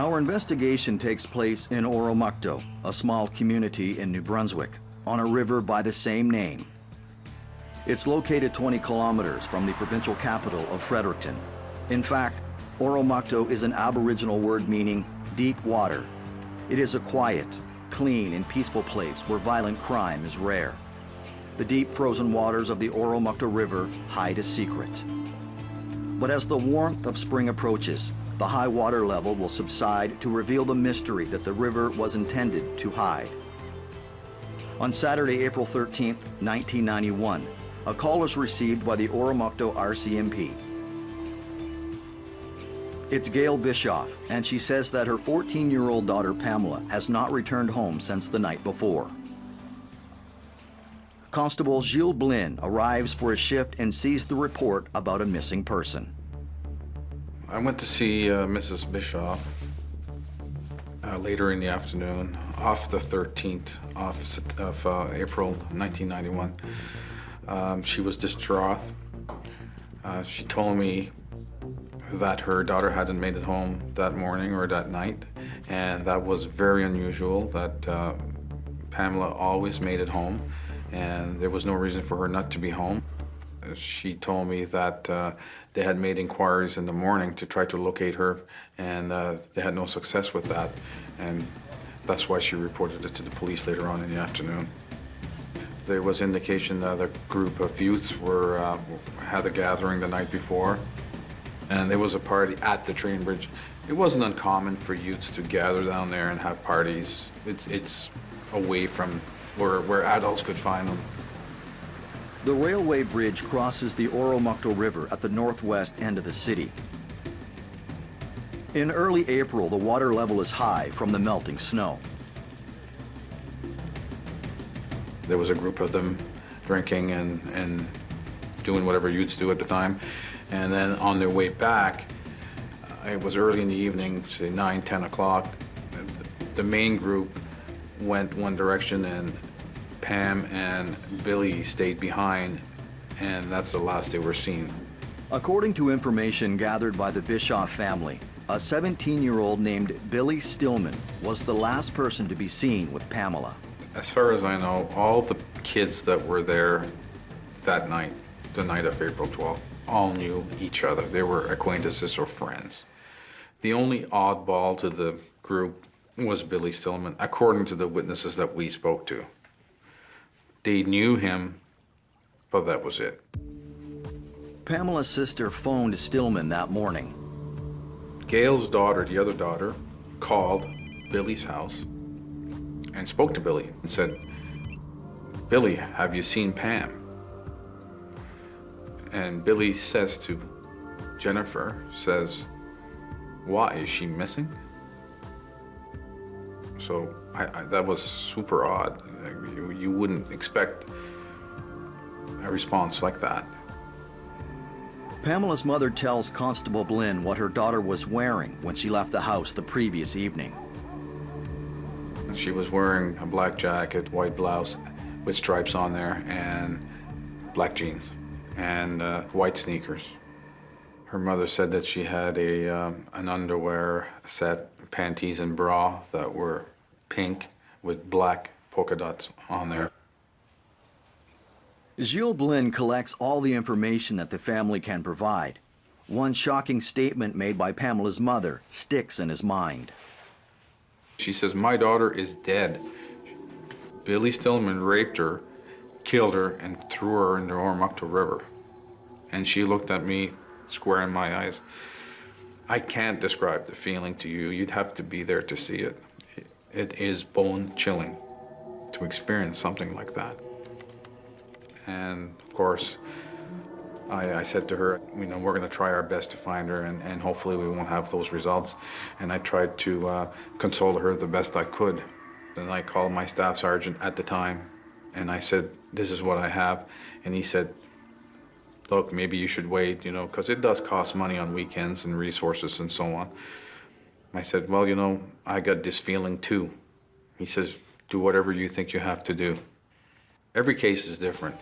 Our investigation takes place in Oromocto, a small community in New Brunswick, on a river by the same name. It's located 20 kilometers from the provincial capital of Fredericton. In fact, Oromocto is an Aboriginal word meaning deep water. It is a quiet, clean, and peaceful place where violent crime is rare. The deep frozen waters of the Oromocto River hide a secret. But as the warmth of spring approaches, the high water level will subside to reveal the mystery that the river was intended to hide. On Saturday, April 13th, 1991, a call was received by the Oromocto RCMP. It's Gail Bischoff, and she says that her 14-year-old daughter Pamela has not returned home since the night before. Constable Gilles Blinn arrives for a shift and sees the report about a missing person. I went to see Mrs. Bischoff later in the afternoon, off the 13th of April 1991. She was distraught. She told me that her daughter hadn't made it home that morning or that night, and that was very unusual, that Pamela always made it home, and there was no reason for her not to be home. She told me that they had made inquiries in the morning to try to locate her, and they had no success with that, and that's why she reported it to the police later on in the afternoon. There was indication that a group of youths had a gathering the night before, and there was a party at the train bridge. It wasn't uncommon for youths to gather down there and have parties. It's away from where adults could find them. The railway bridge crosses the Oromocto River at the northwest end of the city. In early April, the water level is high from the melting snow. There was a group of them drinking and doing whatever youths do at the time. And then on their way back, it was early in the evening, say 9, 10 o'clock, the main group went one direction and Pam and Billy stayed behind, and that's the last they were seen. According to information gathered by the Bischoff family, a 17-year-old named Billy Stillman was the last person to be seen with Pamela. As far as I know, all the kids that were there that night, the night of April 12th, all knew each other. They were acquaintances or friends. The only oddball to the group was Billy Stillman, according to the witnesses that we spoke to. They knew him, but that was it. Pamela's sister phoned Stillman that morning. Gail's daughter, the other daughter, called Billy's house and spoke to Billy and said, "Billy, have you seen Pam?" And Billy says to Jennifer, says, "Why, is she missing?" So that was super odd. You wouldn't expect a response like that. Pamela's mother tells Constable Blinn what her daughter was wearing when she left the house the previous evening. She was wearing a black jacket, white blouse with stripes on there, and black jeans, and white sneakers. Her mother said that she had an underwear set, panties and bra that were pink with black polka dots on there. Gilles Blinn collects all the information that the family can provide. One shocking statement made by Pamela's mother sticks in his mind. She says, "My daughter is dead. Billy Stillman raped her, killed her, and threw her in the Oromocto River." And she looked at me square in my eyes. I can't describe the feeling to you. You'd have to be there to see it. It is bone-chilling to experience something like that. And of course, I said to her, we're going to try our best to find her, and hopefully we won't have those results. And I tried to console her the best I could. Then I called my staff sergeant at the time, and I said, "This is what I have." And he said, "Look, maybe you should wait, because it does cost money on weekends and resources and so on." I said, "Well, I got this feeling too." He says, "Do whatever you think you have to do." Every case is different.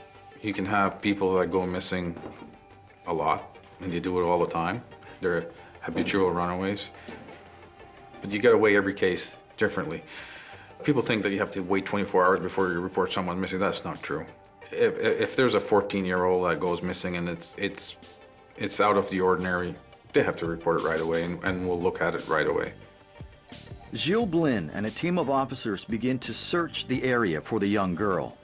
You can have people that go missing a lot, and they do it all the time. They're habitual runaways. But you got to weigh every case differently. People think that you have to wait 24 hours before you report someone missing. That's not true. If there's a 14-year-old that goes missing and it's out of the ordinary, they have to report it right away, and we'll look at it right away. Gilles Blinn and a team of officers begin to search the area for the young girl.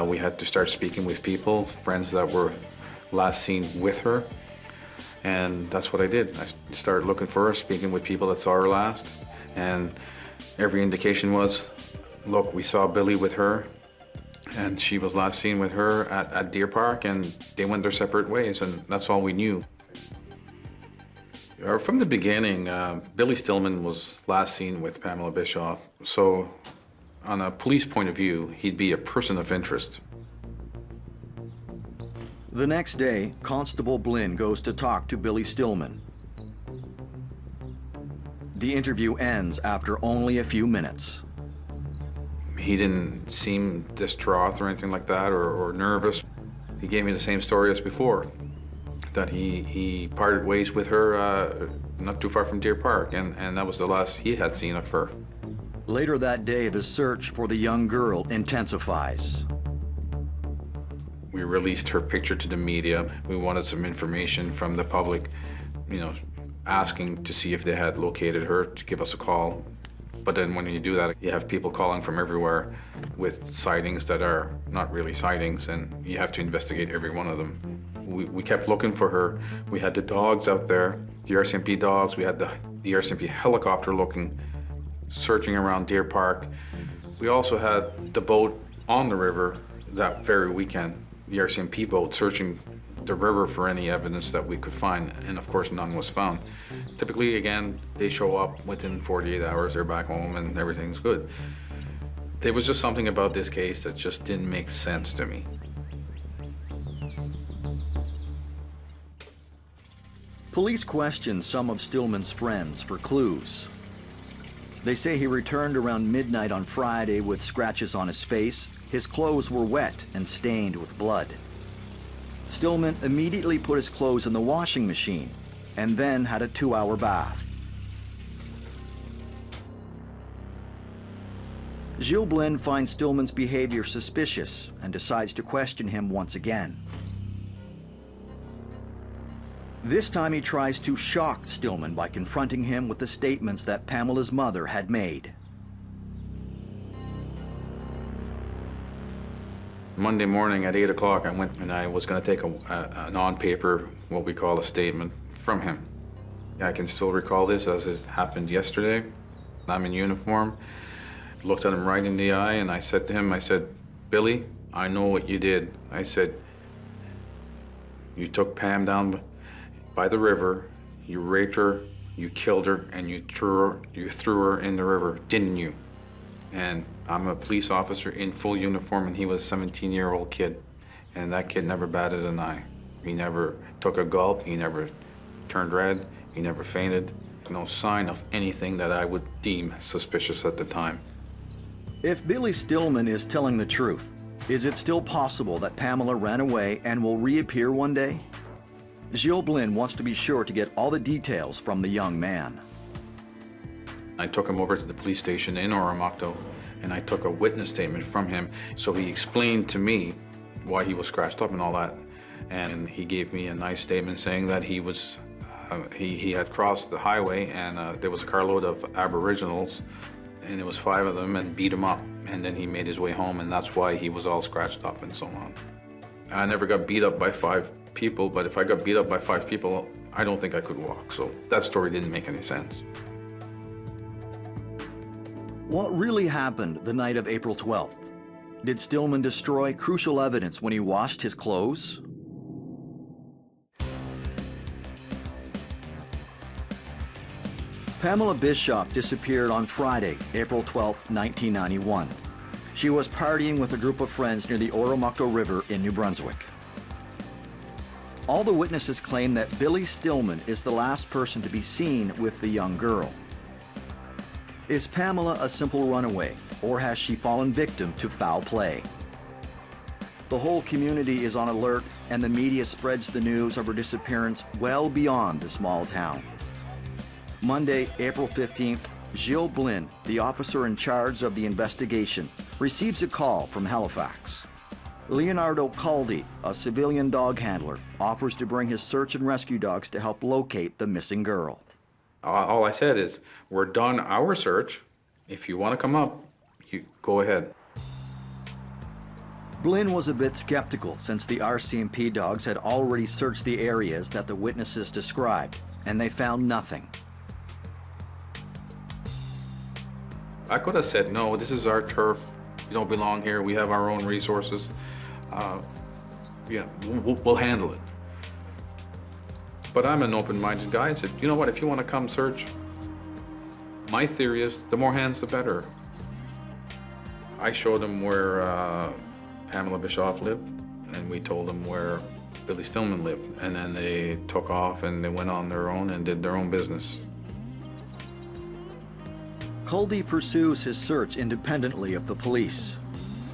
We had to start speaking with people, friends that were last seen with her, and that's what I did. I started looking for her, speaking with people that saw her last, and every indication was, look, we saw Billy with her, and she was last seen with her at Deer Park, and they went their separate ways, and that's all we knew. From the beginning, Billy Stillman was last seen with Pamela Bischoff, so on a police point of view, he'd be a person of interest. The next day, Constable Blinn goes to talk to Billy Stillman. The interview ends after only a few minutes. He didn't seem distraught or anything like that, or nervous. He gave me the same story as before, that he parted ways with her not too far from Deer Park, and that was the last he had seen of her. Later that day, the search for the young girl intensifies. We released her picture to the media. We wanted some information from the public, asking to see if they had located her, to give us a call. But then when you do that, you have people calling from everywhere with sightings that are not really sightings, and you have to investigate every one of them. We kept looking for her. We had the dogs out there, the RCMP dogs. We had the RCMP helicopter searching around Deer Park. We also had the boat on the river that very weekend, the RCMP boat searching the river for any evidence that we could find, and of course none was found. Typically, again, they show up within 48 hours, they're back home and everything's good. There was just something about this case that just didn't make sense to me. Police questioned some of Stillman's friends for clues. They say he returned around midnight on Friday with scratches on his face. His clothes were wet and stained with blood. Stillman immediately put his clothes in the washing machine and then had a 2-hour bath. Gilles Blinn finds Stillman's behavior suspicious and decides to question him once again. This time he tries to shock Stillman by confronting him with the statements that Pamela's mother had made. Monday morning at 8 o'clock, I went and I was going to take an on-paper, what we call a statement, from him. I can still recall this as it happened yesterday. I'm in uniform, looked at him right in the eye, and I said to him, I said, Billy, I know what you did. I said, you took Pam down by the river, you raped her, you killed her, and you threw her in the river, didn't you? And I'm a police officer in full uniform, and he was a 17-year-old kid, and that kid never batted an eye. He never took a gulp, he never turned red, he never fainted. No sign of anything that I would deem suspicious at the time. If Billy Stillman is telling the truth, is it still possible that Pamela ran away and will reappear one day? Gilles Blinn wants to be sure to get all the details from the young man. I took him over to the police station in Oromocto, and I took a witness statement from him. So he explained to me why he was scratched up and all that. And he gave me a nice statement saying that he was, he had crossed the highway, and there was a carload of Aboriginals, and there was 5 of them, and beat him up. And then he made his way home, and that's why he was all scratched up and so on. I never got beat up by 5 people, but if I got beat up by 5 people, I don't think I could walk. So that story didn't make any sense. What really happened the night of April 12th? Did Stillman destroy crucial evidence when he washed his clothes? Pamela Bischoff disappeared on Friday, April 12, 1991. She was partying with a group of friends near the Oromocto River in New Brunswick. All the witnesses claim that Billy Stillman is the last person to be seen with the young girl. Is Pamela a simple runaway, or has she fallen victim to foul play? The whole community is on alert, and the media spreads the news of her disappearance well beyond the small town. Monday, April 15th, Gilles Blinn, the officer in charge of the investigation, receives a call from Halifax. Leonardo Caldi, a civilian dog handler, offers to bring his search and rescue dogs to help locate the missing girl. All I said is, we're done our search. If you want to come up, you go ahead. Blinn was a bit skeptical since the RCMP dogs had already searched the areas that the witnesses described, and they found nothing. I could have said, no, this is our turf. You don't belong here. We have our own resources. Yeah, we'll handle it. But I'm an open-minded guy. I said, you know what, if you want to come search, my theory is the more hands, the better. I showed them where Pamela Bischoff lived, and we told them where Billy Stillman lived. And then they took off and they went on their own and did their own business. Caldi pursues his search independently of the police.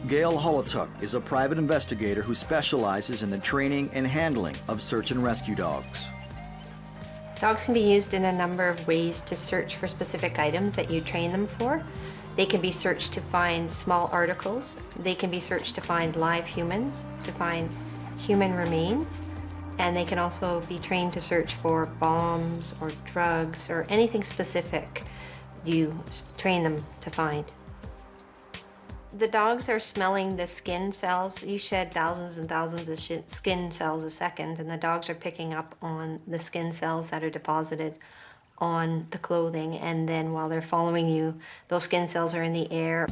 Gail Holotuk is a private investigator who specializes in the training and handling of search and rescue dogs. Dogs can be used in a number of ways to search for specific items that you train them for. They can be searched to find small articles. They can be searched to find live humans, to find human remains. And they can also be trained to search for bombs or drugs or anything specific you train them to find. The dogs are smelling the skin cells. You shed thousands and thousands of skin cells a second, and the dogs are picking up on the skin cells that are deposited on the clothing, and then while they're following you, those skin cells are in the air.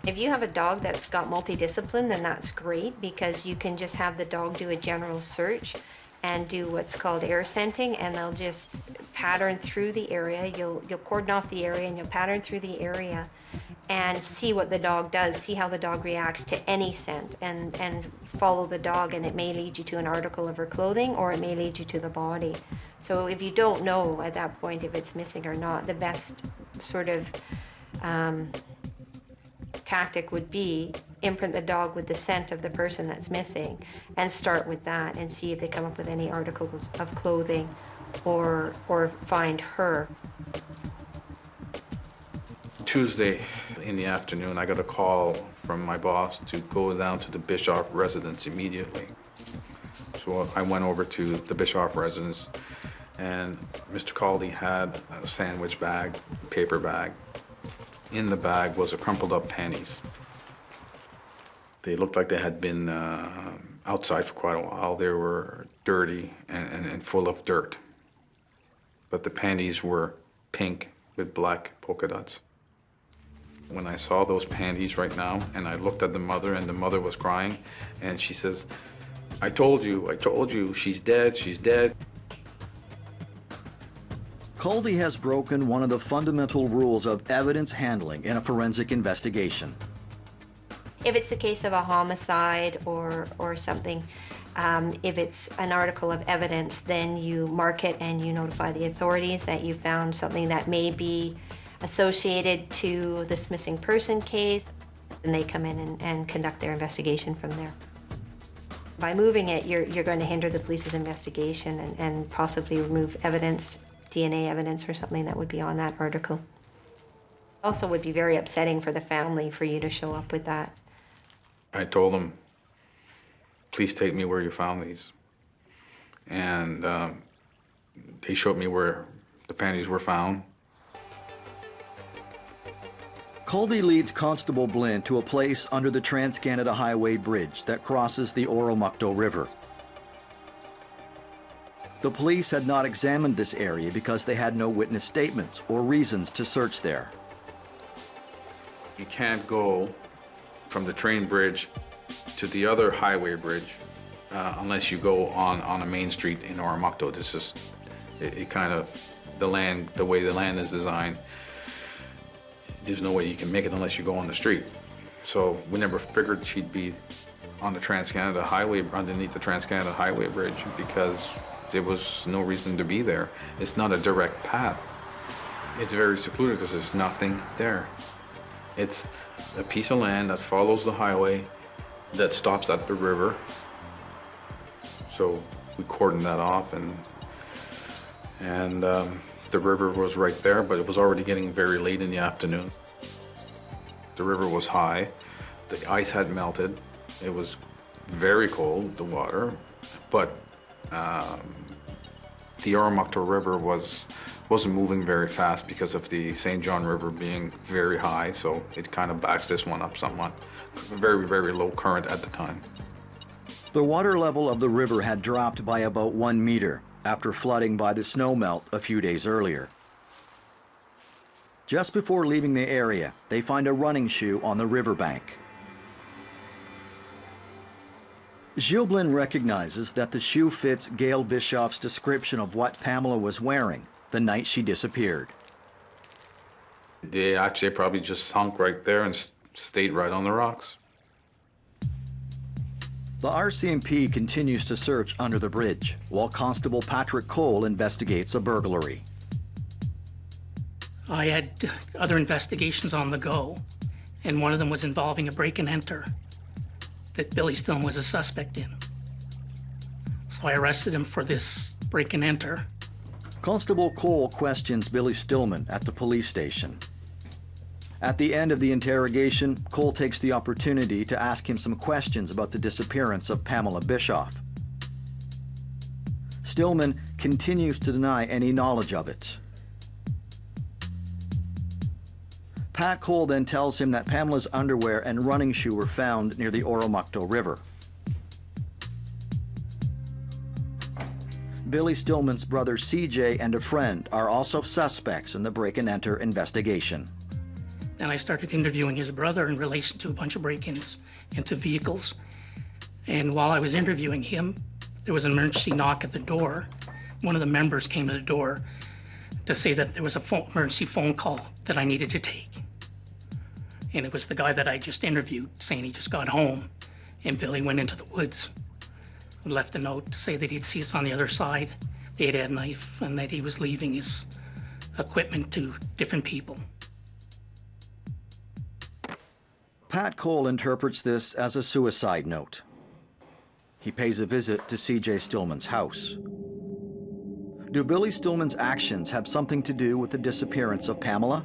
If you have a dog that's got multidiscipline, then that's great, because you can just have the dog do a general search and do what's called air scenting, and they'll just pattern through the area. You'll cordon off the area and you'll pattern through the area and see what the dog does, see how the dog reacts to any scent, and follow the dog, and it may lead you to an article of her clothing, or it may lead you to the body. So if you don't know at that point if it's missing or not, the best sort of tactic would be imprint the dog with the scent of the person that's missing and start with that and see if they come up with any articles of clothing or find her. Tuesday in the afternoon, I got a call from my boss to go down to the Bischoff residence immediately. So I went over to the Bischoff residence, and Mr. Caldi had a sandwich bag, paper bag. In the bag was a crumpled up panties. They looked like they had been outside for quite a while. They were dirty and full of dirt. But the panties were pink with black polka dots. When I saw those panties right now, and I looked at the mother, and the mother was crying, and she says, I told you, she's dead, she's dead. Caldi has broken one of the fundamental rules of evidence handling in a forensic investigation. If it's the case of a homicide or something, if it's an article of evidence, then you mark it and you notify the authorities that you found something that may be associated to this missing person case, and they come in and conduct their investigation from there. By moving it, you're going to hinder the police's investigation and possibly remove evidence, DNA evidence or something that would be on that article. Also would be very upsetting for the family for you to show up with that. I told them, please take me where you found these. And they showed me where the panties were found. Caldi leads Constable Blinn to a place under the Trans-Canada Highway Bridge that crosses the Oromocto River. The police had not examined this area because they had no witness statements or reasons to search there. You can't go from the train bridge to the other highway bridge unless you go on a main street in Oromocto. This is, it kind of, the way the land is designed, there's no way you can make it unless you go on the street. So we never figured she'd be on the Trans-Canada Highway, underneath the Trans-Canada Highway Bridge, because there was no reason to be there. It's not a direct path. It's very secluded because there's nothing there. It's a piece of land that follows the highway that stops at the river. So we cordoned that off and The river was right there, but it was already getting very late in the afternoon. The river was high, the ice had melted, it was very cold, the water, but the Oromocto River wasn't moving very fast because of the St. John River being very high, so it kind of backs this one up somewhat. Very, very low current at the time. The water level of the river had dropped by about 1 meter after flooding by the snowmelt a few days earlier. Just before leaving the area, they find a running shoe on the riverbank. Gilles Blinn recognizes that the shoe fits Gail Bischoff's description of what Pamela was wearing the night she disappeared. They actually probably just sunk right there and stayed right on the rocks. The RCMP continues to search under the bridge, while Constable Patrick Cole investigates a burglary. I had other investigations on the go, and one of them was involving a break and enter that Billy Stillman was a suspect in. So I arrested him for this break and enter. Constable Cole questions Billy Stillman at the police station. At the end of the interrogation, Cole takes the opportunity to ask him some questions about the disappearance of Pamela Bischoff. Stillman continues to deny any knowledge of it. Pat Cole then tells him that Pamela's underwear and running shoe were found near the Oromocto River. Billy Stillman's brother CJ and a friend are also suspects in the break-and-enter investigation. Then I started interviewing his brother in relation to a bunch of break-ins into vehicles. And while I was interviewing him, there was an emergency knock at the door. One of the members came to the door to say that there was an emergency phone call that I needed to take. And it was the guy that I just interviewed saying he just got home, and Billy went into the woods and left a note to say that he'd see us on the other side. They had a knife and that he was leaving his equipment to different people. Pat Cole interprets this as a suicide note. He pays a visit to C.J. Stillman's house. Do Billy Stillman's actions have something to do with the disappearance of Pamela?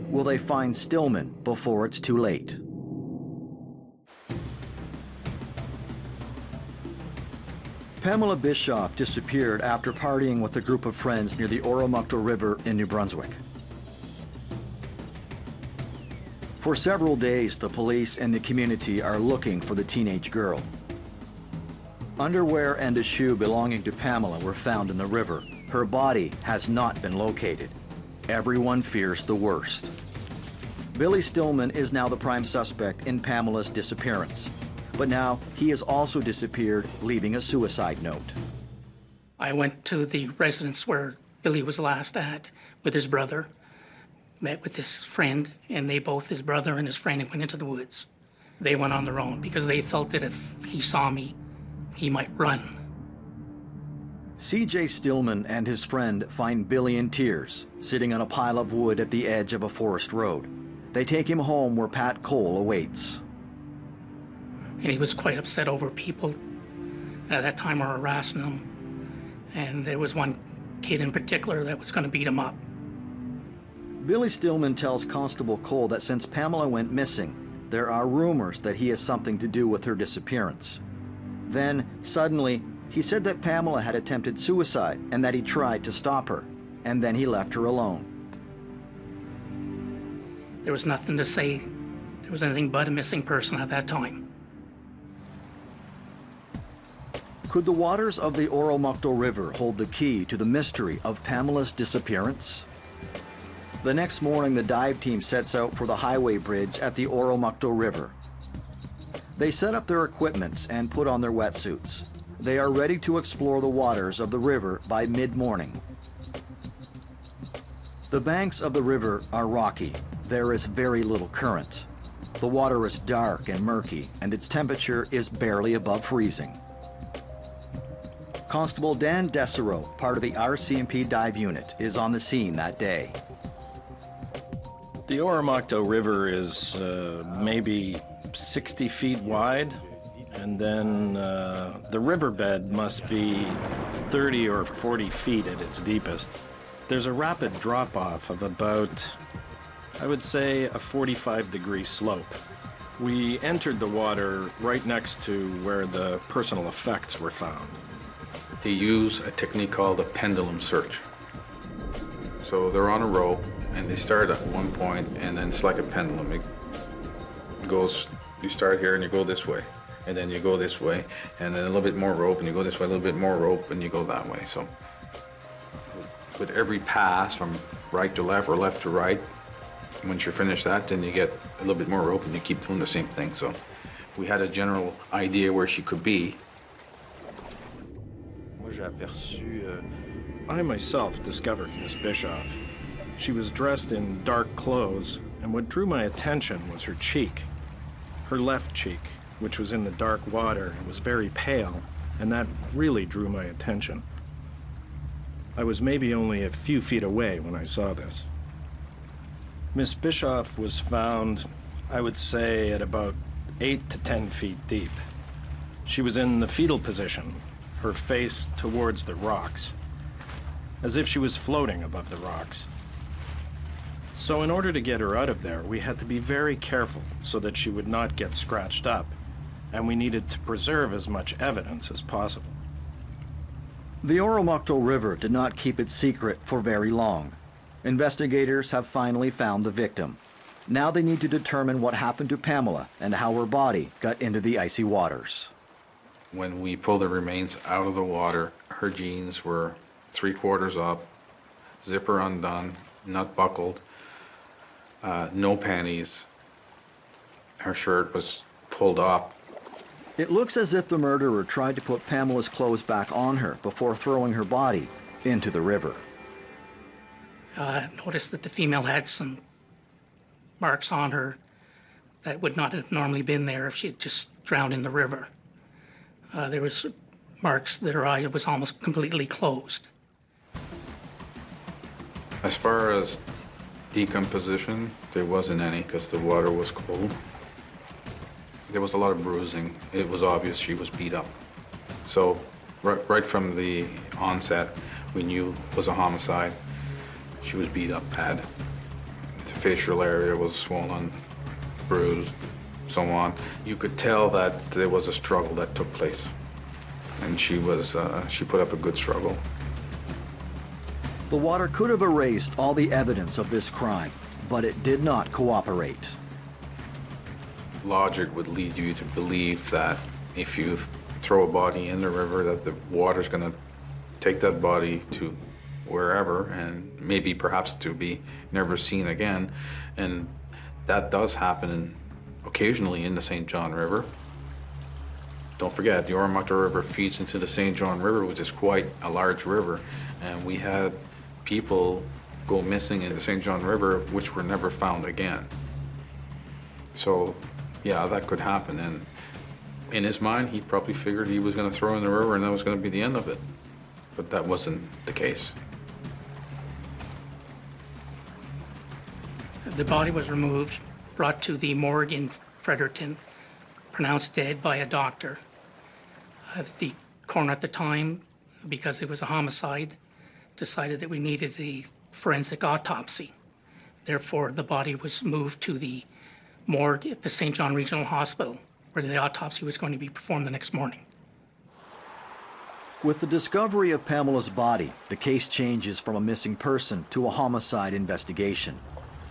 Will they find Stillman before it's too late? Pamela Bischoff disappeared after partying with a group of friends near the Oromocto River in New Brunswick. For several days, the police and the community are looking for the teenage girl. Underwear and a shoe belonging to Pamela were found in the river. Her body has not been located. Everyone fears the worst. Billy Stillman is now the prime suspect in Pamela's disappearance. But now he has also disappeared, leaving a suicide note. I went to the residence where Billy was last at with his brother, met with his friend, and they both, his brother and his friend, went into the woods. They went on their own because they felt that if he saw me, he might run. C.J. Stillman and his friend find Billy in tears, sitting on a pile of wood at the edge of a forest road. They take him home where Pat Cole awaits. And he was quite upset over people at that time were harassing him. And there was one kid in particular that was going to beat him up. Billy Stillman tells Constable Cole that since Pamela went missing, there are rumors that he has something to do with her disappearance. Then, suddenly, he said that Pamela had attempted suicide and that he tried to stop her, and then he left her alone. There was nothing to say there was anything but a missing person at that time. Could the waters of the Oromocto River hold the key to the mystery of Pamela's disappearance? The next morning, the dive team sets out for the highway bridge at the Oromocto River. They set up their equipment and put on their wetsuits. They are ready to explore the waters of the river by mid-morning. The banks of the river are rocky. There is very little current. The water is dark and murky, and its temperature is barely above freezing. Constable Dan Dessereau, part of the RCMP dive unit, is on the scene that day. The Oromocto River is maybe 60 feet wide, and then the riverbed must be 30 or 40 feet at its deepest. There's a rapid drop-off of about, I would say, a 45-degree slope. We entered the water right next to where the personal effects were found. They use a technique called a pendulum search. So they're on a rope, and they start at one point, and then it's like a pendulum. It goes, you start here and you go this way, and then you go this way, and then a little bit more rope, and you go this way, a little bit more rope, and you go that way. So with every pass from right to left or left to right, once you finish that, then you get a little bit more rope and you keep doing the same thing. So we had a general idea where she could be. I myself discovered Miss Bischoff. She was dressed in dark clothes, and what drew my attention was her cheek. Her left cheek, which was in the dark water and was very pale, and that really drew my attention. I was maybe only a few feet away when I saw this. Miss Bischoff was found, I would say, at about 8 to 10 feet deep. She was in the fetal position, her face towards the rocks, as if she was floating above the rocks. So in order to get her out of there, we had to be very careful so that she would not get scratched up, and we needed to preserve as much evidence as possible. The Oromocto River did not keep its secret for very long. Investigators have finally found the victim. Now they need to determine what happened to Pamela and how her body got into the icy waters. When we pulled the remains out of the water, her jeans were 3/4 up, zipper undone, nut buckled, no panties. Her shirt was pulled up. It looks as if the murderer tried to put Pamela's clothes back on her before throwing her body into the river. Noticed that the female had some marks on her that would not have normally been there if she had just drowned in the river. There was marks that her eye was almost completely closed. As far as decomposition, there wasn't any because the water was cold. There was a lot of bruising. It was obvious she was beat up. So right from the onset, we knew it was a homicide. She was beat up bad. The facial area was swollen, bruised, so on. You could tell that there was a struggle that took place. And she put up a good struggle. The water could have erased all the evidence of this crime, but it did not cooperate. Logic would lead you to believe that if you throw a body in the river, that the water's going to take that body to wherever, and maybe perhaps to be never seen again. And that does happen occasionally in the St. John River. Don't forget, the Oromocto River feeds into the St. John River, which is quite a large river, and we had people go missing in the St. John River which were never found again. So yeah, that could happen, and in his mind he probably figured he was going to throw her in the river and that was going to be the end of it, but that wasn't the case. The body was removed, brought to the morgue in Fredericton, pronounced dead by a doctor. The coroner at the time, because it was a homicide, decided that we needed a forensic autopsy. Therefore, the body was moved to the morgue at the St. John Regional Hospital, where the autopsy was going to be performed the next morning. With the discovery of Pamela's body, the case changes from a missing person to a homicide investigation.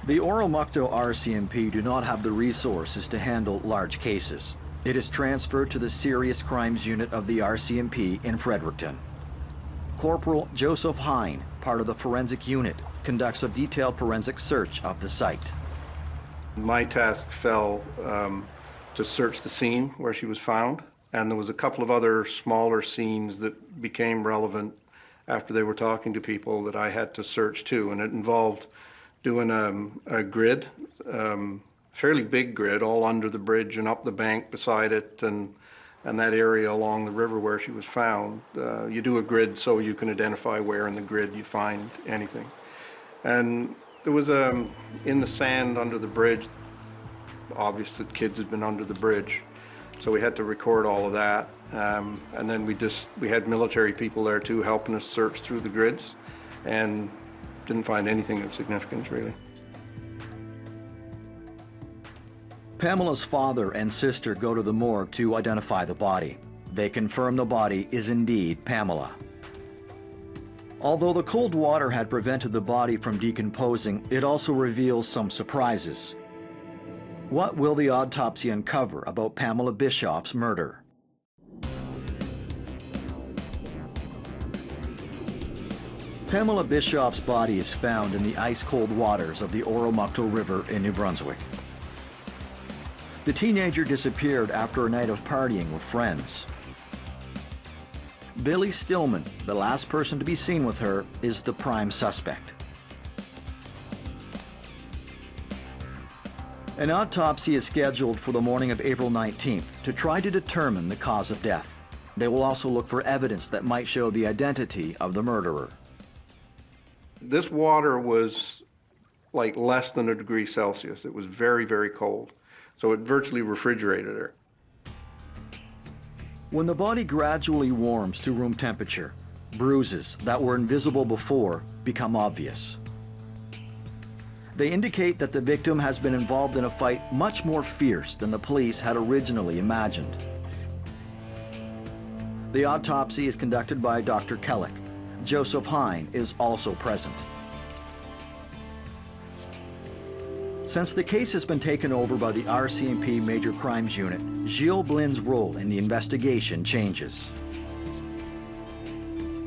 The Oromocto RCMP do not have the resources to handle large cases. It is transferred to the Serious Crimes Unit of the RCMP in Fredericton. Corporal Joseph Hine, part of the forensic unit, conducts a detailed forensic search of the site. My task fell to search the scene where she was found, and there was a couple of other smaller scenes that became relevant after they were talking to people that I had to search too, and it involved doing a grid, fairly big grid, all under the bridge and up the bank beside it, and that area along the river where she was found. You do a grid so you can identify where in the grid you find anything. And there was in the sand under the bridge, obvious that kids had been under the bridge, so we had to record all of that. And then we had military people there too helping us search through the grids, and didn't find anything of significance, really. Pamela's father and sister go to the morgue to identify the body. They confirm the body is indeed Pamela. Although the cold water had prevented the body from decomposing, it also reveals some surprises. What will the autopsy uncover about Pamela Bischoff's murder? Pamela Bischoff's body is found in the ice-cold waters of the Oromocto River in New Brunswick. The teenager disappeared after a night of partying with friends. Billy Stillman, the last person to be seen with her, is the prime suspect. An autopsy is scheduled for the morning of April 19th to try to determine the cause of death. They will also look for evidence that might show the identity of the murderer. This water was like less than a degree Celsius. It was very, very cold. So it virtually refrigerated her. When the body gradually warms to room temperature, bruises that were invisible before become obvious. They indicate that the victim has been involved in a fight much more fierce than the police had originally imagined. The autopsy is conducted by Dr. Kellick. Joseph Hine is also present. Since the case has been taken over by the RCMP Major Crimes Unit, Gilles Blinn's role in the investigation changes.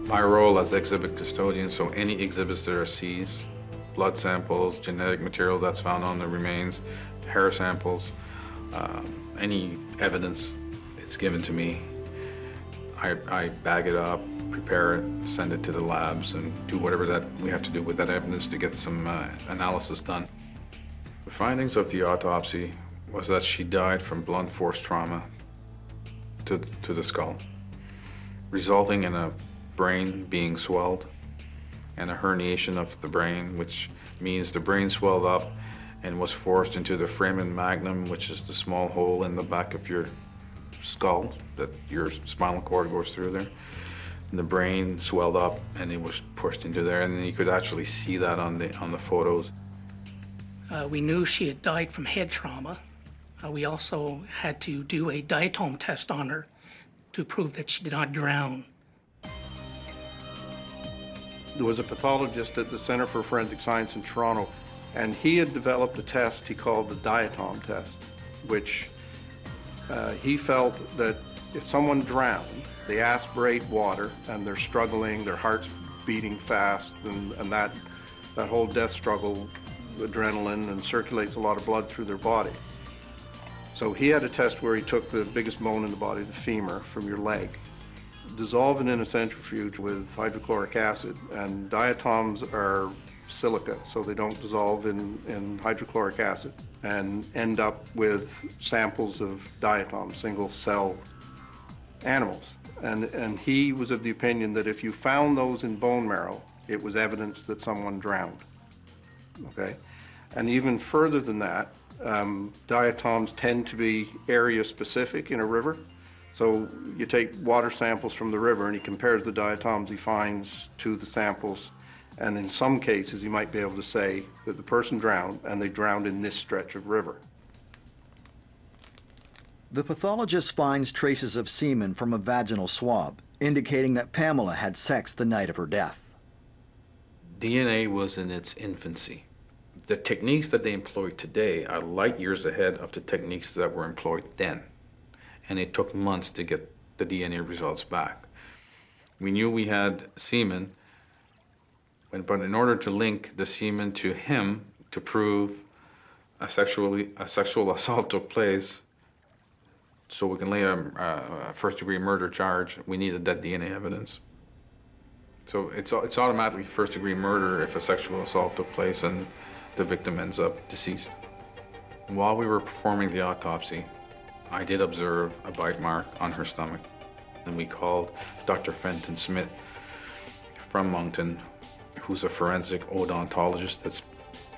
My role as exhibit custodian, so any exhibits that are seized, blood samples, genetic material that's found on the remains, hair samples, any evidence, it's given to me. I bag it up, prepare it, send it to the labs, and do whatever that we have to do with that evidence to get some analysis done. The findings of the autopsy was that she died from blunt force trauma to the skull, resulting in a brain being swelled and a herniation of the brain, which means the brain swelled up and was forced into the foramen magnum, which is the small hole in the back of your skull that your spinal cord goes through there. And the brain swelled up and it was pushed into there, and you could actually see that on the photos. We knew she had died from head trauma. We also had to do a diatom test on her to prove that she did not drown. There was a pathologist at the Center for Forensic Science in Toronto, and he had developed a test he called the diatom test, which he felt that if someone drowned, they aspirate water and they're struggling, their heart's beating fast, and that whole death struggle, adrenaline, and circulates a lot of blood through their body. So he had a test where he took the biggest bone in the body, the femur, from your leg, dissolve it in a centrifuge with hydrochloric acid, and diatoms are silica, so they don't dissolve in hydrochloric acid, and end up with samples of diatom, single cell animals. And he was of the opinion that if you found those in bone marrow, it was evidence that someone drowned. Okay, and even further than that, diatoms tend to be area specific in a river. So you take water samples from the river and he compares the diatoms he finds to the samples, and in some cases he might be able to say that the person drowned and they drowned in this stretch of river. The pathologist finds traces of semen from a vaginal swab, indicating that Pamela had sex the night of her death. DNA was in its infancy. The techniques that they employ today are light years ahead of the techniques that were employed then. And it took months to get the DNA results back. We knew we had semen, but in order to link the semen to him to prove a sexual assault took place, so we can lay a first-degree murder charge, we needed that DNA evidence. So it's automatically first-degree murder if a sexual assault took place and the victim ends up deceased. While we were performing the autopsy, I did observe a bite mark on her stomach, and we called Dr. Fenton Smith from Moncton, who's a forensic odontologist.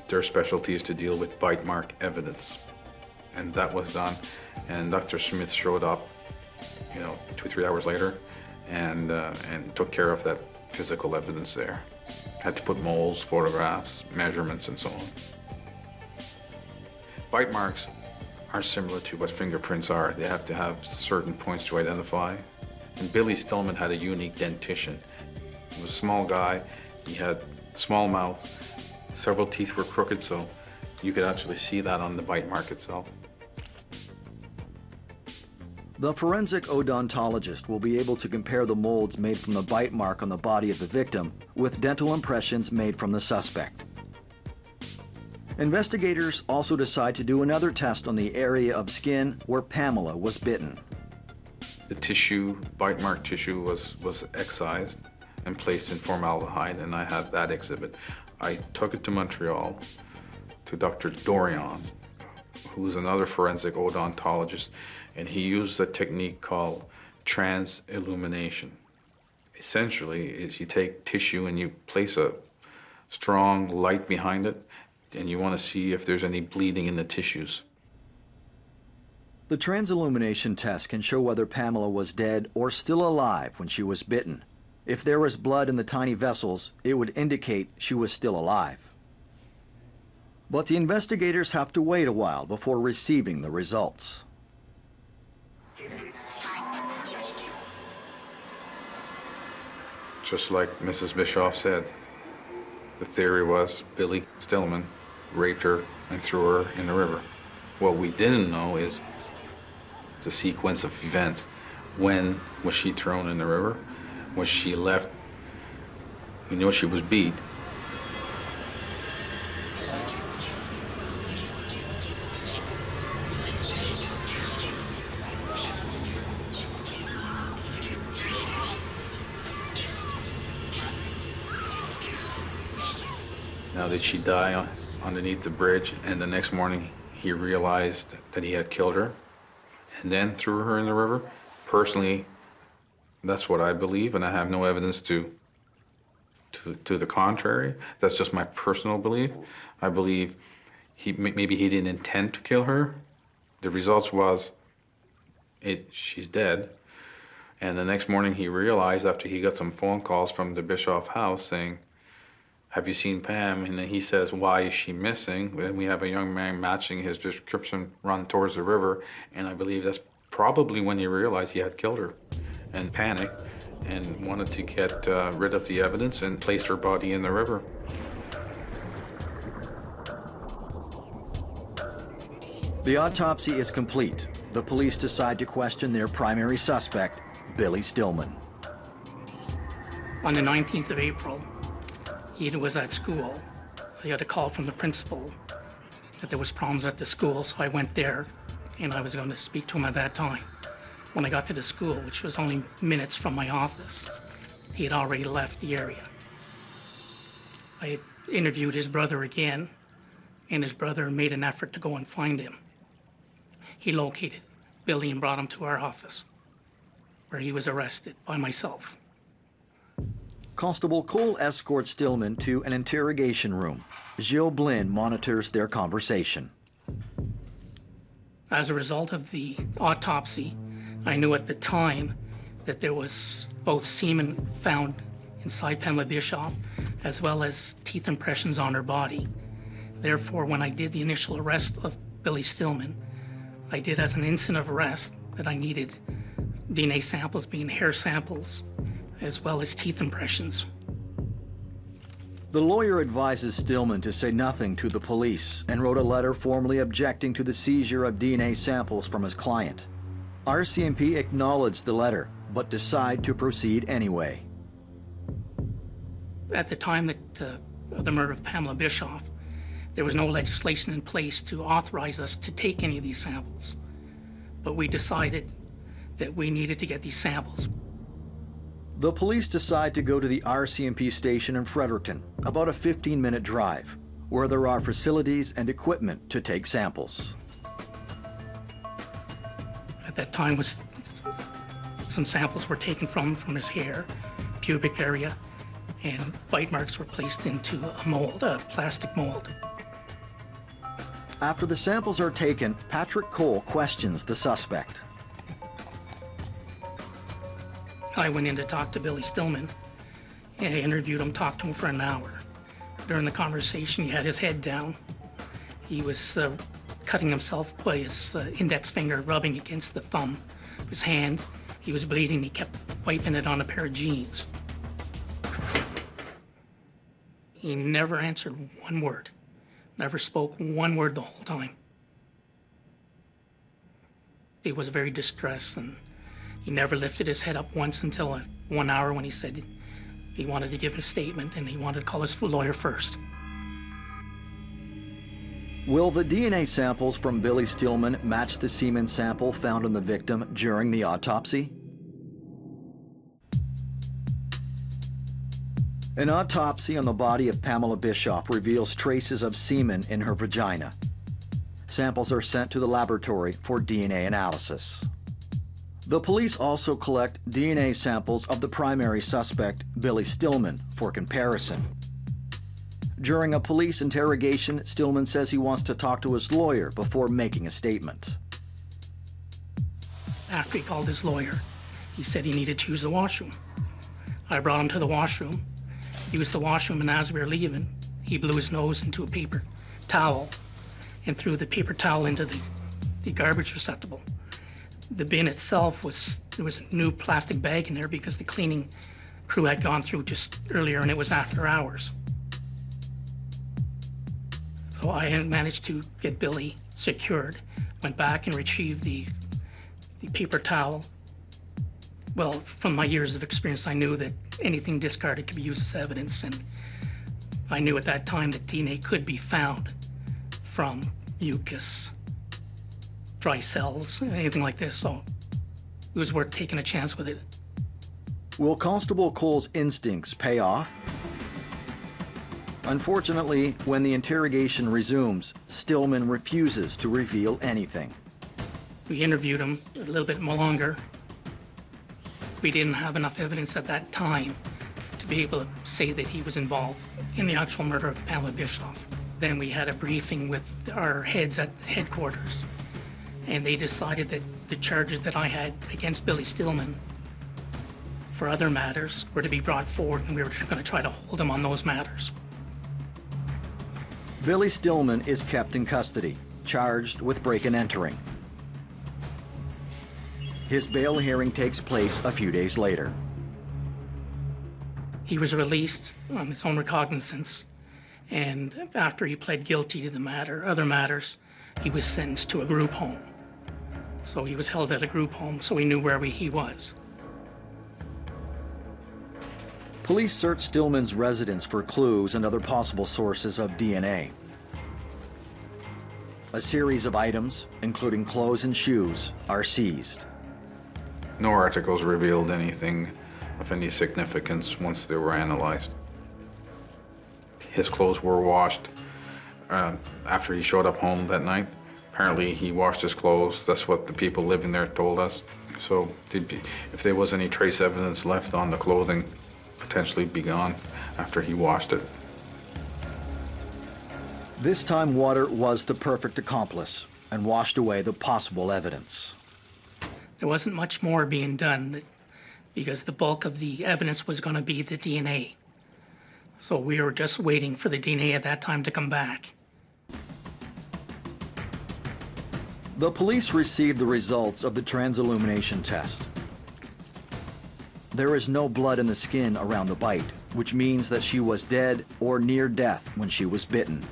Their specialty is to deal with bite mark evidence. And that was done, and Dr. Smith showed up, 2 or 3 hours later, and took care of that physical evidence there. Had to put molds, photographs, measurements, and so on. Bite marks are similar to what fingerprints are. They have to have certain points to identify. And Billy Stillman had a unique dentition. He was a small guy. He had a small mouth. Several teeth were crooked, so you could actually see that on the bite mark itself. The forensic odontologist will be able to compare the molds made from the bite mark on the body of the victim with dental impressions made from the suspect. Investigators also decide to do another test on the area of skin where Pamela was bitten. The tissue, bite mark tissue, was excised and placed in formaldehyde, and I had that exhibit. I took it to Montreal to Dr. Dorion, who's another forensic odontologist, and he used a technique called trans-illumination. Essentially, is you take tissue and you place a strong light behind it, and you want to see if there's any bleeding in the tissues. The transillumination test can show whether Pamela was dead or still alive when she was bitten. If there was blood in the tiny vessels, it would indicate she was still alive. But the investigators have to wait a while before receiving the results. Just like Mrs. Bischoff said, the theory was Billy Stillman raped her and threw her in the river. What we didn't know is the sequence of events. When was she thrown in the river? Was she left? We know she was beat. Now, did she die underneath the bridge, and the next morning he realized that he had killed her and then threw her in the river? Personally, that's what I believe, and I have no evidence to the contrary. That's just my personal belief. I believe maybe he didn't intend to kill her. The results was she's dead. And the next morning he realized, after he got some phone calls from the Bischoff house saying, "Have you seen Pam?" And then he says, "Why is she missing?" And we have a young man matching his description run towards the river. And I believe that's probably when he realized he had killed her and panicked and wanted to get rid of the evidence and placed her body in the river. The autopsy is complete. The police decide to question their primary suspect, Billy Stillman. On the 19th of April, he was at school. I got a call from the principal that there was problems at the school, so I went there, and I was going to speak to him at that time. When I got to the school, which was only minutes from my office, he had already left the area. I had interviewed his brother again, and his brother made an effort to go and find him. He located Billy and brought him to our office, where he was arrested by myself. Constable Cole escorts Stillman to an interrogation room. Gilles Blinn monitors their conversation. As a result of the autopsy, I knew at the time that there was both semen found inside Pamela Bischoff as well as teeth impressions on her body. Therefore, when I did the initial arrest of Billy Stillman, I did as an instant of arrest that I needed DNA samples, being hair samples, as well as teeth impressions. The lawyer advises Stillman to say nothing to the police and wrote a letter formally objecting to the seizure of DNA samples from his client. RCMP acknowledged the letter, but decide to proceed anyway. At the time of the murder of Pamela Bischoff, there was no legislation in place to authorize us to take any of these samples. But we decided that we needed to get these samples. The police decide to go to the RCMP station in Fredericton, about a 15-minute drive, where there are facilities and equipment to take samples. At that time, some samples were taken from his hair, pubic area, and bite marks were placed into a mold, a plastic mold. After the samples are taken, Patrick Cole questions the suspect. I went in to talk to Billy Stillman, And I interviewed him, talked to him for an hour. During the conversation, he had his head down. He was cutting himself by his index finger, rubbing against the thumb of his hand. He was bleeding. He kept wiping it on a pair of jeans. He never answered one word, never spoke one word the whole time. He was very distressed, and he never lifted his head up once until 1 hour when he said he wanted to give a statement and he wanted to call his lawyer first. Will the DNA samples from Billy Stillman match the semen sample found on the victim during the autopsy? An autopsy on the body of Pamela Bischoff reveals traces of semen in her vagina. Samples are sent to the laboratory for DNA analysis. The police also collect DNA samples of the primary suspect, Billy Stillman, for comparison. During a police interrogation, Stillman says he wants to talk to his lawyer before making a statement. After he called his lawyer, he said he needed to use the washroom. I brought him to the washroom, used the washroom, and as we were leaving, he blew his nose into a paper towel and threw the paper towel into the garbage receptacle. The bin itself there was a new plastic bag in there because the cleaning crew had gone through just earlier and it was after hours. So I managed to get Billy secured, went back and retrieved the paper towel. Well, from my years of experience, I knew that anything discarded could be used as evidence, and I knew at that time that DNA could be found from mucus, dry cells, anything like this, so it was worth taking a chance with it. Will Constable Cole's instincts pay off? Unfortunately, when the interrogation resumes, Stillman refuses to reveal anything. We interviewed him a little bit longer. We didn't have enough evidence at that time to be able to say that he was involved in the actual murder of Pamela Bischoff. Then we had a briefing with our heads at headquarters, and they decided that the charges that I had against Billy Stillman for other matters were to be brought forward, and we were going to try to hold him on those matters. Billy Stillman is kept in custody, charged with break and entering. His bail hearing takes place a few days later. He was released on his own recognizance, and after he pled guilty to the other matters, he was sentenced to a group home. So he was held at a group home, so we knew where he was. Police search Stillman's residence for clues and other possible sources of DNA. A series of items, including clothes and shoes, are seized. No articles revealed anything of any significance once they were analyzed. His clothes were washed after he showed up home that night. Apparently he washed his clothes. That's what the people living there told us. So if there was any trace evidence left on the clothing, potentially be gone after he washed it. This time water was the perfect accomplice and washed away the possible evidence. There wasn't much more being done because the bulk of the evidence was going to be the DNA. So we were just waiting for the DNA at that time to come back. The police received the results of the transillumination test. There is no blood in the skin around the bite, which means that she was dead or near death when she was bitten.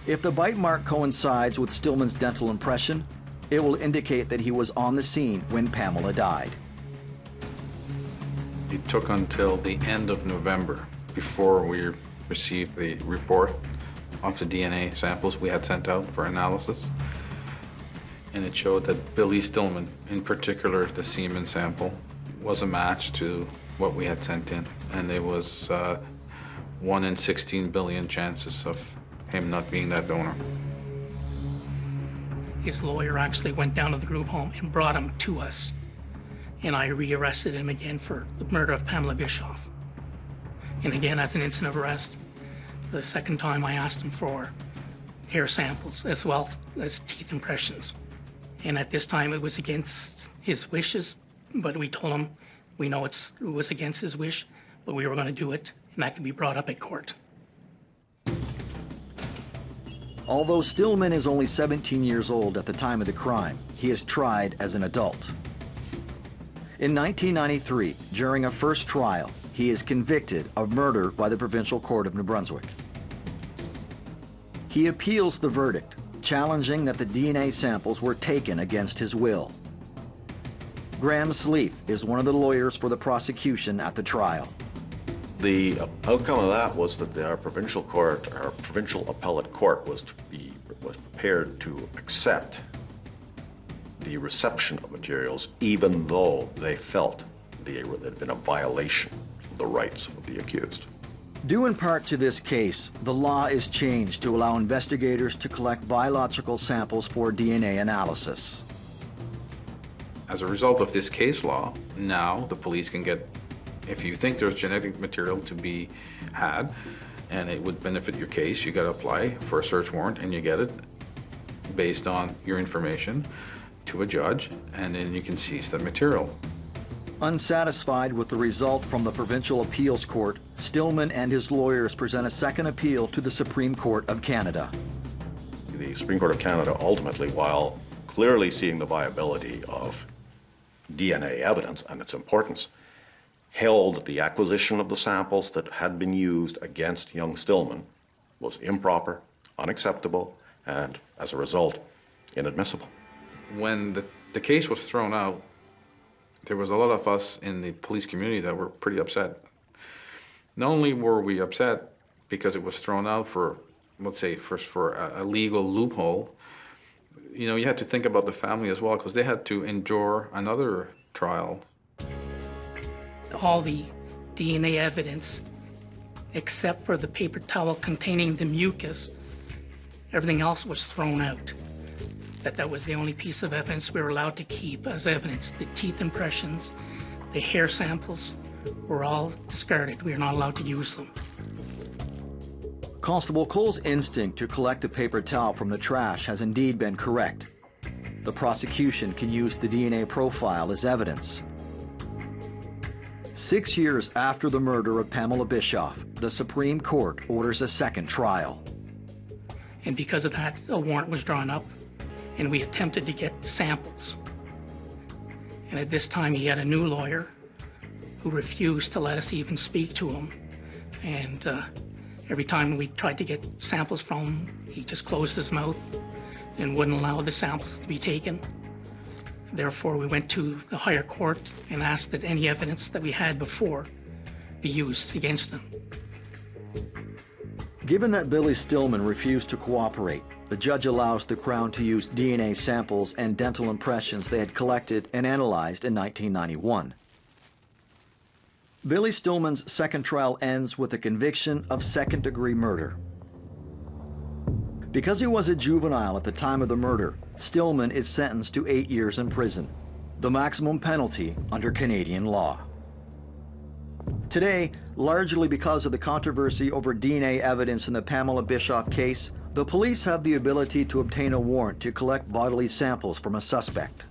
If the bite mark coincides with Stillman's dental impression, it will indicate that he was on the scene when Pamela died. It took until the end of November before we received the report of the DNA samples we had sent out for analysis. And it showed that Billy Stillman, in particular the semen sample, was a match to what we had sent in. And there was 1 in 16 billion chances of him not being that donor. His lawyer actually went down to the group home and brought him to us. And I rearrested him again for the murder of Pamela Bischoff. And again, as an incident of arrest, the second time I asked him for hair samples as well as teeth impressions. And at this time it was against his wishes, but we told him we know it was against his wish, but we were going to do it, and that could be brought up at court. Although Stillman is only 17 years old at the time of the crime, he is tried as an adult. In 1993, during a first trial, he is convicted of murder by the Provincial Court of New Brunswick. He appeals the verdict, challenging that the DNA samples were taken against his will. Graham Sleeth is one of the lawyers for the prosecution at the trial. The outcome of that was that our provincial court, our provincial appellate court, was prepared to accept the reception of materials, even though they felt there had been a violation of the rights of the accused. Due in part to this case, the law is changed to allow investigators to collect biological samples for DNA analysis. As a result of this case law, now the police can get, if you think there's genetic material to be had and it would benefit your case, you got to apply for a search warrant and you get it based on your information to a judge, and then you can seize that material. Unsatisfied with the result from the Provincial Appeals Court, Stillman and his lawyers present a second appeal to the Supreme Court of Canada. The Supreme Court of Canada ultimately, while clearly seeing the viability of DNA evidence and its importance, held the acquisition of the samples that had been used against young Stillman was improper, unacceptable, and as a result, inadmissible. When the case was thrown out, there was a lot of us in the police community that were pretty upset. Not only were we upset because it was thrown out for, let's say, for a legal loophole, you know, you had to think about the family as well, because they had to endure another trial. All the DNA evidence, except for the paper towel containing the mucus, everything else was thrown out. That was the only piece of evidence we were allowed to keep as evidence. The teeth impressions, the hair samples were all discarded. We were not allowed to use them. Constable Cole's instinct to collect the paper towel from the trash has indeed been correct. The prosecution can use the DNA profile as evidence. 6 years after the murder of Pamela Bischoff, the Supreme Court orders a second trial. And because of that, a warrant was drawn up, and we attempted to get samples. And at this time, he had a new lawyer who refused to let us even speak to him. And every time we tried to get samples from him, he just closed his mouth and wouldn't allow the samples to be taken. Therefore, we went to the higher court and asked that any evidence that we had before be used against him. Given that Billy Stillman refused to cooperate, the judge allows the Crown to use DNA samples and dental impressions they had collected and analyzed in 1991. Billy Stillman's second trial ends with a conviction of second-degree murder. Because he was a juvenile at the time of the murder, Stillman is sentenced to 8 years in prison, the maximum penalty under Canadian law. Today, largely because of the controversy over DNA evidence in the Pamela Bischoff case, the police have the ability to obtain a warrant to collect bodily samples from a suspect.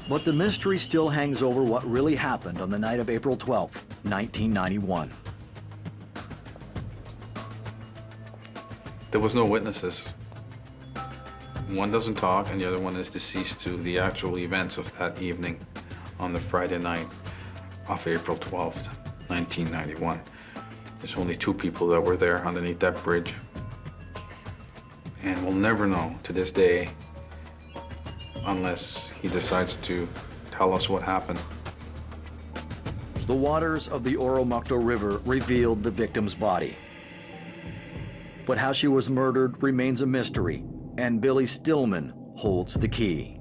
But the mystery still hangs over what really happened on the night of April 12, 1991. There was no witnesses. One doesn't talk and the other one is deceased to the actual events of that evening on the Friday night of April 12th, 1991. There's only 2 people that were there underneath that bridge. And we'll never know to this day unless he decides to tell us what happened. The waters of the Oromocto River revealed the victim's body. But how she was murdered remains a mystery, and Billy Stillman holds the key.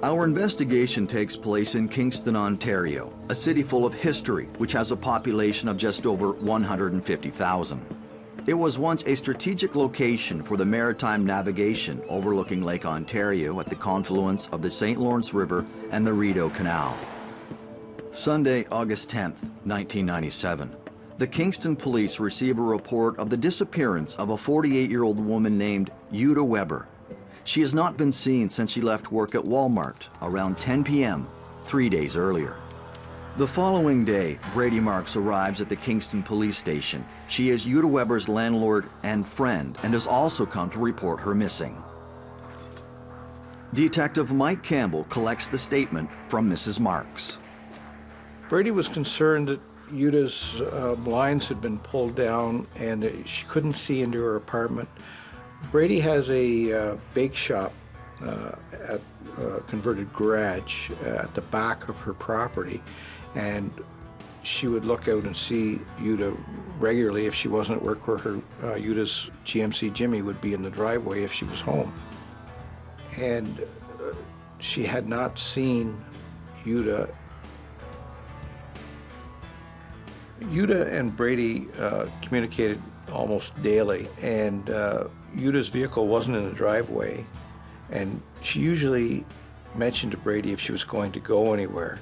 Our investigation takes place in Kingston, Ontario, a city full of history which has a population of just over 150,000. It was once a strategic location for the maritime navigation overlooking Lake Ontario at the confluence of the St. Lawrence River and the Rideau Canal. Sunday, August 10th, 1997. the Kingston police receive a report of the disappearance of a 48-year-old woman named Jutta Weber. She has not been seen since she left work at Walmart around 10 p.m. 3 days earlier. The following day, Brady Marks arrives at the Kingston police station. She is Jutta Weber's landlord and friend and has also come to report her missing. Detective Mike Campbell collects the statement from Mrs. Marks. Brady was concerned that Jutta's blinds had been pulled down and she couldn't see into her apartment. Brady has a bake shop at a converted garage at the back of her property, and she would look out and see Jutta regularly if she wasn't at work, where her Jutta's GMC Jimmy would be in the driveway if she was home. And she had not seen Jutta. Jutta and Brady communicated almost daily, and Jutta's vehicle wasn't in the driveway, and she usually mentioned to Brady if she was going to go anywhere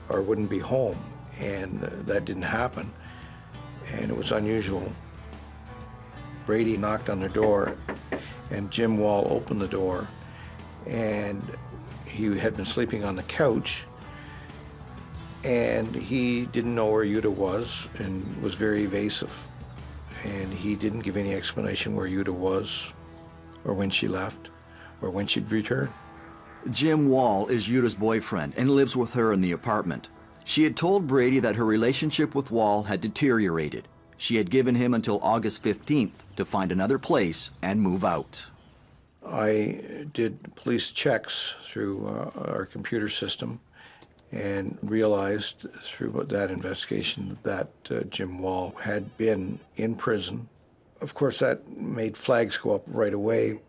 or wouldn't be home, and that didn't happen, and it was unusual. Brady knocked on the door, and Jim Wall opened the door, and he had been sleeping on the couch, and he didn't know where Jutta was and was very evasive. And he didn't give any explanation where Jutta was, or when she left, or when she'd return. Jim Wall is Jutta's boyfriend and lives with her in the apartment. She had told Brady that her relationship with Wall had deteriorated. She had given him until August 15th to find another place and move out. I did police checks through our computer system and realized through that investigation that Jim Wall had been in prison. Of course, that made flags go up right away.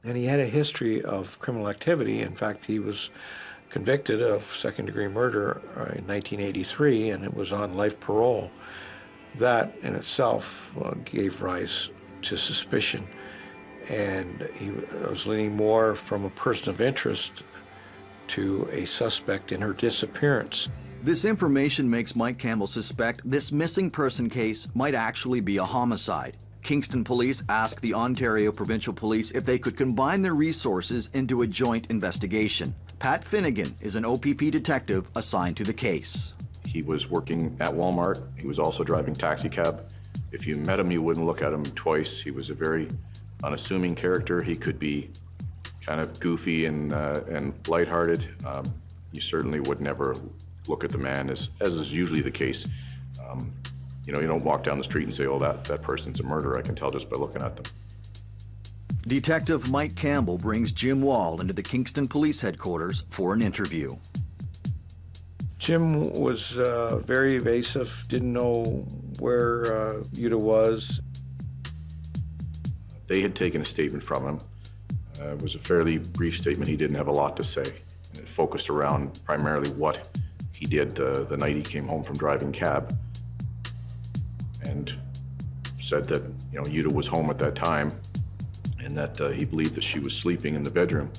And he had a history of criminal activity. In fact, he was convicted of second-degree murder in 1983, and it was on life parole. That in itself gave rise to suspicion. And he was leaning more from a person of interest to a suspect in her disappearance. This information makes Mike Campbell suspect this missing person case might actually be a homicide. Kingston police asked the Ontario Provincial Police if they could combine their resources into a joint investigation. Pat Finnegan is an OPP detective assigned to the case. He was working at Walmart. He was also driving taxi cab. If you met him, you wouldn't look at him twice. He was a very unassuming character. He could be kind of goofy and lighthearted. You certainly would never look at the man as is usually the case. You know, you don't walk down the street and say, oh, that person's a murderer. I can tell just by looking at them. Detective Mike Campbell brings Jim Wall into the Kingston Police Headquarters for an interview. Jim was very evasive, didn't know where Jutta was. They had taken a statement from him. It was a fairly brief statement. He didn't have a lot to say. And it focused around primarily what he did the night he came home from driving cab, and said that, you know, Jutta was home at that time and that he believed that she was sleeping in the bedroom.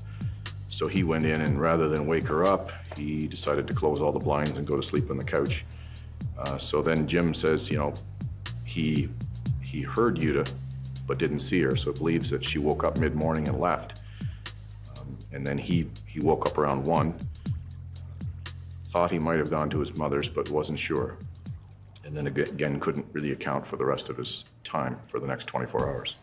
So he went in, and rather than wake her up, he decided to close all the blinds and go to sleep on the couch. So then Jim says, you know, he heard Jutta but didn't see her, so believes that she woke up mid-morning and left. And then he woke up around 1, thought he might have gone to his mother's, but wasn't sure. And then again, couldn't really account for the rest of his time for the next 24 hours.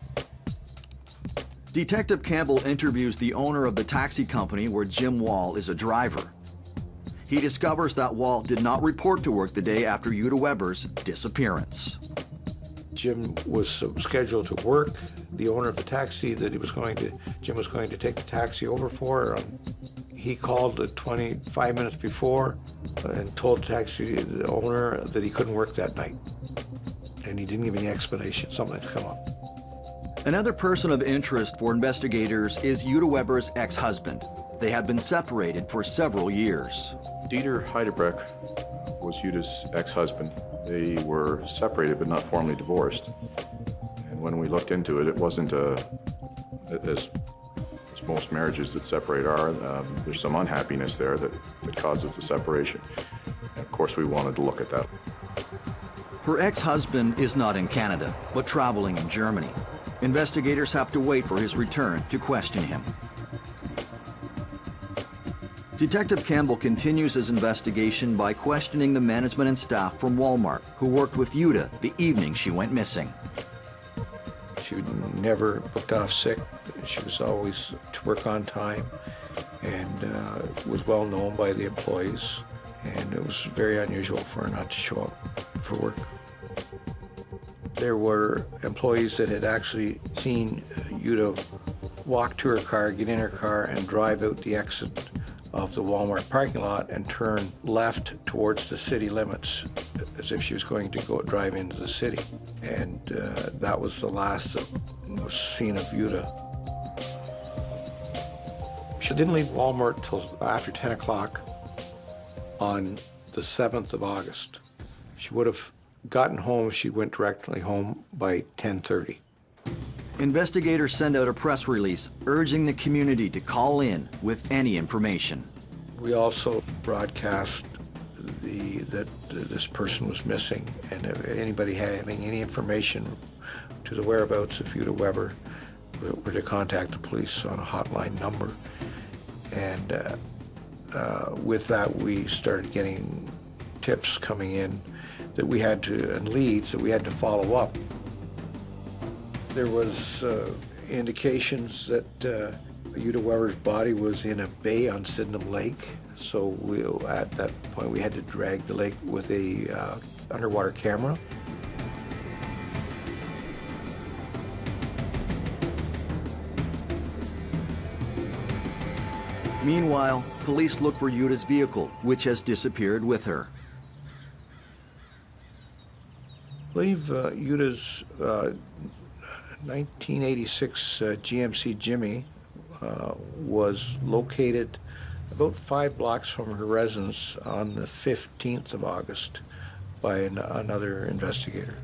Detective Campbell interviews the owner of the taxi company where Jim Wall is a driver. He discovers that Wall did not report to work the day after Jutta Weber's disappearance. Jim was scheduled to work. The owner of the taxi that Jim was going to take the taxi over for, he called 25 minutes before and told the taxi owner that he couldn't work that night. And he didn't give any explanation, something had come up. Another person of interest for investigators is Jutta Weber's ex-husband. They had been separated for several years. Dieter Heidebrecht was Jutta's ex-husband. They were separated but not formally divorced. And when we looked into it, it wasn't as most marriages that separate are. There's some unhappiness there that causes the separation. And of course, we wanted to look at that. Her ex-husband is not in Canada, but traveling in Germany. Investigators have to wait for his return to question him. Detective Campbell continues his investigation by questioning the management and staff from Walmart who worked with Jutta the evening she went missing. She never booked off sick. She was always to work on time and was well known by the employees. And it was very unusual for her not to show up for work. There were employees that had actually seen Jutta walk to her car, get in her car, and drive out the exit of the Walmart parking lot and turn left towards the city limits as if she was going to go drive into the city. And that was the last that was seen of Jutta. She didn't leave Walmart till after 10 o'clock on the 7th of August. She would have gotten home if she went directly home by 10:30. Investigators send out a press release urging the community to call in with any information. We also broadcast that this person was missing, and if anybody having any information to the whereabouts of Jutta Weber were to contact the police on a hotline number. And with that, we started getting tips coming in that we had to, and leads that we had to follow up. There was indications that Jutta Weber's body was in a bay on Sydenham Lake, so at that point we had to drag the lake with a underwater camera. Meanwhile, police look for Jutta's vehicle, which has disappeared with her. I believe Jutta's 1986 GMC Jimmy was located about 5 blocks from her residence on the 15th of August by another investigator.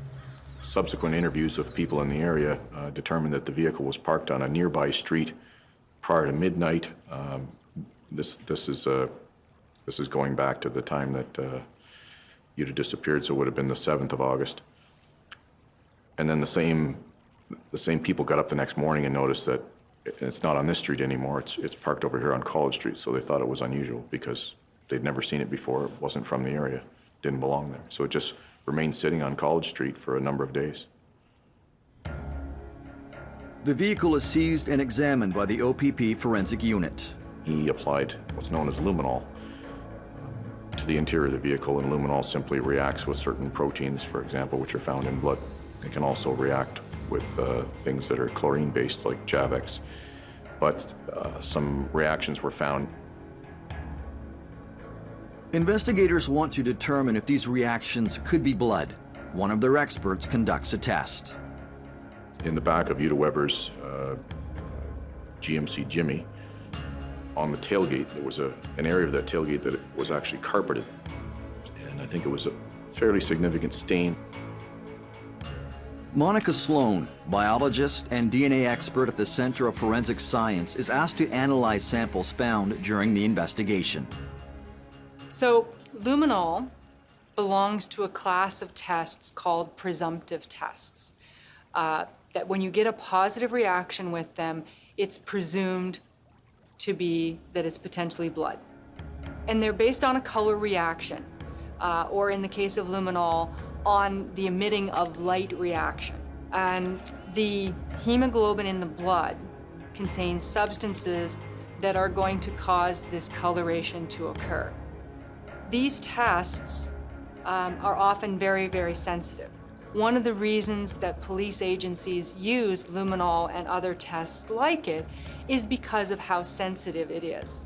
Subsequent interviews of people in the area determined that the vehicle was parked on a nearby street prior to midnight. This is going back to the time that Jutta disappeared, so it would have been the 7th of August. And then the same people got up the next morning and noticed that it's not on this street anymore. It's parked over here on College Street, so they thought it was unusual because they'd never seen it before. It wasn't from the area, didn't belong there. So it just remained sitting on College Street for a number of days. The vehicle is seized and examined by the OPP forensic unit. He applied what's known as luminol to the interior of the vehicle, and luminol simply reacts with certain proteins, for example, which are found in blood. It can also react with things that are chlorine-based, like Javex. But some reactions were found. Investigators want to determine if these reactions could be blood. One of their experts conducts a test. In the back of Jutta Weber's GMC Jimmy, on the tailgate, there was an area of that tailgate that was actually carpeted. And I think it was a fairly significant stain. Monica Sloan, biologist and DNA expert at the Center of Forensic Science, is asked to analyze samples found during the investigation. So, luminol belongs to a class of tests called presumptive tests. That when you get a positive reaction with them, it's presumed to be that it's potentially blood. And they're based on a color reaction, or in the case of luminol, on the emitting of light reaction. And the hemoglobin in the blood contains substances that are going to cause this coloration to occur. These tests are often very, very sensitive. One of the reasons that police agencies use luminol and other tests like it is because of how sensitive it is.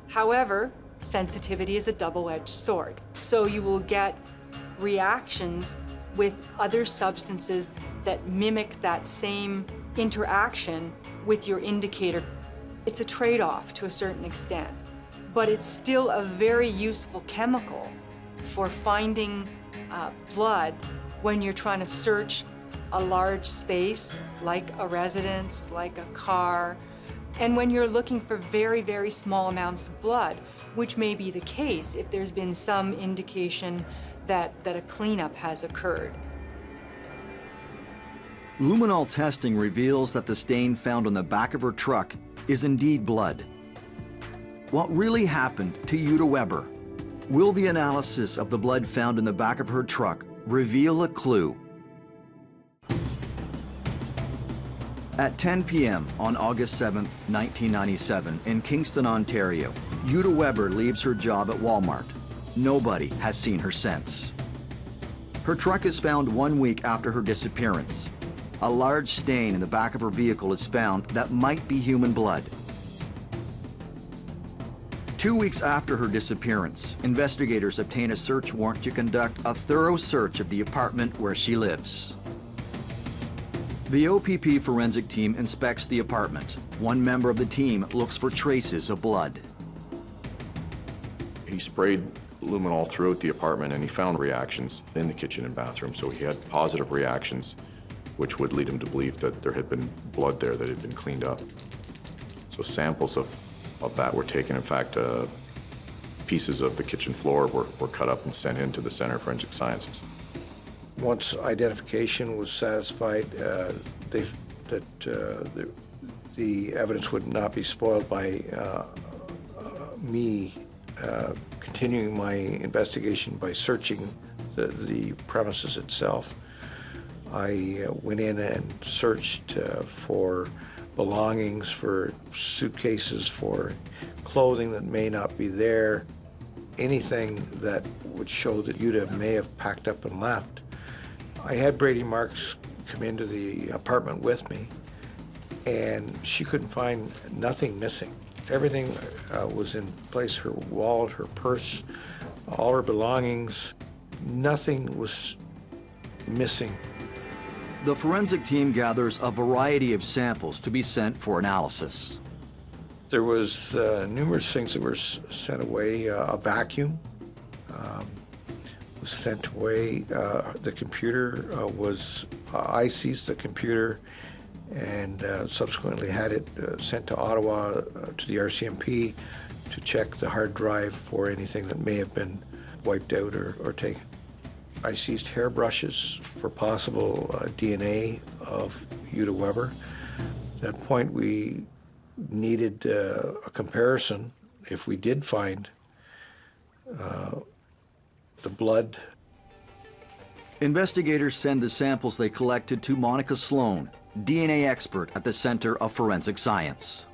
However, sensitivity is a double-edged sword. So you will get reactions with other substances that mimic that same interaction with your indicator. It's a trade-off to a certain extent, but it's still a very useful chemical for finding blood when you're trying to search a large space, like a residence, like a car, and when you're looking for very, very small amounts of blood, which may be the case if there's been some indication that a cleanup has occurred. Luminol testing reveals that the stain found on the back of her truck is indeed blood. What really happened to Jutta Weber? Will the analysis of the blood found in the back of her truck reveal a clue? At 10 p.m. on August 7, 1997, in Kingston, Ontario, Jutta Weber leaves her job at Walmart. Nobody has seen her since. Her truck is found 1 week after her disappearance. A large stain in the back of her vehicle is found that might be human blood. 2 weeks after her disappearance, investigators obtain a search warrant to conduct a thorough search of the apartment where she lives. The OPP forensic team inspects the apartment. One member of the team looks for traces of blood. He sprayed luminol throughout the apartment and he found reactions in the kitchen and bathroom. So he had positive reactions, which would lead him to believe that there had been blood there that had been cleaned up. So samples of that were taken. In fact, pieces of the kitchen floor were cut up and sent into the Center of Forensic Sciences. Once identification was satisfied, the evidence would not be spoiled by me continuing my investigation by searching the premises itself. I went in and searched for belongings, for suitcases, for clothing that may not be there, anything that would show that Jutta may have packed up and left. I had Brady Marks come into the apartment with me, and she couldn't find nothing missing. Everything was in place, her wallet, her purse, all her belongings. Nothing was missing. The forensic team gathers a variety of samples to be sent for analysis. There was numerous things that were sent away. A vacuum was sent away. The computer I seized the computer and subsequently had it sent to Ottawa to the RCMP to check the hard drive for anything that may have been wiped out or taken. I seized hairbrushes for possible DNA of Jutta Weber. At that point, we needed a comparison if we did find the blood. Investigators send the samples they collected to Monica Sloan, DNA expert at the Center of Forensic Science.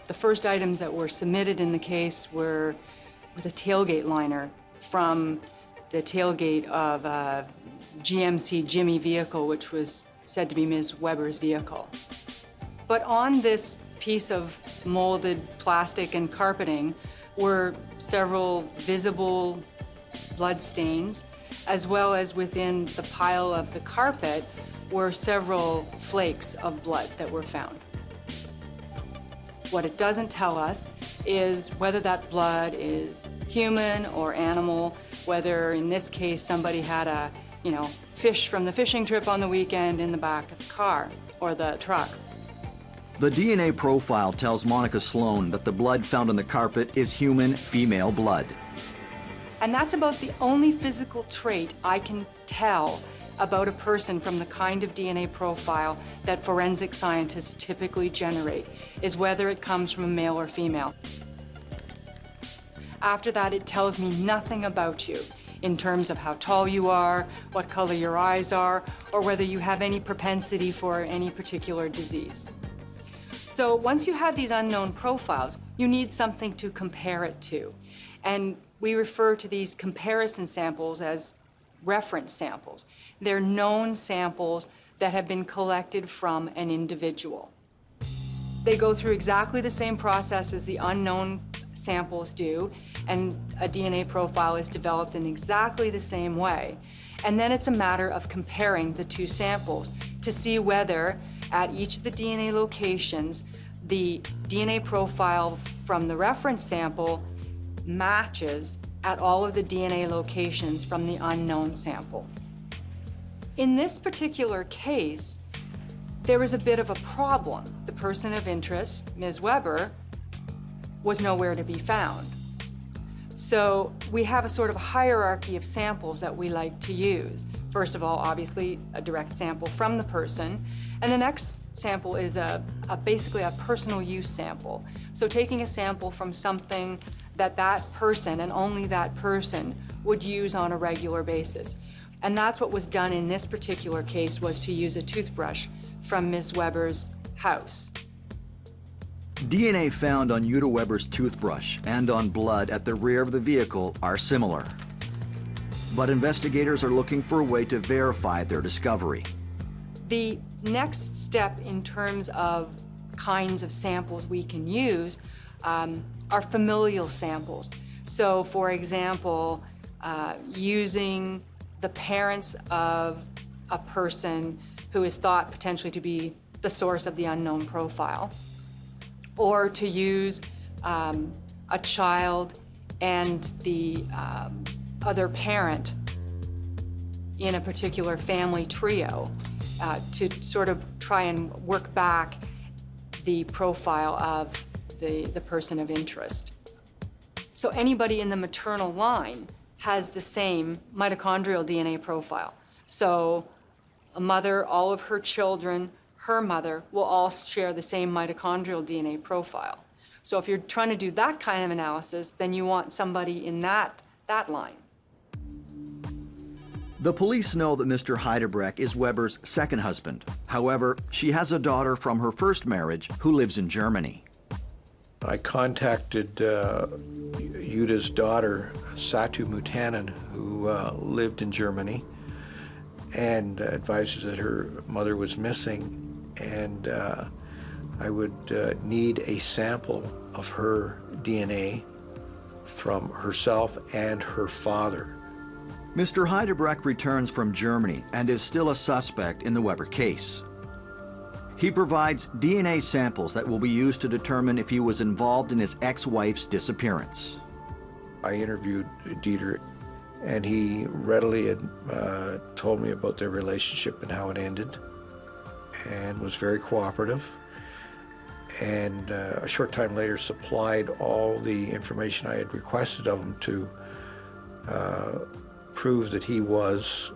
The first items that were submitted in the case was a tailgate liner from the tailgate of a GMC Jimmy vehicle, which was said to be Ms. Weber's vehicle. But on this piece of molded plastic and carpeting were several visible blood stains, as well as within the pile of the carpet were several flakes of blood that were found. What it doesn't tell us is whether that blood is human or animal, whether in this case somebody had a, fish from the fishing trip on the weekend in the back of the car or the truck. The DNA profile tells Monica Sloan that the blood found on the carpet is human female blood. And that's about the only physical trait I can tell about a person from the kind of DNA profile that forensic scientists typically generate, is whether it comes from a male or female. After that, it tells me nothing about you in terms of how tall you are, what color your eyes are, or whether you have any propensity for any particular disease. So once you have these unknown profiles, you need something to compare it to. And we refer to these comparison samples as reference samples. They're known samples that have been collected from an individual. They go through exactly the same process as the unknown samples do, and a DNA profile is developed in exactly the same way. And then it's a matter of comparing the two samples to see whether at each of the DNA locations, the DNA profile from the reference sample matches at all of the DNA locations from the unknown sample. In this particular case, there was a bit of a problem. The person of interest, Ms. Weber, was nowhere to be found. So we have a sort of hierarchy of samples that we like to use. First of all, obviously, a direct sample from the person. And the next sample is basically a personal use sample. So taking a sample from something that that person, and only that person, would use on a regular basis. And that's what was done in this particular case, was to use a toothbrush from Ms. Weber's house. DNA found on Jutta Weber's toothbrush and on blood at the rear of the vehicle are similar. But investigators are looking for a way to verify their discovery. The next step in terms of kinds of samples we can use are familial samples. So, for example, using the parents of a person who is thought potentially to be the source of the unknown profile, or to use a child and the other parent in a particular family trio to sort of try and work back the profile of the person of interest. So anybody in the maternal line has the same mitochondrial DNA profile. So a mother, all of her children, her mother will all share the same mitochondrial DNA profile. So if you're trying to do that kind of analysis, then you want somebody in that line. The police know that Mr. Heidebrecht is Weber's second husband. However, she has a daughter from her first marriage who lives in Germany. I contacted Jutta's daughter, Satu Mutanen, who lived in Germany, and advised her that her mother was missing, and I would need a sample of her DNA from herself and her father. Mr. Heidebrecht returns from Germany and is still a suspect in the Weber case. He provides DNA samples that will be used to determine if he was involved in his ex-wife's disappearance. I interviewed Dieter, and he readily had, told me about their relationship and how it ended, and was very cooperative. And a short time later supplied all the information I had requested of him to prove that he was,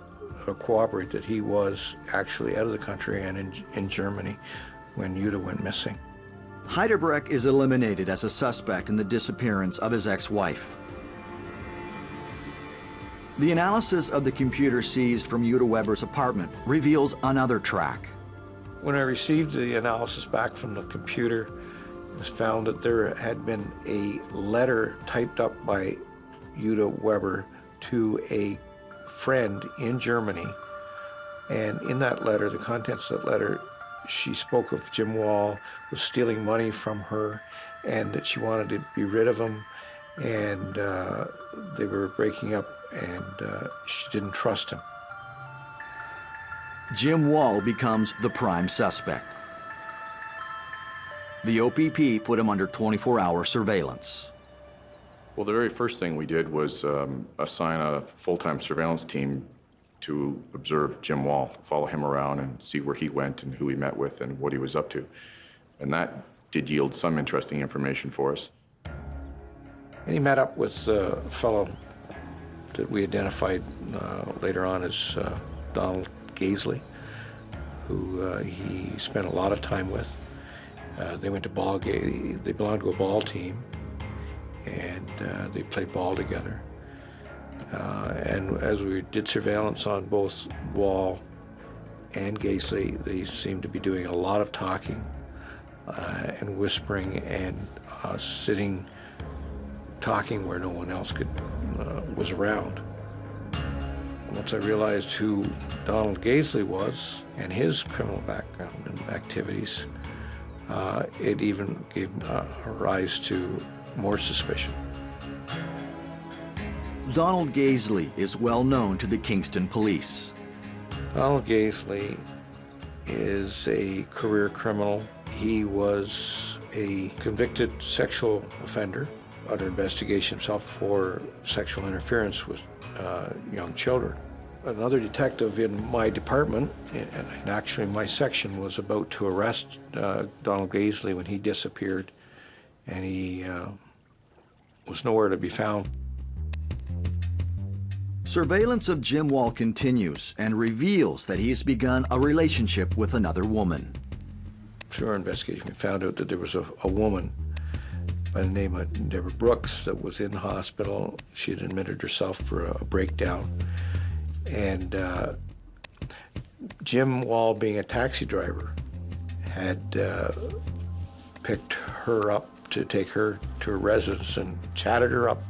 cooperate that he was actually out of the country and in Germany when Jutta went missing. Heidebrecht is eliminated as a suspect in the disappearance of his ex-wife. The analysis of the computer seized from Jutta Weber's apartment reveals another track. When I received the analysis back from the computer, it was found that there had been a letter typed up by Jutta Weber to a friend in Germany, and in that letter, the contents of that letter, she spoke of Jim Wall was stealing money from her and that she wanted to be rid of him, and they were breaking up, and she didn't trust him. Jim Wall becomes the prime suspect. The OPP put him under 24-hour surveillance. Well, the very first thing we did was assign a full-time surveillance team to observe Jim Wall, follow him around and see where he went and who he met with and what he was up to. And that did yield some interesting information for us. And he met up with a fellow that we identified later on as Donald Gaisley, who he spent a lot of time with. They went to they belonged to a ball team, and they played ball together. And as we did surveillance on both Wall and Gaisley, they seemed to be doing a lot of talking and whispering and sitting, talking where no one else was around. Once I realized who Donald Gaisley was and his criminal background and activities, it even gave rise to more suspicion. Donald Gaisley is well known to the Kingston police. Donald Gaisley is a career criminal. He was a convicted sexual offender under investigation himself for sexual interference with young children. Another detective in my department, and actually my section, was about to arrest Donald Gaisley when he disappeared, and he was nowhere to be found. Surveillance of Jim Wall continues and reveals that he's begun a relationship with another woman. Through our investigation, we found out that there was a woman by the name of Deborah Brooks that was in the hospital. She had admitted herself for a breakdown. And Jim Wall, being a taxi driver, had picked her up to take her to her residence and chatted her up.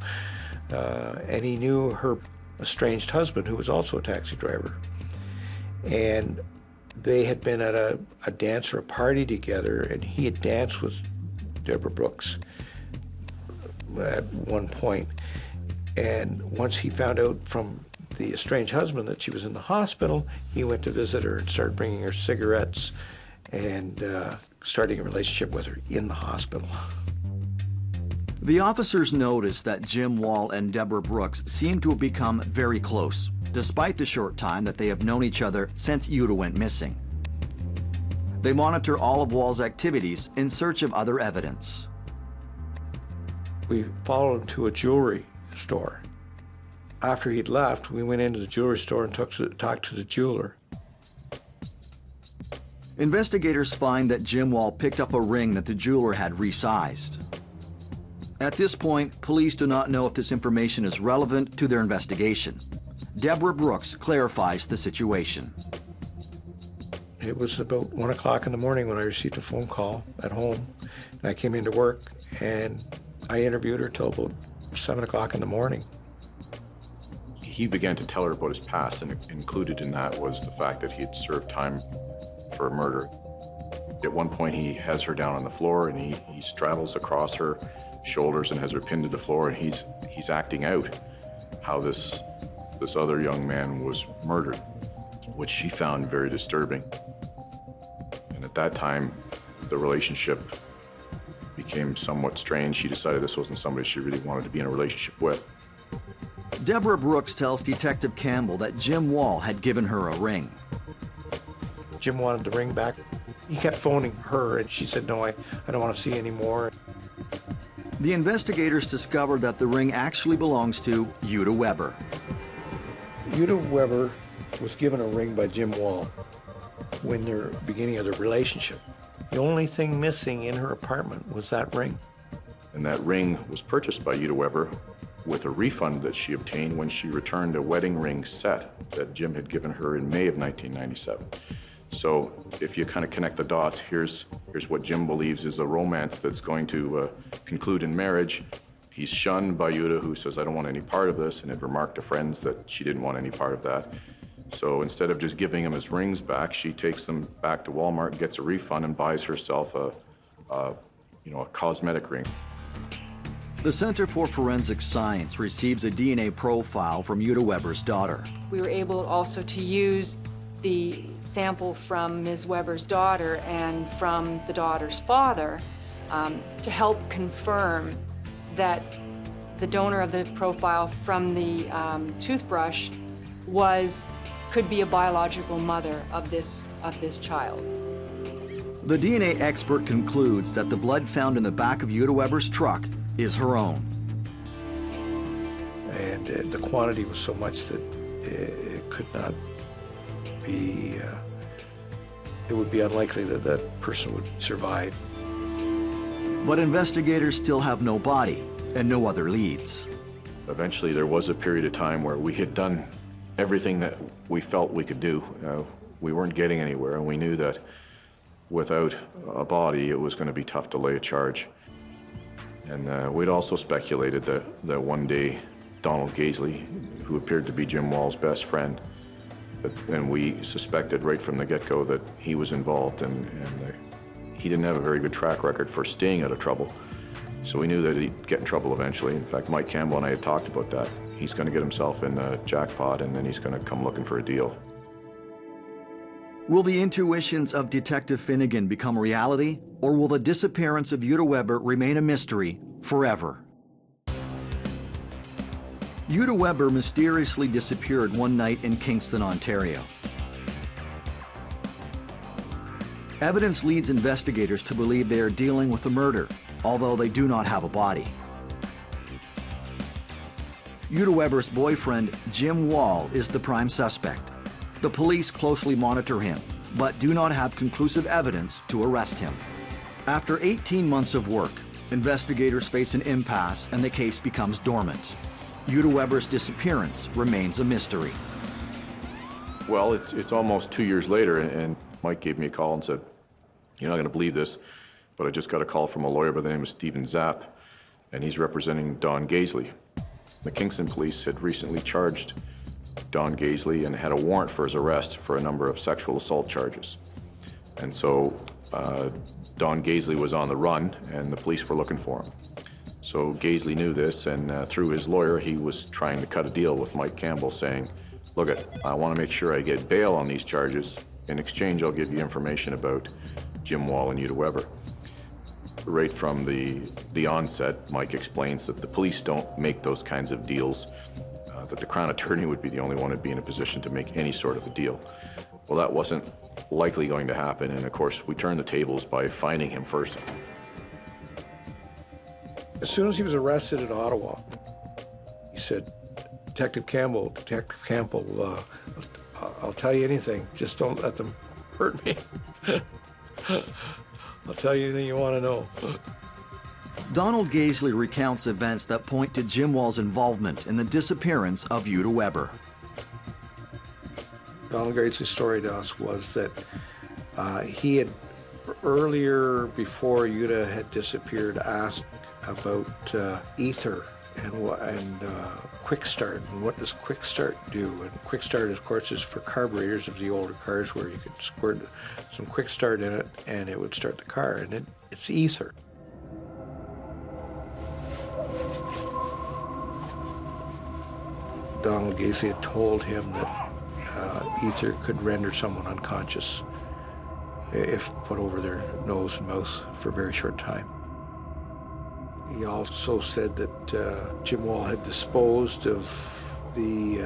And he knew her estranged husband, who was also a taxi driver. And they had been at a dance or a party together, and he had danced with Deborah Brooks at one point. And once he found out from the estranged husband that she was in the hospital, he went to visit her and started bringing her cigarettes and starting a relationship with her in the hospital. The officers noticed that Jim Wall and Deborah Brooks seem to have become very close, despite the short time that they have known each other since Jutta went missing. They monitor all of Wall's activities in search of other evidence. We followed him to a jewelry store. After he'd left, we went into the jewelry store and talked to the jeweler. Investigators find that Jim Wall picked up a ring that the jeweler had resized. At this point, police do not know if this information is relevant to their investigation. Deborah Brooks clarifies the situation. It was about 1 o'clock in the morning when I received a phone call at home. And I came into work and I interviewed her till about 7 o'clock in the morning. He began to tell her about his past, and included in that was the fact that he had served time for a murder. At one point, he has her down on the floor, and he straddles across her shoulders and has her pinned to the floor, and he's acting out how this other young man was murdered, which she found very disturbing. And at that time, the relationship became somewhat strange. She decided this wasn't somebody she really wanted to be in a relationship with. Deborah Brooks tells Detective Campbell that Jim Wall had given her a ring. Jim wanted the ring back. He kept phoning her, and she said, no, I don't want to see any more. The investigators discovered that the ring actually belongs to Jutta Weber. Jutta Weber was given a ring by Jim Wall when they're beginning of their relationship. The only thing missing in her apartment was that ring. And that ring was purchased by Jutta Weber with a refund that she obtained when she returned a wedding ring set that Jim had given her in May of 1997. So if you kind of connect the dots, here's what Jim believes is a romance that's going to conclude in marriage. He's shunned by Jutta, who says, I don't want any part of this, and had remarked to friends that she didn't want any part of that. So instead of just giving him his rings back, she takes them back to Walmart, gets a refund, and buys herself a cosmetic ring. The Center for Forensic Science receives a DNA profile from Jutta Weber's daughter. We were able also to use the sample from Ms. Weber's daughter and from the daughter's father to help confirm that the donor of the profile from the toothbrush could be a biological mother of this child. The DNA expert concludes that the blood found in the back of Jutta Weber's truck is her own. And the quantity was so much that it could not be, it would be unlikely that that person would survive. But investigators still have no body and no other leads. Eventually, there was a period of time where we had done everything that we felt we could do. We weren't getting anywhere, and we knew that without a body, it was going to be tough to lay a charge. And we'd also speculated that one day, Donald Gaisley, who appeared to be Jim Wall's best friend, and we suspected right from the get-go that he was involved, and he didn't have a very good track record for staying out of trouble. So we knew that he'd get in trouble eventually. In fact, Mike Campbell and I had talked about that. He's going to get himself in a jackpot, and then he's going to come looking for a deal. Will the intuitions of Detective Finnegan become reality, or will the disappearance of Jutta Weber remain a mystery forever? Jutta Weber mysteriously disappeared one night in Kingston, Ontario. Evidence leads investigators to believe they are dealing with a murder, although they do not have a body. Jutta Weber's boyfriend, Jim Wall, is the prime suspect. The police closely monitor him, but do not have conclusive evidence to arrest him. After 18 months of work, investigators face an impasse and the case becomes dormant. Jutta Weber's disappearance remains a mystery. Well, it's almost 2 years later, and Mike gave me a call and said, "You're not going to believe this, but I just got a call from a lawyer by the name of Stephen Zapp, and he's representing Don Gaisley." The Kingston police had recently charged Don Gaisley and had a warrant for his arrest for a number of sexual assault charges. And so Don Gaisley was on the run, and the police were looking for him. So Gaisley knew this, and through his lawyer, he was trying to cut a deal with Mike Campbell, saying, "Look, I want to make sure I get bail on these charges. In exchange, I'll give you information about Jim Wall and Jutta Weber." Right from the onset, Mike explains that the police don't make those kinds of deals, that the Crown Attorney would be the only one who'd be in a position to make any sort of a deal. Well, that wasn't likely going to happen, and of course, we turned the tables by finding him first. As soon as he was arrested in Ottawa, he said, Detective Campbell, I'll tell you anything, just don't let them hurt me. I'll tell you anything you want to know. Donald Gaisley recounts events that point to Jim Wall's involvement in the disappearance of Jutta Weber. Donald Gaisley's story to us was that he had earlier, before Jutta had disappeared, asked about ether and quick start, and what does quick start do? And quick start, of course, is for carburetors of the older cars, where you could squirt some quick start in it and it would start the car, and it's ether. Donald Gaisley had told him that ether could render someone unconscious if put over their nose and mouth for a very short time. He also said that Jim Wall had disposed of the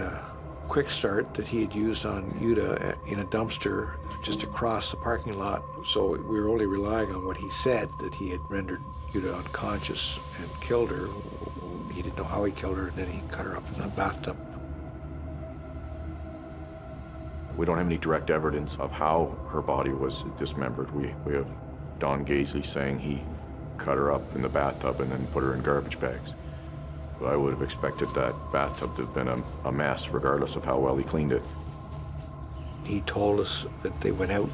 quick start that he had used on Jutta in a dumpster just across the parking lot. So we were only relying on what he said, that he had rendered Jutta unconscious and killed her. He didn't know how he killed her, and then he cut her up in a bathtub. We don't have any direct evidence of how her body was dismembered. We have Don Gaisley saying he cut her up in the bathtub and then put her in garbage bags. I would have expected that bathtub to have been a mess, regardless of how well he cleaned it. He told us that they went out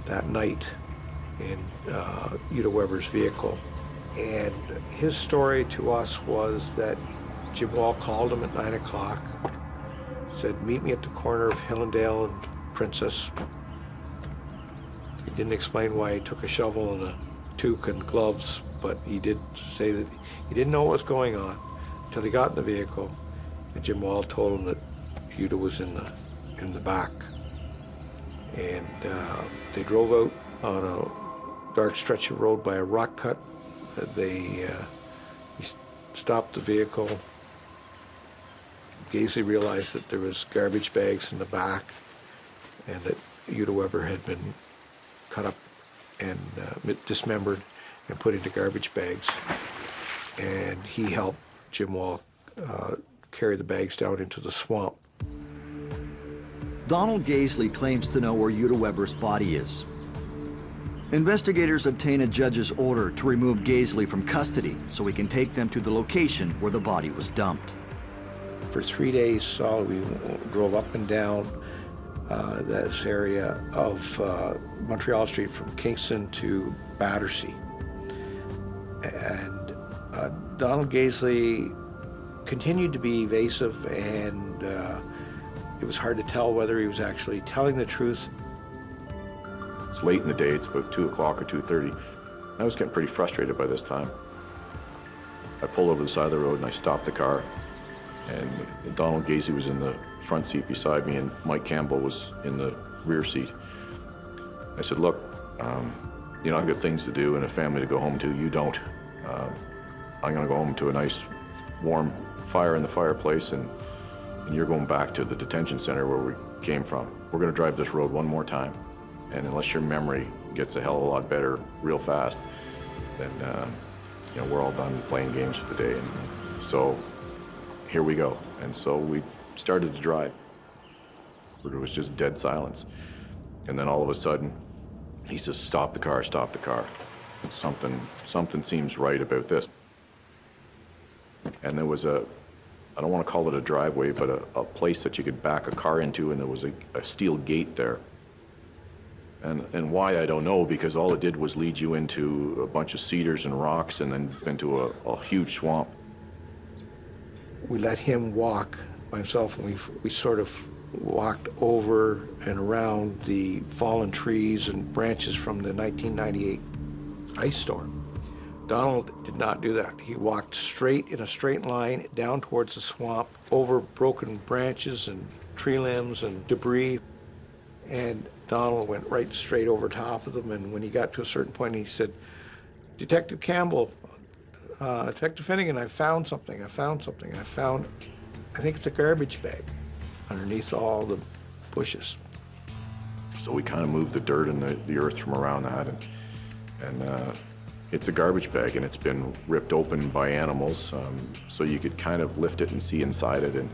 that night in Jutta Weber's vehicle. And his story to us was that Jim Wall called him at 9 o'clock, said, "Meet me at the corner of Hillendale and Princess." He didn't explain why he took a shovel and a toque and gloves, but he did say that he didn't know what was going on until he got in the vehicle, and Jim Wall told him that Jutta was in the back. And they drove out on a dark stretch of road by a rock cut. He stopped the vehicle. Gaisley realized that there was garbage bags in the back and that Jutta Weber had been cut up and dismembered and put into garbage bags. And he helped Jim Wall carry the bags down into the swamp. Donald Gaisley claims to know where Jutta Weber's body is. Investigators obtain a judge's order to remove Gaisley from custody so he can take them to the location where the body was dumped. For 3 days, we drove up and down this area of Montreal Street from Kingston to Battersea. And Donald Gaisley continued to be evasive, and it was hard to tell whether he was actually telling the truth. It's late in the day, it's about 2 o'clock or 2:30. I was getting pretty frustrated by this time. I pulled over the side of the road and I stopped the car, and Donald Gaisley was in the front seat beside me and Mike Campbell was in the rear seat. I said, "Look, you know, I've got things to do and a family to go home to. You don't. I'm gonna go home to a nice warm fire in the fireplace, and you're going back to the detention center where we came from. We're gonna drive this road one more time, and unless your memory gets a hell of a lot better real fast, then you know, we're all done playing games for the day." And so here we go. And so we started to drive. There was just dead silence. And then all of a sudden, he says, stop the car, stop the car. Something seems right about this. And there was I don't want to call it a driveway, but a place that you could back a car into, and there was a steel gate there. And why, I don't know, because all it did was lead you into a bunch of cedars and rocks and then into a huge swamp. We let him walk by himself, and we sort of walked over and around the fallen trees and branches from the 1998 ice storm. Donald did not do that. He walked straight in a straight line down towards the swamp, over broken branches and tree limbs and debris. And Donald went right straight over top of them, and when he got to a certain point, he said, Detective Campbell, Detective Finnegan, I found something. I think it's a garbage bag underneath all the bushes. So we kind of moved the dirt and the earth from around that, and it's a garbage bag, and it's been ripped open by animals, so you could kind of lift it and see inside it, and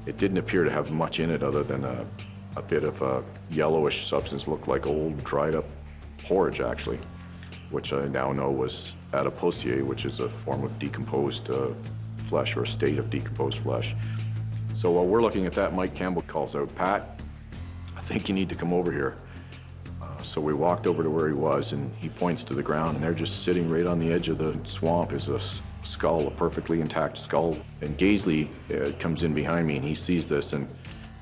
it didn't appear to have much in it other than a bit of a yellowish substance, looked like old dried up porridge, actually, which I now know was Autopsy, which is a form of decomposed flesh, or a state of decomposed flesh. So while we're looking at that, Mike Campbell calls out, Pat, I think you need to come over here. So we walked over to where he was, and he points to the ground, and they're just sitting right on the edge of the swamp is a skull, a perfectly intact skull. And Gaisley comes in behind me, and he sees this, and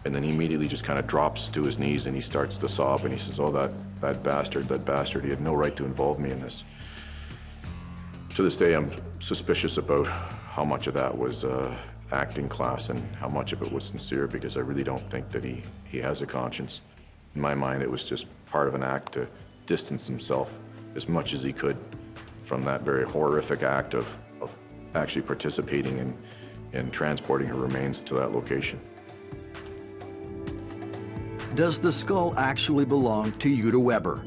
then he immediately just kind of drops to his knees, and he starts to sob, and he says, oh, that bastard, he had no right to involve me in this. To this day, I'm suspicious about how much of that was acting class and how much of it was sincere, because I really don't think that he has a conscience. In my mind, it was just part of an act to distance himself as much as he could from that very horrific act of actually participating in transporting her remains to that location. Does the skull actually belong to Jutta Weber?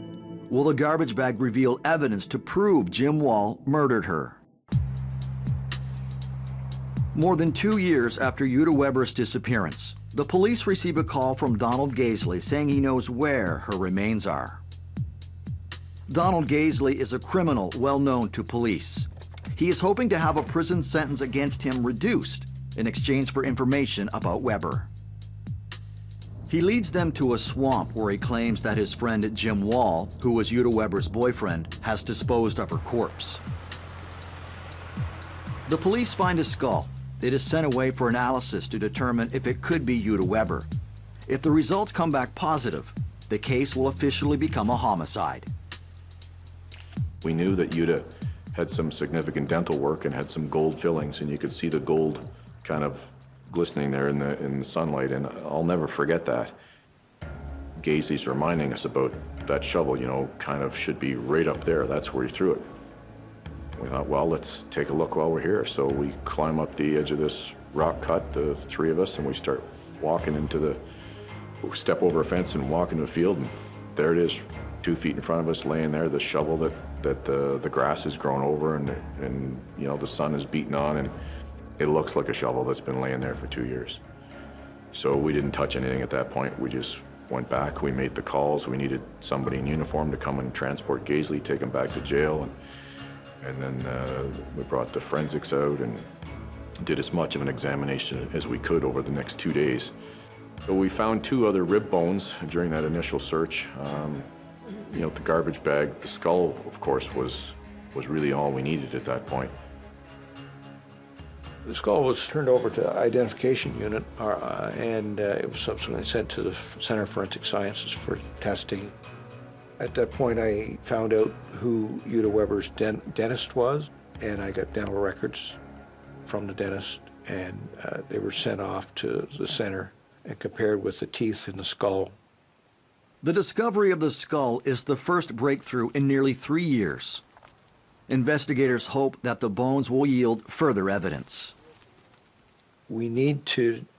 Will the garbage bag reveal evidence to prove Jim Wall murdered her? More than 2 years after Jutta Weber's disappearance, the police receive a call from Donald Gaisley saying he knows where her remains are. Donald Gaisley is a criminal well known to police. He is hoping to have a prison sentence against him reduced in exchange for information about Weber. He leads them to a swamp where he claims that his friend Jim Wall, who was Jutta Weber's boyfriend, has disposed of her corpse. The police find a skull. It is sent away for analysis to determine if it could be Jutta Weber. If the results come back positive, the case will officially become a homicide. We knew that Jutta had some significant dental work and had some gold fillings, and you could see the gold kind of glistening there in the sunlight, and I'll never forget that. Gaisley's reminding us about that shovel, you know, kind of should be right up there. That's where he threw it. We thought, well, let's take a look while we're here. So we climb up the edge of this rock cut, the three of us, and we start walking step over a fence and walk into a field, and there it is, 2 feet in front of us, laying there, the shovel that the grass has grown over, and you know, the sun is beating on, and it looks like a shovel that's been laying there for 2 years. So we didn't touch anything at that point. We just went back. We made the calls. We needed somebody in uniform to come and transport Gaisley, take him back to jail, and then we brought the forensics out and did as much of an examination as we could over the next 2 days. So we found 2 other rib bones during that initial search. You know, the garbage bag, the skull, of course, was really all we needed at that point. The skull was turned over to identification unit, and it was subsequently sent to the Center for Forensic Sciences for testing. At that point, I found out who Jutta Weber's dentist was, and I got dental records from the dentist, and they were sent off to the center and compared with the teeth in the skull. The discovery of the skull is the first breakthrough in nearly 3 years. Investigators hope that the bones will yield further evidence. We need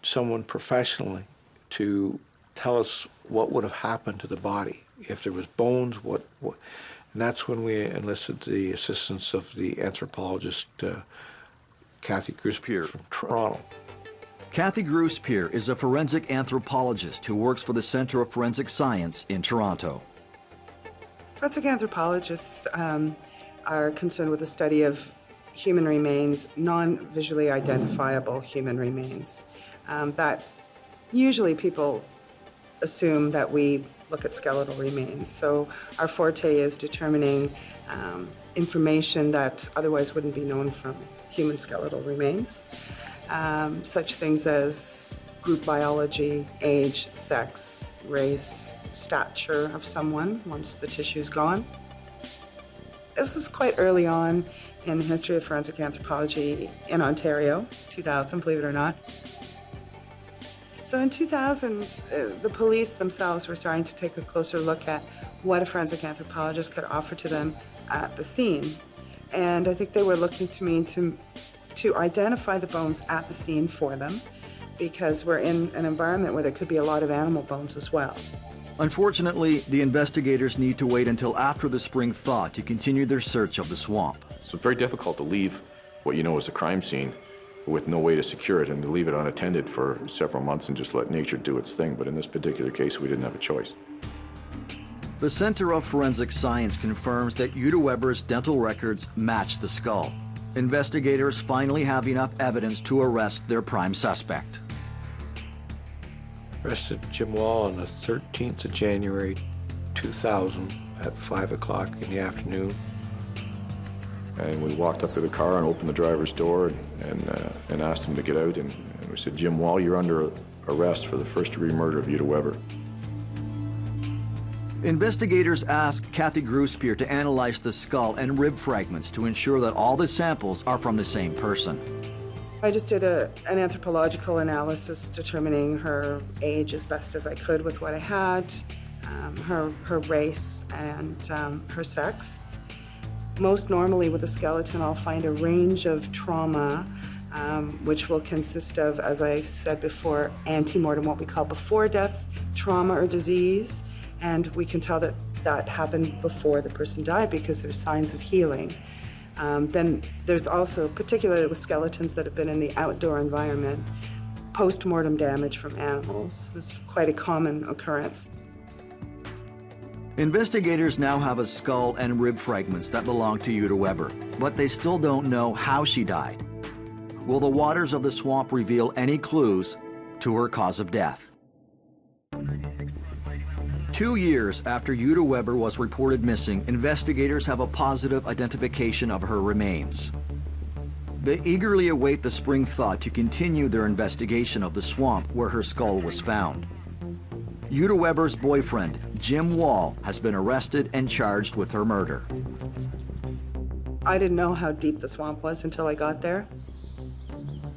someone professionally to tell us what would have happened to the body. If there was bones, what and that's when we enlisted the assistance of the anthropologist Kathy Gruspier from Toronto. Kathy Gruspier is a forensic anthropologist who works for the Center of Forensic Science in Toronto. Forensic anthropologists are concerned with the study of human remains, non-visually identifiable human remains. That usually people assume that we look at skeletal remains. So our forte is determining information that otherwise wouldn't be known from human skeletal remains. Such things as group biology, age, sex, race, stature of someone once the tissue's gone. This is quite early on in the history of forensic anthropology in Ontario, 2000, believe it or not. So in 2000, the police themselves were starting to take a closer look at what a forensic anthropologist could offer to them at the scene. And I think they were looking to me to identify the bones at the scene for them, because we're in an environment where there could be a lot of animal bones as well. Unfortunately, the investigators need to wait until after the spring thaw to continue their search of the swamp. So it's very difficult to leave what you know is a crime scene with no way to secure it and to leave it unattended for several months and just let nature do its thing. But in this particular case, we didn't have a choice. The Center of Forensic Science confirms that Jutta Weber's dental records match the skull. Investigators finally have enough evidence to arrest their prime suspect. Arrested Jim Wall on the 13th of January, 2000 at 5 o'clock in the afternoon. And we walked up to the car and opened the driver's door and asked him to get out. And we said, "Jim Wall, you're under arrest for the first-degree murder of Jutta Weber." Investigators asked Kathy Gruspier to analyze the skull and rib fragments to ensure that all the samples are from the same person. I just did an anthropological analysis determining her age as best as I could with what I had, her race, and her sex. Most normally with a skeleton, I'll find a range of trauma, which will consist of, as I said before, ante-mortem, what we call before-death trauma or disease. And we can tell that that happened before the person died because there's signs of healing. Then there's also, particularly with skeletons that have been in the outdoor environment, post-mortem damage from animals. This is quite a common occurrence. Investigators now have a skull and rib fragments that belong to Jutta Weber, but they still don't know how she died. Will the waters of the swamp reveal any clues to her cause of death? 2 years after Jutta Weber was reported missing, investigators have a positive identification of her remains. They eagerly await the spring thaw to continue their investigation of the swamp where her skull was found. Jutta Weber's boyfriend, Jim Wall, has been arrested and charged with her murder. I didn't know how deep the swamp was until I got there.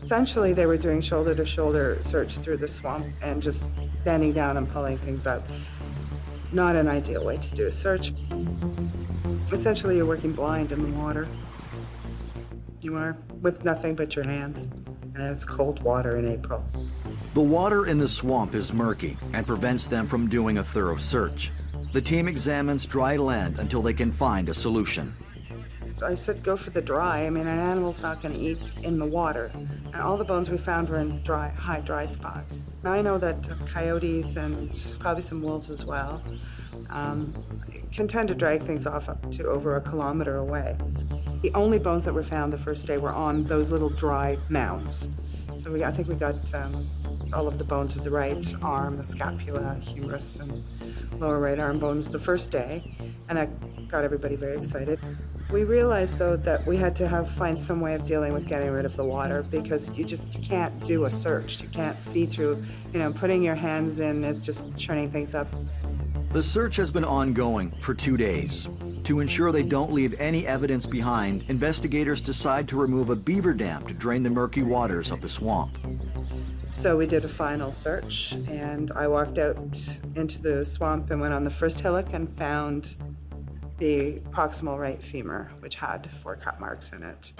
Essentially, they were doing shoulder-to-shoulder search through the swamp and just bending down and pulling things up. Not an ideal way to do a search. Essentially, you're working blind in the water. You are, with nothing but your hands. And it's cold water in April. The water in the swamp is murky and prevents them from doing a thorough search. The team examines dry land until they can find a solution. I said go for the dry. I mean, an animal's not going to eat in the water. And all the bones we found were in high dry spots. Now I know that coyotes and probably some wolves as well can tend to drag things off up to over a kilometer away. The only bones that were found the first day were on those little dry mounds. So I think we got all of the bones of the right arm, the scapula, humerus, and lower right arm bones the first day, and that got everybody very excited. We realized, though, that we had to find some way of dealing with getting rid of the water because you can't do a search. You can't see through, putting your hands in is just churning things up. The search has been ongoing for 2 days. To ensure they don't leave any evidence behind, investigators decide to remove a beaver dam to drain the murky waters of the swamp. So we did a final search, and I walked out into the swamp and went on the first hillock and found the proximal right femur, which had 4 cut marks in it.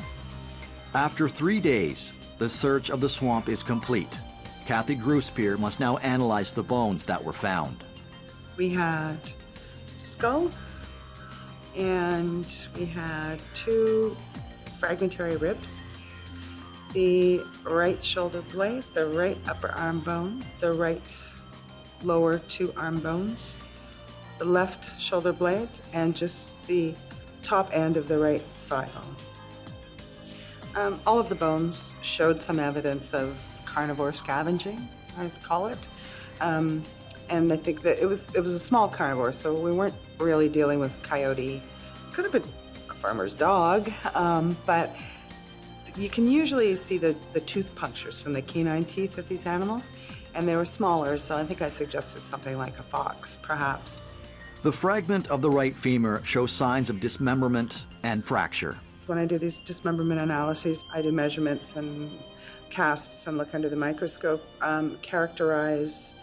After 3 days, the search of the swamp is complete. Kathy Gruspier must now analyze the bones that were found. We had skull, and we had 2 fragmentary ribs, the right shoulder blade, the right upper arm bone, the right lower 2 arm bones, the left shoulder blade, and just the top end of the right thigh bone. All of the bones showed some evidence of carnivore scavenging, I'd call it. And I think that it was a small carnivore, so we weren't really dealing with coyote. Could have been a farmer's dog, but you can usually see the tooth punctures from the canine teeth of these animals, and they were smaller, so I think I suggested something like a fox, perhaps. The fragment of the right femur shows signs of dismemberment and fracture. When I do these dismemberment analyses, I do measurements and casts and look under the microscope, characterize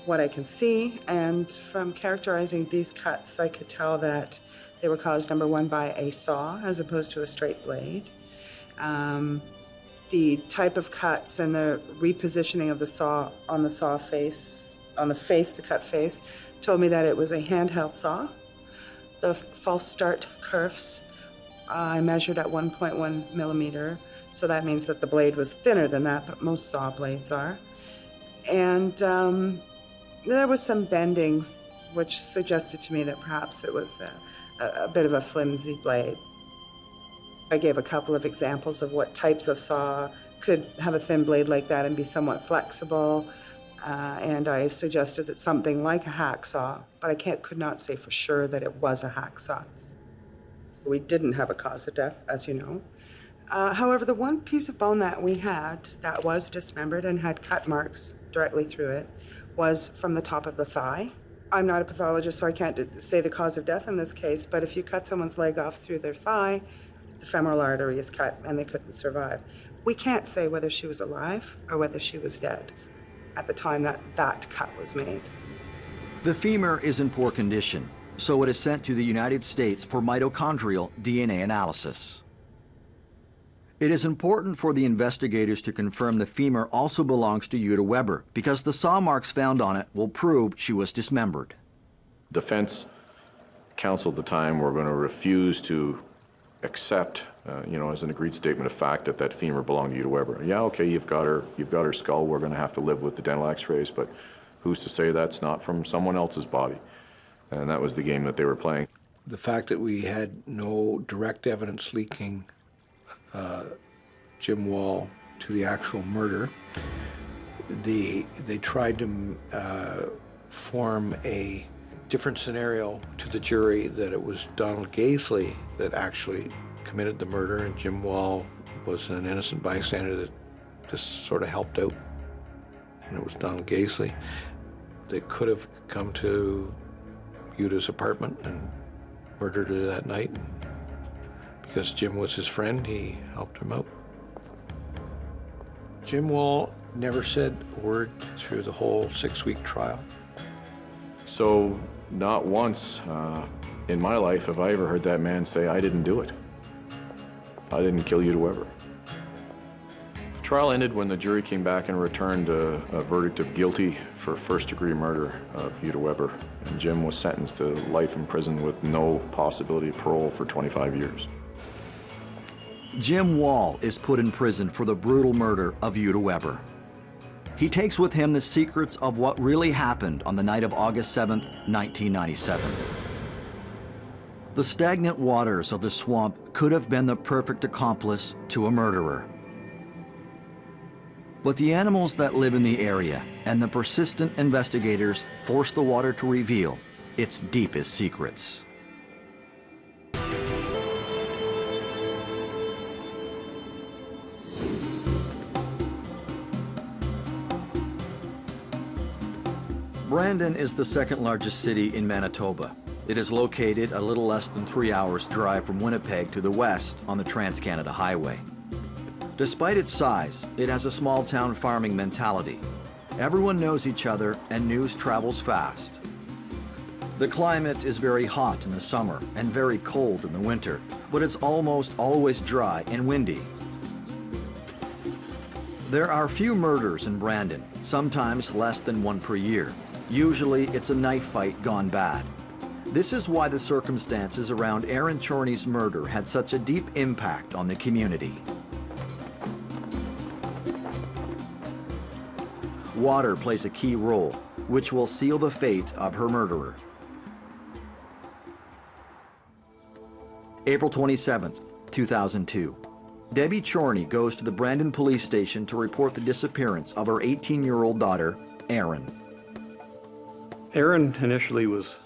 what I can see, and from characterizing these cuts, I could tell that they were caused, number one, by a saw as opposed to a straight blade. The type of cuts and the repositioning of the saw on the saw face, on the face, the cut face, told me that it was a handheld saw. The false start kerfs I measured at 1.1 millimeter, so that means that the blade was thinner than that, but most saw blades are. And there was some bendings, which suggested to me that perhaps it was a bit of a flimsy blade. I gave a couple of examples of what types of saw could have a thin blade like that and be somewhat flexible. And I suggested that something like a hacksaw, but I could not say for sure that it was a hacksaw. We didn't have a cause of death, as you know. However, the one piece of bone that we had that was dismembered and had cut marks directly through it was from the top of the thigh. I'm not a pathologist, so I can't say the cause of death in this case, but if you cut someone's leg off through their thigh, the femoral artery is cut and they couldn't survive. We can't say whether she was alive or whether she was dead at the time that cut was made. The femur is in poor condition, so it is sent to the United States for mitochondrial DNA analysis. It is important for the investigators to confirm the femur also belongs to Jutta Weber, because the saw marks found on it will prove she was dismembered. Defense counsel at the time were going to refuse to accept, as an agreed statement of fact that that femur belonged to Jutta Weber. Yeah, okay, you've got her skull. We're going to have to live with the dental X-rays, but who's to say that's not from someone else's body? And that was the game that they were playing. The fact that we had no direct evidence linking Jim Wall to the actual murder, they tried to form a different scenario to the jury, that it was Donald Gaisley that actually committed the murder and Jim Wall was an innocent bystander that just sort of helped out. And it was Donald Gaisley that could have come to Jutta's apartment and murdered her that night. And because Jim was his friend, he helped him out. Jim Wall never said a word through the whole 6-week trial. So not once in my life have I ever heard that man say, I didn't do it. I didn't kill Jutta Weber. The trial ended when the jury came back and returned a verdict of guilty for first-degree murder of Jutta Weber, and Jim was sentenced to life in prison with no possibility of parole for 25 years. Jim Wall is put in prison for the brutal murder of Jutta Weber. He takes with him the secrets of what really happened on the night of August 7th, 1997. The stagnant waters of the swamp could have been the perfect accomplice to a murderer. But the animals that live in the area and the persistent investigators force the water to reveal its deepest secrets. Brandon is the second largest city in Manitoba. It is located a little less than 3 hours drive from Winnipeg to the west on the Trans-Canada Highway. Despite its size, it has a small-town farming mentality. Everyone knows each other and news travels fast. The climate is very hot in the summer and very cold in the winter, but it's almost always dry and windy. There are few murders in Brandon, sometimes less than one per year. Usually, it's a knife fight gone bad. This is why the circumstances around Aaron Chorney's murder had such a deep impact on the community. water plays a key role, which will seal the fate of her murderer. April 27th, 2002. Debbie Chorney goes to the Brandon police station to report the disappearance of her 18-year-old daughter, Erin. Erin initially was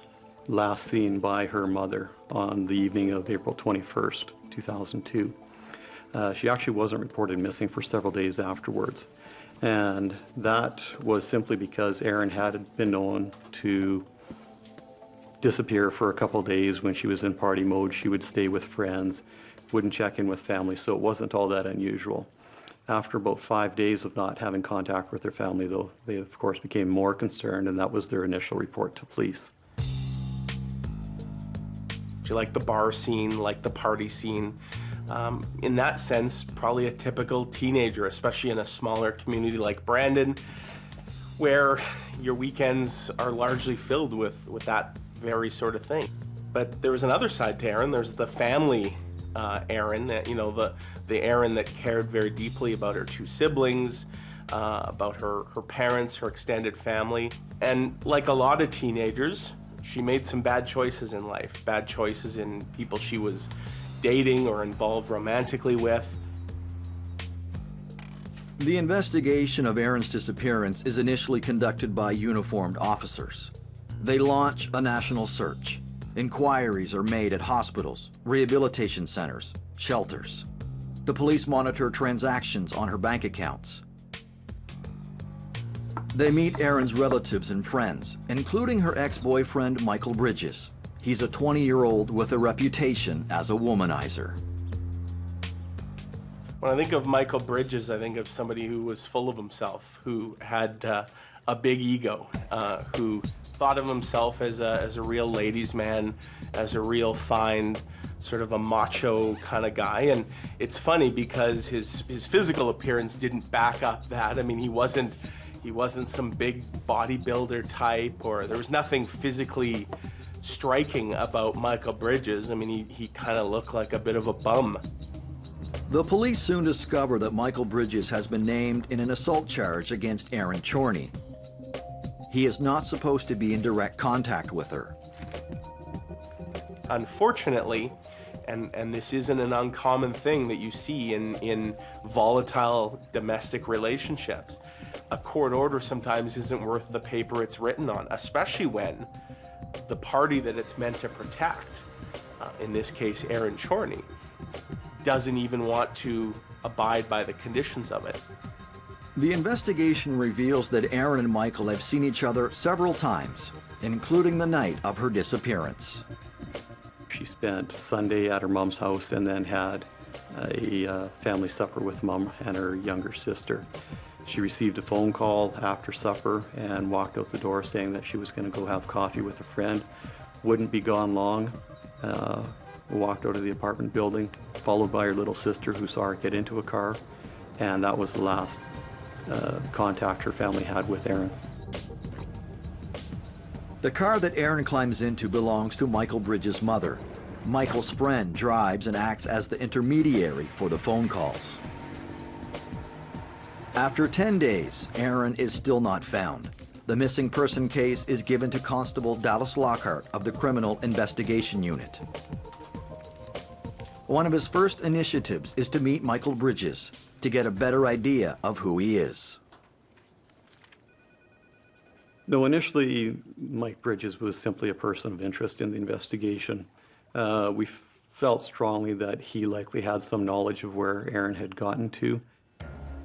last seen by her mother on the evening of April 21st, 2002. She actually wasn't reported missing for several days afterwards. And that was simply because Erin had been known to disappear for a couple of days. When she was in party mode, she would stay with friends, wouldn't check in with family, so it wasn't all that unusual. After about 5 days of not having contact with their family, though, they of course became more concerned, and that was their initial report to police. She liked the bar scene, liked the party scene. In that sense, probably a typical teenager, especially in a smaller community like Brandon, where your weekends are largely filled with that very sort of thing. But there was another side to Erin. There's the family Erin, you know, the Erin that cared very deeply about her two siblings, about her parents, her extended family. And like a lot of teenagers, she made some bad choices in life, bad choices in people she was dating or involved romantically with. The investigation of Erin's disappearance is initially conducted by uniformed officers. They launch a national search. Inquiries are made at hospitals, rehabilitation centers, shelters. The police monitor transactions on her bank accounts. They meet Erin's relatives and friends, including her ex-boyfriend, Michael Bridges. He's a 20-year-old with a reputation as a womanizer. When I think of Michael Bridges, I think of somebody who was full of himself, who had a big ego, who thought of himself as a real ladies' man, as a real fine, sort of a macho kind of guy. And it's funny because his physical appearance didn't back up that. I mean, he wasn't some big bodybuilder type, or there was nothing physically striking about Michael Bridges. I mean, he kind of looked like a bit of a bum. The police soon discover that Michael Bridges has been named in an assault charge against Erin Chorney. He is not supposed to be in direct contact with her. Unfortunately, and this isn't an uncommon thing that you see in volatile domestic relationships, a court order sometimes isn't worth the paper it's written on, especially when the party that it's meant to protect, in this case Erin Chorney, doesn't even want to abide by the conditions of it. The investigation reveals that Erin and Michael have seen each other several times, including the night of her disappearance. She spent Sunday at her mom's house and then had a family supper with mom and her younger sister. She received a phone call after supper and walked out the door saying that she was going to go have coffee with a friend. Wouldn't be gone long. Walked out of the apartment building, followed by her little sister, who saw her get into a car, and that was the last contact her family had with Erin. The car that Erin climbs into belongs to Michael Bridges' mother. Michael's friend drives and acts as the intermediary for the phone calls. After 10 days, Erin is still not found. The missing person case is given to Constable Dallas Lockhart of the Criminal Investigation Unit. One of his first initiatives is to meet Michael Bridges to get a better idea of who he is. No, initially, Mike Bridges was simply a person of interest in the investigation. We felt strongly that he likely had some knowledge of where Erin had gotten to.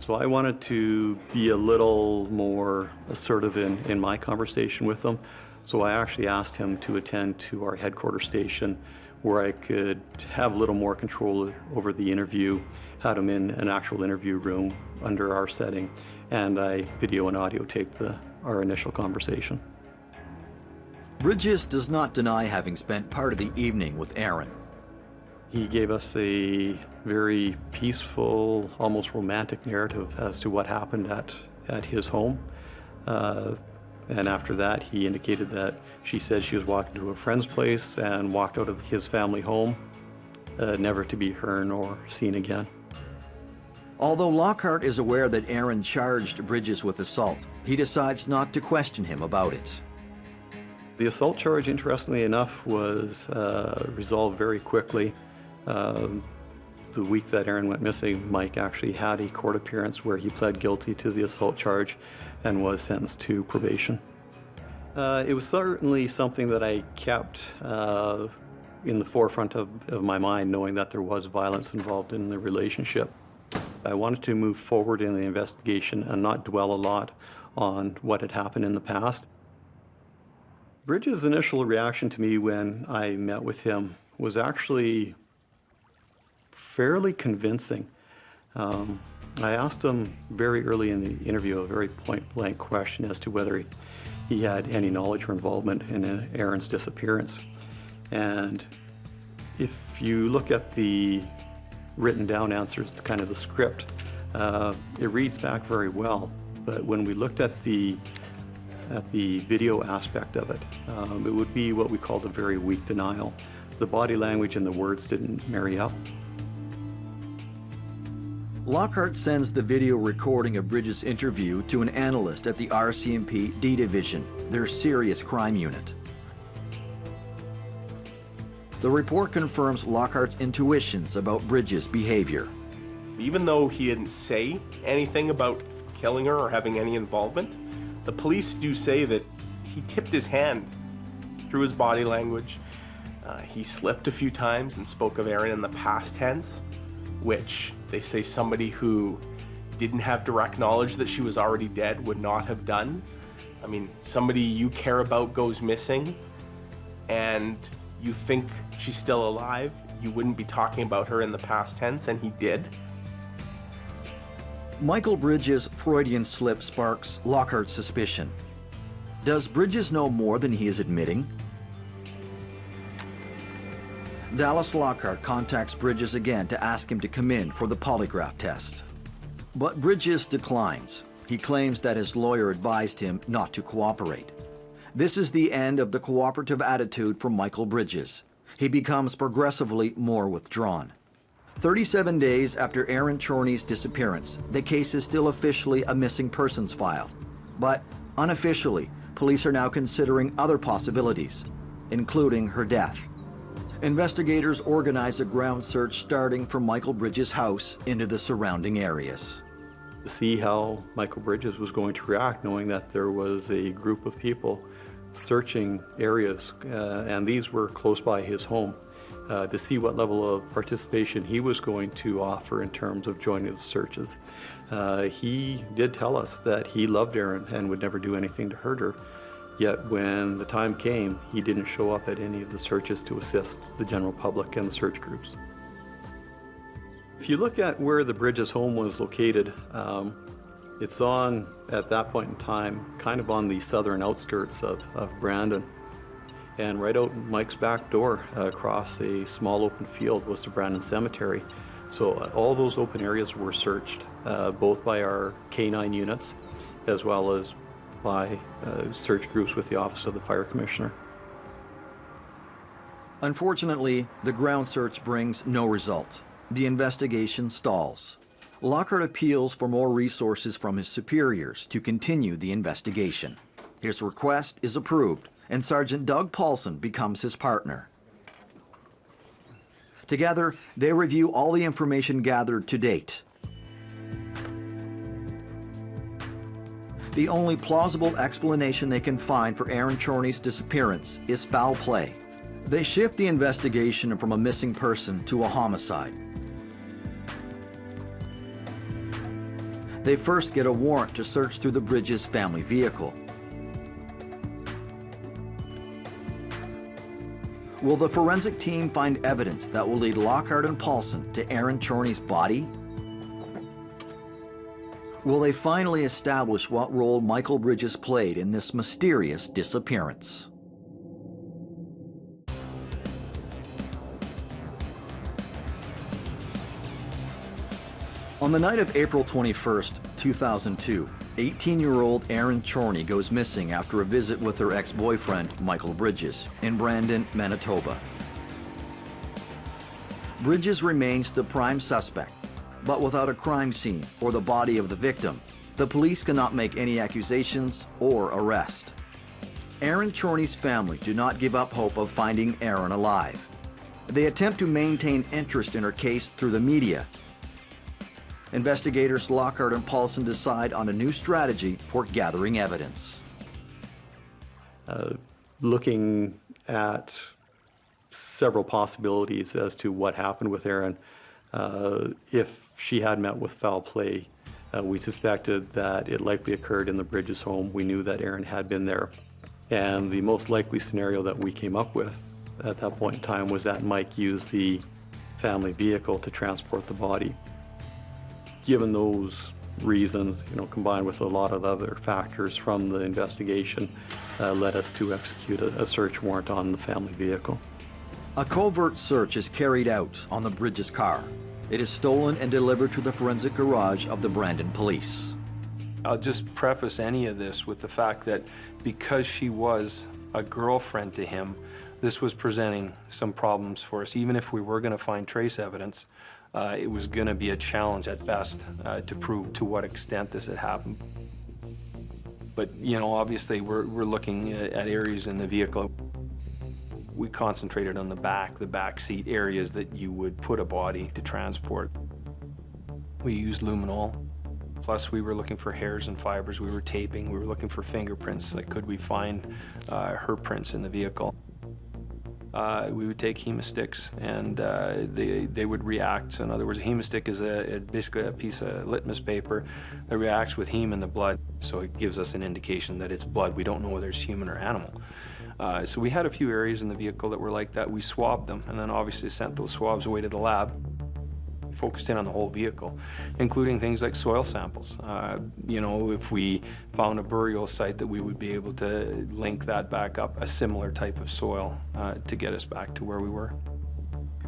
So I wanted to be a little more assertive in my conversation with him. So I actually asked him to attend to our headquarters station where I could have a little more control over the interview, had him in an actual interview room under our setting, and I video and audio taped our initial conversation. Bridges does not deny having spent part of the evening with Erin. He gave us a very peaceful, almost romantic narrative as to what happened at his home. And after that, he indicated that she said she was walking to a friend's place and walked out of his family home, never to be heard or seen again. Although Lockhart is aware that Aaron charged Bridges with assault, he decides not to question him about it. The assault charge, interestingly enough, was resolved very quickly. The week that Aaron went missing, Mike actually had a court appearance where he pled guilty to the assault charge and was sentenced to probation. It was certainly something that I kept in the forefront of my mind, knowing that there was violence involved in the relationship. I wanted to move forward in the investigation and not dwell a lot on what had happened in the past. Bridges' initial reaction to me when I met with him was actually fairly convincing. I asked him very early in the interview a very point-blank question as to whether he had any knowledge or involvement in Aaron's disappearance. And if you look at the written down answers to kind of the script, it reads back very well. But when we looked at the video aspect of it, it would be what we called a very weak denial. The body language and the words didn't marry up. Lockhart sends the video recording of Bridges' interview to an analyst at the RCMP D Division, their serious crime unit. The report confirms Lockhart's intuitions about Bridges' behavior. Even though he didn't say anything about killing her or having any involvement, the police do say that he tipped his hand through his body language. He slipped a few times and spoke of Aaron in the past tense, which they say somebody who didn't have direct knowledge that she was already dead would not have done. I mean, somebody you care about goes missing and you think she's still alive, you wouldn't be talking about her in the past tense, and he did. Michael Bridges' Freudian slip sparks Lockhart's suspicion. Does Bridges know more than he is admitting? Dallas Lockhart contacts Bridges again to ask him to come in for the polygraph test. But Bridges declines. He claims that his lawyer advised him not to cooperate. This is the end of the cooperative attitude from Michael Bridges. He becomes progressively more withdrawn. 37 days after Aaron Chorney's disappearance, the case is still officially a missing persons file. But unofficially, police are now considering other possibilities, including her death. Investigators organize a ground search starting from Michael Bridges' house into the surrounding areas. To see how Michael Bridges was going to react, knowing that there was a group of people searching areas, and these were close by his home, to see what level of participation he was going to offer in terms of joining the searches. He did tell us that he loved Aaron and would never do anything to hurt her. Yet when the time came, he didn't show up at any of the searches to assist the general public and the search groups. If you look at where the Bridges home was located, it's on, at that point in time, kind of on the southern outskirts of Brandon. And right out Mike's back door, across a small open field, was the Brandon Cemetery. So all those open areas were searched, both by our K9 units, as well as by search groups with the Office of the Fire Commissioner. Unfortunately, the ground search brings no result. The investigation stalls. Lockhart appeals for more resources from his superiors to continue the investigation. His request is approved, and Sergeant Doug Paulson becomes his partner. Together, they review all the information gathered to date. The only plausible explanation they can find for Aaron Chorney's disappearance is foul play. They shift the investigation from a missing person to a homicide. They first get a warrant to search through the Bridges family vehicle. Will the forensic team find evidence that will lead Lockhart and Paulson to Aaron Chorney's body? Will they finally establish what role Michael Bridges played in this mysterious disappearance? On the night of April 21st, 2002, 18-year-old Aaron Chorney goes missing after a visit with her ex-boyfriend, Michael Bridges, in Brandon, Manitoba. Bridges remains the prime suspect. But without a crime scene or the body of the victim, the police cannot make any accusations or arrest. Aaron Chorney's family do not give up hope of finding Aaron alive. They attempt to maintain interest in her case through the media. Investigators Lockhart and Paulson decide on a new strategy for gathering evidence. Looking at several possibilities as to what happened with Aaron, if she had met with foul play, we suspected that it likely occurred in the Bridges home. We knew that Aaron had been there. And the most likely scenario that we came up with at that point in time was that Mike used the family vehicle to transport the body. Given those reasons, combined with a lot of other factors from the investigation, led us to execute a search warrant on the family vehicle. A covert search is carried out on the Bridges car. It is stolen and delivered to the forensic garage of the Brandon police. I'll just preface any of this with the fact that because she was a girlfriend to him, this was presenting some problems for us. Even if we were going to find trace evidence, it was going to be a challenge at best to prove to what extent this had happened. But, obviously we're looking at areas in the vehicle. We concentrated on the back seat areas that you would put a body to transport. We used luminol. Plus, we were looking for hairs and fibers. We were taping. We were looking for fingerprints. Like, could we find her prints in the vehicle? We would take hemosticks, and they would react. So in other words, a hemostic is basically a piece of litmus paper that reacts with heme in the blood. So it gives us an indication that it's blood. We don't know whether it's human or animal. So we had a few areas in the vehicle that were like that. We swabbed them, and then obviously sent those swabs away to the lab. Focused in on the whole vehicle, including things like soil samples. If we found a burial site, that we would be able to link that back up, a similar type of soil, to get us back to where we were.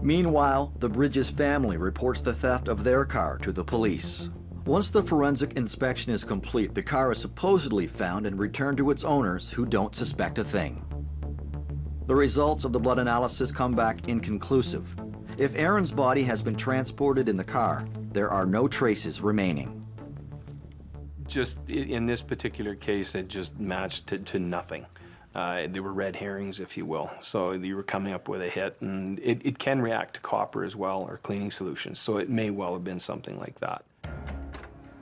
Meanwhile, the Bridges family reports the theft of their car to the police. Once the forensic inspection is complete, the car is supposedly found and returned to its owners, who don't suspect a thing. The results of the blood analysis come back inconclusive. If Aaron's body has been transported in the car, there are no traces remaining. Just in this particular case, it just matched to nothing. They were red herrings, if you will. So you were coming up with a hit, and it can react to copper as well, or cleaning solutions. So it may well have been something like that.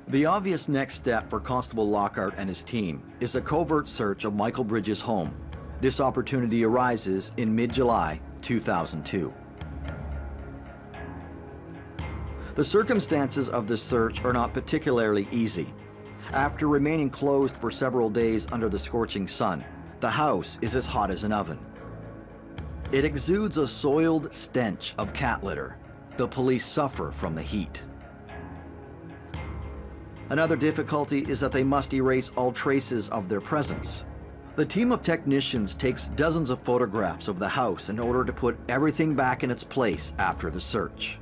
The obvious next step for Constable Lockhart and his team is a covert search of Michael Bridges' home. This opportunity arises in mid-July 2002. The circumstances of this search are not particularly easy. After remaining closed for several days under the scorching sun, the house is as hot as an oven. It exudes a soiled stench of cat litter. The police suffer from the heat. Another difficulty is that they must erase all traces of their presence. The team of technicians takes dozens of photographs of the house in order to put everything back in its place after the search.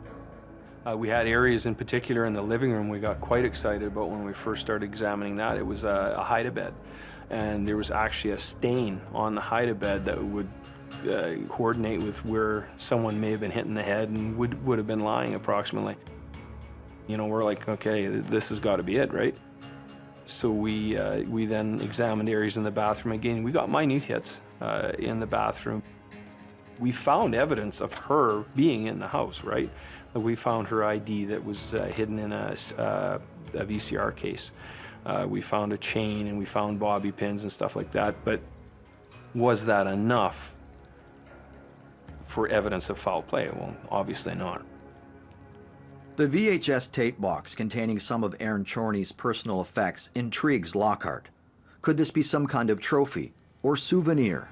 We had areas in particular in the living room we got quite excited about when we first started examining that. It was a hide-a-bed, and there was actually a stain on the hide-a-bed that would coordinate with where someone may have been hit in the head and would have been lying approximately. We're like, okay, this has got to be it, right? So we then examined areas in the bathroom again. We got minute hits in the bathroom. We found evidence of her being in the house, right? We found her ID that was hidden in a VCR case. We found a chain, and we found bobby pins and stuff like that. But was that enough for evidence of foul play? Well, obviously not. The VHS tape box containing some of Aaron Chorney's personal effects intrigues Lockhart. Could this be some kind of trophy or souvenir?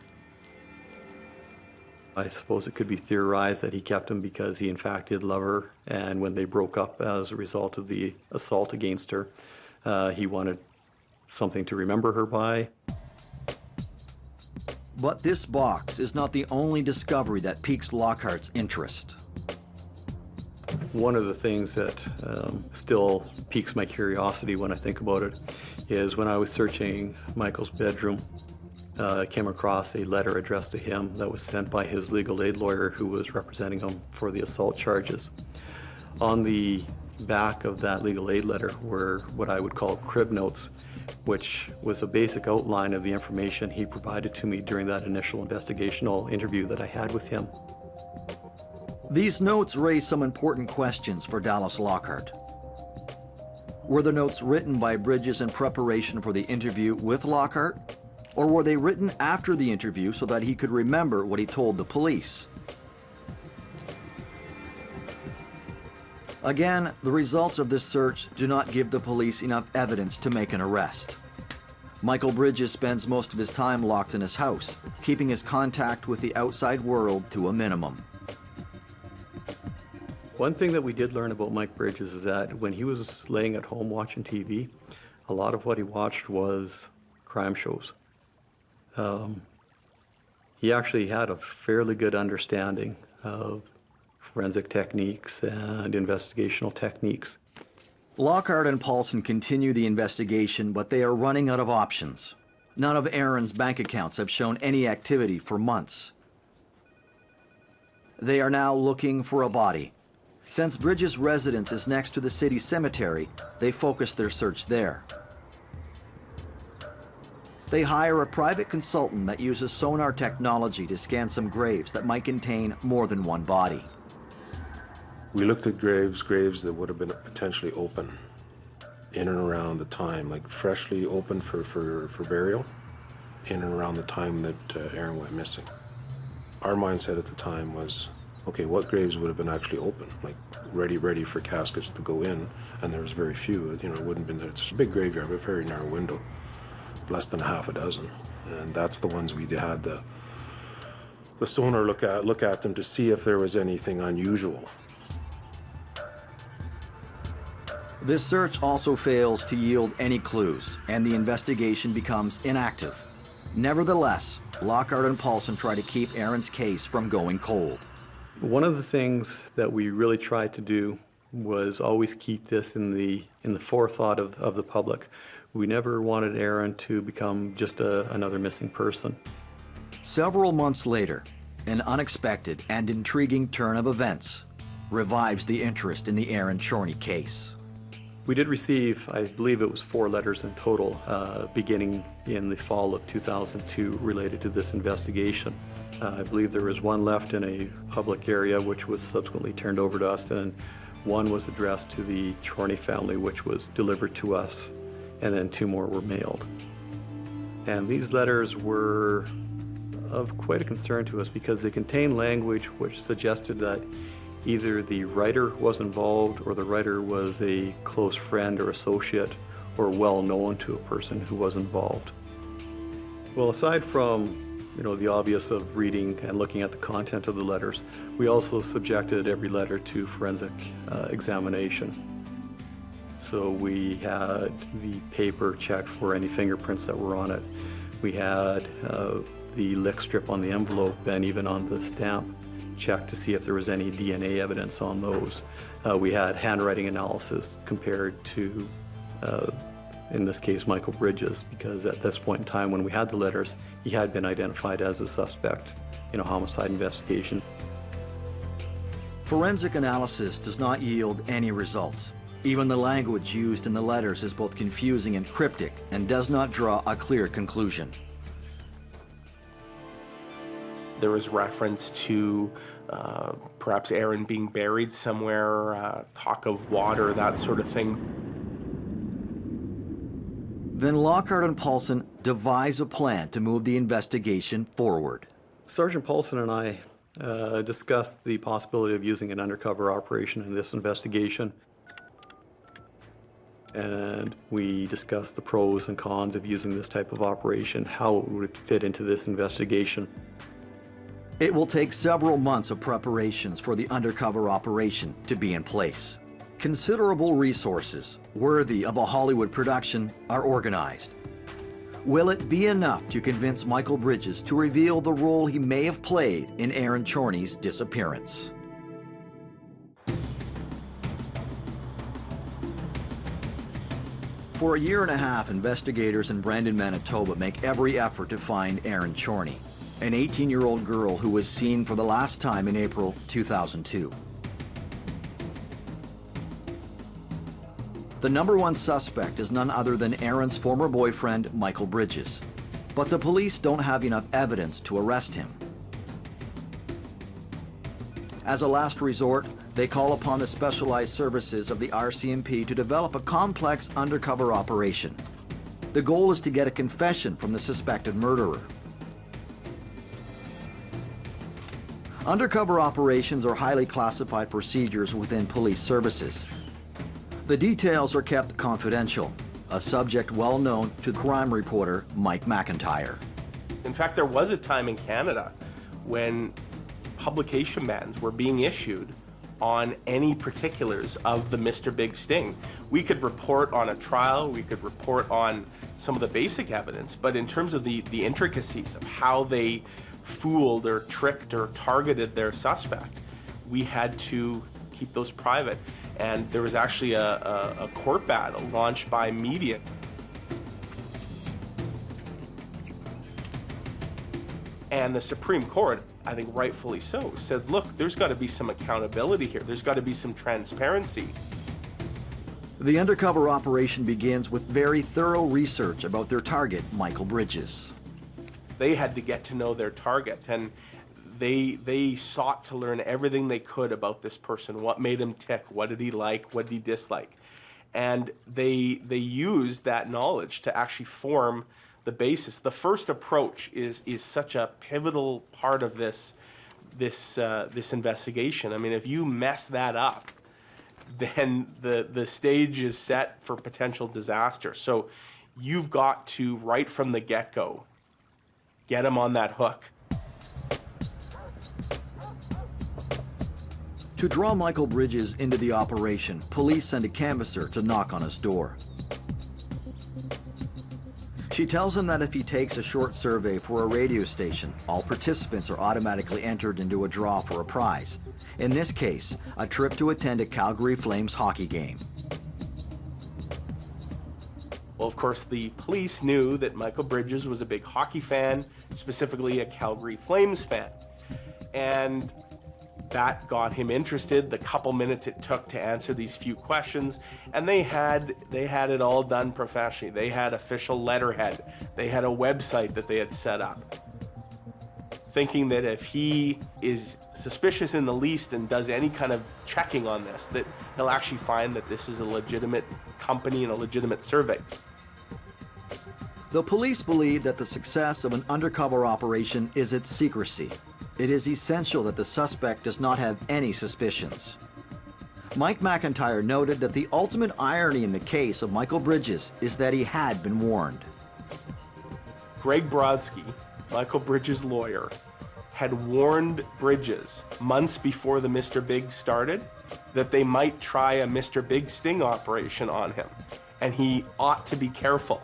I suppose it could be theorized that he kept him because he in fact did love her, and when they broke up as a result of the assault against her, he wanted something to remember her by. But this box is not the only discovery that piques Lockhart's interest. One of the things that still piques my curiosity when I think about it is when I was searching Michael's bedroom, I came across a letter addressed to him that was sent by his legal aid lawyer who was representing him for the assault charges. On the back of that legal aid letter were what I would call crib notes, which was a basic outline of the information he provided to me during that initial investigational interview that I had with him. These notes raise some important questions for Dallas Lockhart. Were the notes written by Bridges in preparation for the interview with Lockhart, or were they written after the interview so that he could remember what he told the police? Again, the results of this search do not give the police enough evidence to make an arrest. Michael Bridges spends most of his time locked in his house, keeping his contact with the outside world to a minimum. One thing that we did learn about Mike Bridges is that when he was laying at home watching TV, a lot of what he watched was crime shows. He actually had a fairly good understanding of forensic techniques and investigational techniques. Lockhart and Paulson continue the investigation, but they are running out of options. None of Aaron's bank accounts have shown any activity for months. They are now looking for a body. Since Bridges' residence is next to the city cemetery, they focus their search there. They hire a private consultant that uses sonar technology to scan some graves that might contain more than one body. We looked at graves that would have been potentially open in and around the time, like freshly open for burial, in and around the time that Aaron went missing. Our mindset at the time was, okay, what graves would have been actually open, like ready for caskets to go in, and there was very few. You know, it wouldn't have been, it's a big graveyard, but very narrow window, less than half a dozen, and that's the ones we had the sonar look at them to see if there was anything unusual. This search also fails to yield any clues, and the investigation becomes inactive. Nevertheless, Lockhart and Paulson try to keep Aaron's case from going cold. One of the things that we really tried to do was always keep this in the forethought of the public. We never wanted Aaron to become just another missing person. Several months later, an unexpected and intriguing turn of events revives the interest in the Aaron Chorney case. We did receive, I believe it was 4 letters in total, beginning in the fall of 2002 related to this investigation. I believe there was one left in a public area which was subsequently turned over to us, and one was addressed to the Chorney family, which was delivered to us, and then 2 more were mailed. And these letters were of quite a concern to us because they contained language which suggested that either the writer was involved or the writer was a close friend or associate or well known to a person who was involved. Well, aside from the obvious of reading and looking at the content of the letters, we also subjected every letter to forensic examination. So we had the paper checked for any fingerprints that were on it. We had the lick strip on the envelope and even on the stamp checked to see if there was any DNA evidence on those. We had handwriting analysis compared to, in this case, Michael Bridges, because at this point in time when we had the letters, he had been identified as a suspect in a homicide investigation. Forensic analysis does not yield any results. Even the language used in the letters is both confusing and cryptic and does not draw a clear conclusion. There was reference to perhaps Aaron being buried somewhere, talk of water, that sort of thing. Then Lockhart and Paulson devise a plan to move the investigation forward. Sergeant Paulson and I discussed the possibility of using an undercover operation in this investigation. And we discussed the pros and cons of using this type of operation, how it would fit into this investigation. It will take several months of preparations for the undercover operation to be in place. Considerable resources, worthy of a Hollywood production, are organized. Will it be enough to convince Michael Bridges to reveal the role he may have played in Aaron Chorney's disappearance? For a year and a half, investigators in Brandon, Manitoba make every effort to find Aaron Chorney, an 18-year-old girl who was seen for the last time in April 2002. The number one suspect is none other than Erin's former boyfriend, Michael Bridges. But the police don't have enough evidence to arrest him. As a last resort, they call upon the specialized services of the RCMP to develop a complex undercover operation. The goal is to get a confession from the suspected murderer. Undercover operations are highly classified procedures within police services. The details are kept confidential, a subject well known to crime reporter Mike McIntyre. In fact, there was a time in Canada when publication bans were being issued on any particulars of the Mr. Big Sting. We could report on a trial, we could report on some of the basic evidence, but in terms of the intricacies of how they fooled or tricked or targeted their suspect, we had to keep those private. And there was actually a court battle launched by media. And the Supreme Court, I think rightfully so, said, look, there's got to be some accountability here. There's got to be some transparency. The undercover operation begins with very thorough research about their target, Michael Bridges. They had to get to know their target, and they sought to learn everything they could about this person. What made him tick? What did he like? What did he dislike? And they used that knowledge to actually form the basis. The first approach is such a pivotal part of this investigation. I mean, if you mess that up, then the stage is set for potential disaster. So you've got to, right from the get-go, get him on that hook. To draw Michael Bridges into the operation, police send a canvasser to knock on his door. She tells him that if he takes a short survey for a radio station, all participants are automatically entered into a draw for a prize. In this case, a trip to attend a Calgary Flames hockey game. Well, of course, the police knew that Michael Bridges was a big hockey fan, specifically a Calgary Flames fan. And that got him interested, the couple minutes it took to answer these few questions, and they had it all done professionally. They had official letterhead. They had a website that they had set up, thinking that if he is suspicious in the least and does any kind of checking on this, that he'll actually find that this is a legitimate company and a legitimate survey. The police believe that the success of an undercover operation is its secrecy. It is essential that the suspect does not have any suspicions. Mike McIntyre noted that the ultimate irony in the case of Michael Bridges is that he had been warned. Greg Brodsky, Michael Bridges' lawyer, had warned Bridges months before the Mr. Big started that they might try a Mr. Big sting operation on him, and he ought to be careful.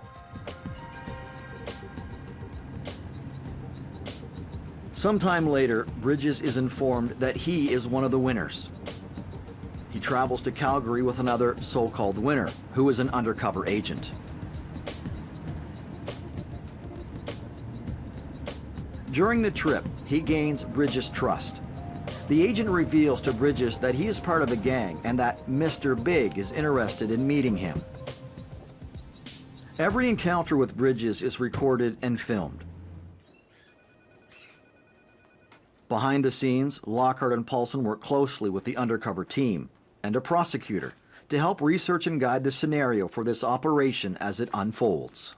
Sometime later, Bridges is informed that he is one of the winners. He travels to Calgary with another so-called winner, who is an undercover agent. During the trip, he gains Bridges' trust. The agent reveals to Bridges that he is part of a gang and that Mr. Big is interested in meeting him. Every encounter with Bridges is recorded and filmed. Behind the scenes, Lockhart and Paulson work closely with the undercover team and a prosecutor to help research and guide the scenario for this operation as it unfolds.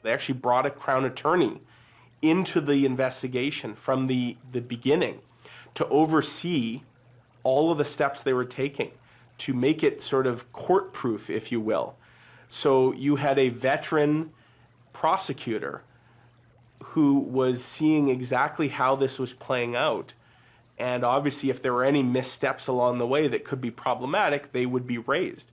They actually brought a Crown attorney into the investigation from the beginning to oversee all of the steps they were taking to make it sort of court-proof, if you will. So you had a veteran prosecutor who was seeing exactly how this was playing out. And obviously, if there were any missteps along the way that could be problematic, they would be raised.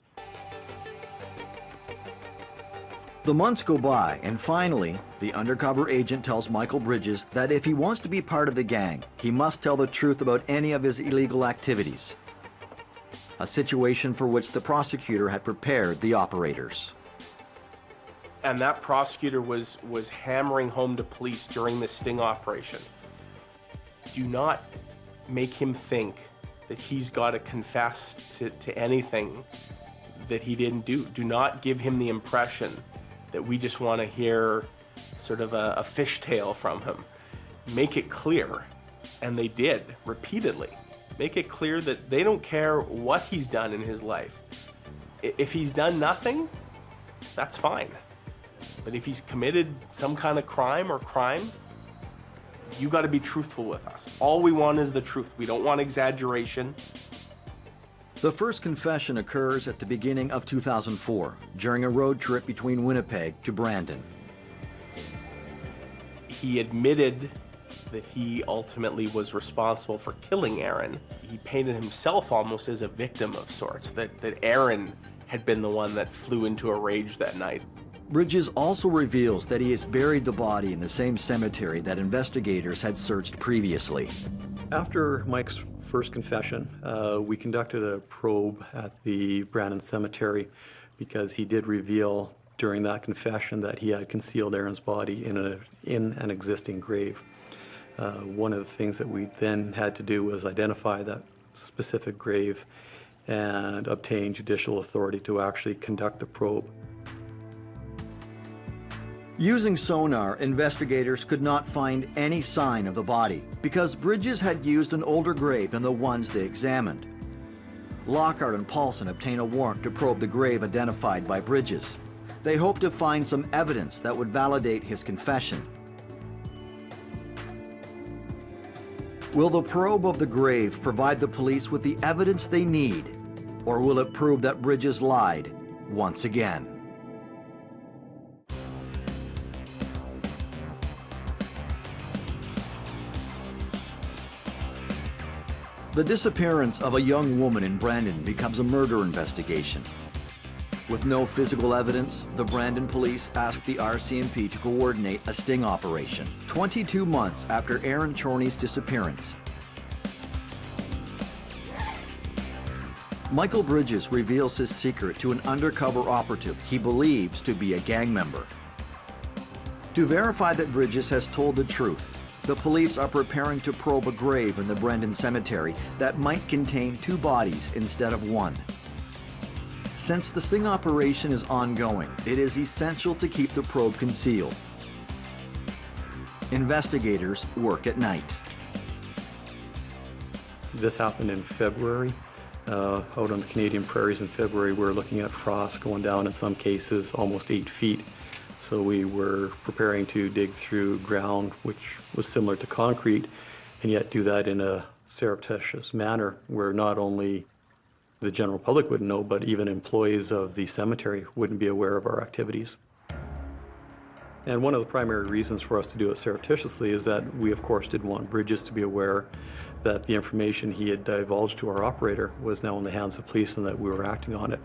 The months go by, and finally, the undercover agent tells Michael Bridges that if he wants to be part of the gang, he must tell the truth about any of his illegal activities. A situation for which the prosecutor had prepared the operators. And that prosecutor was hammering home to police during the sting operation. Do not make him think that he's got to confess to anything that he didn't do. Do not give him the impression that we just want to hear sort of a fishtail from him. Make it clear, and they did repeatedly. Make it clear that they don't care what he's done in his life. If he's done nothing, that's fine. But if he's committed some kind of crime or crimes, you got to be truthful with us. All we want is the truth. We don't want exaggeration. The first confession occurs at the beginning of 2004, during a road trip between Winnipeg to Brandon. He admitted that he ultimately was responsible for killing Aaron. He painted himself almost as a victim of sorts, that Aaron had been the one that flew into a rage that night. Bridges also reveals that he has buried the body in the same cemetery that investigators had searched previously. After Mike's first confession, we conducted a probe at the Brandon Cemetery because he did reveal during that confession that he had concealed Aaron's body in an existing grave. One of the things that we then had to do was identify that specific grave and obtain judicial authority to actually conduct the probe. Using sonar, investigators could not find any sign of the body because Bridges had used an older grave than the ones they examined. Lockhart and Paulson obtained a warrant to probe the grave identified by Bridges. They hoped to find some evidence that would validate his confession. Will the probe of the grave provide the police with the evidence they need, or will it prove that Bridges lied once again? The disappearance of a young woman in Brandon becomes a murder investigation. With no physical evidence, the Brandon police asked the RCMP to coordinate a sting operation 22 months after Aaron Chorney's disappearance. Michael Bridges reveals his secret to an undercover operative he believes to be a gang member. To verify that Bridges has told the truth, the police are preparing to probe a grave in the Brandon Cemetery that might contain 2 bodies instead of 1. Since the sting operation is ongoing, it is essential to keep the probe concealed. Investigators work at night. This happened in February. Out on the Canadian prairies in February, we're looking at frost going down in some cases almost 8 feet. So we were preparing to dig through ground which was similar to concrete, and yet do that in a surreptitious manner where not only the general public wouldn't know, but even employees of the cemetery wouldn't be aware of our activities. And one of the primary reasons for us to do it surreptitiously is that we, of course, didn't want Bridges to be aware that the information he had divulged to our operator was now in the hands of police and that we were acting on it.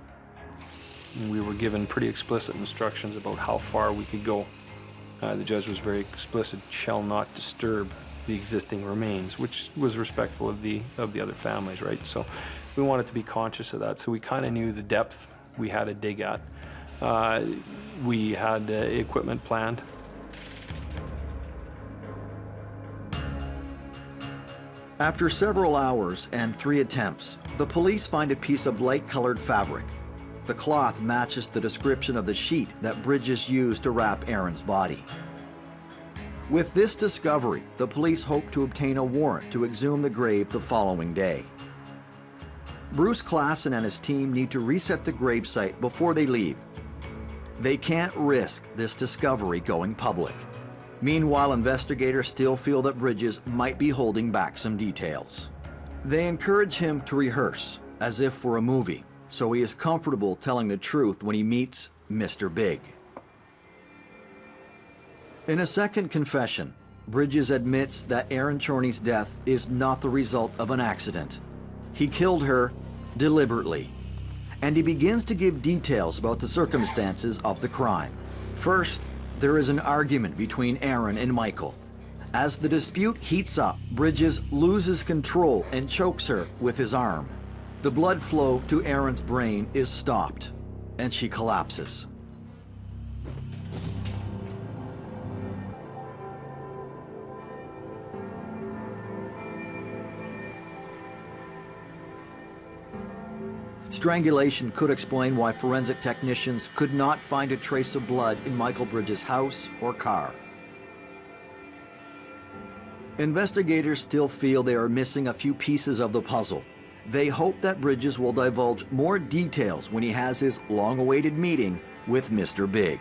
We were given pretty explicit instructions about how far we could go. The judge was very explicit, shall not disturb the existing remains, which was respectful of the other families, right? So we wanted to be conscious of that. So we kind of knew the depth we had to dig at. We had equipment planned. After several hours and 3 attempts, the police find a piece of light-colored fabric. The cloth matches the description of the sheet that Bridges used to wrap Aaron's body. With this discovery, the police hope to obtain a warrant to exhume the grave the following day. Bruce Klassen and his team need to reset the gravesite before they leave. They can't risk this discovery going public. Meanwhile, investigators still feel that Bridges might be holding back some details. They encourage him to rehearse, as if for a movie, so he is comfortable telling the truth when he meets Mr. Big. In a second confession, Bridges admits that Aaron Chorney's death is not the result of an accident. He killed her deliberately, and he begins to give details about the circumstances of the crime. First, there is an argument between Aaron and Michael. As the dispute heats up, Bridges loses control and chokes her with his arm. The blood flow to Aaron's brain is stopped, and she collapses. Strangulation could explain why forensic technicians could not find a trace of blood in Michael Bridges' house or car. Investigators still feel they are missing a few pieces of the puzzle. They hope that Bridges will divulge more details when he has his long-awaited meeting with Mr. Big.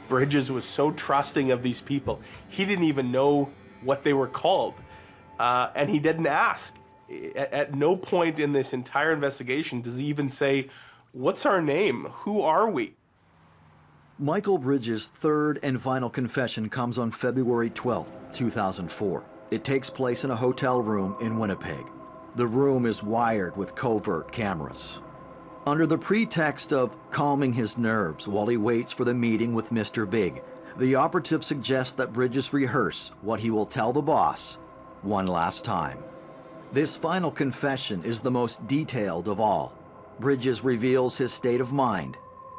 Bridges was so trusting of these people. He didn't even know what they were called, and he didn't ask. At no point in this entire investigation does he even say, "What's our name? Who are we?" Michael Bridges' third and final confession comes on February 12, 2004. It takes place in a hotel room in Winnipeg. The room is wired with covert cameras. Under the pretext of calming his nerves while he waits for the meeting with Mr. Big, the operative suggests that Bridges rehearse what he will tell the boss one last time. This final confession is the most detailed of all. Bridges reveals his state of mind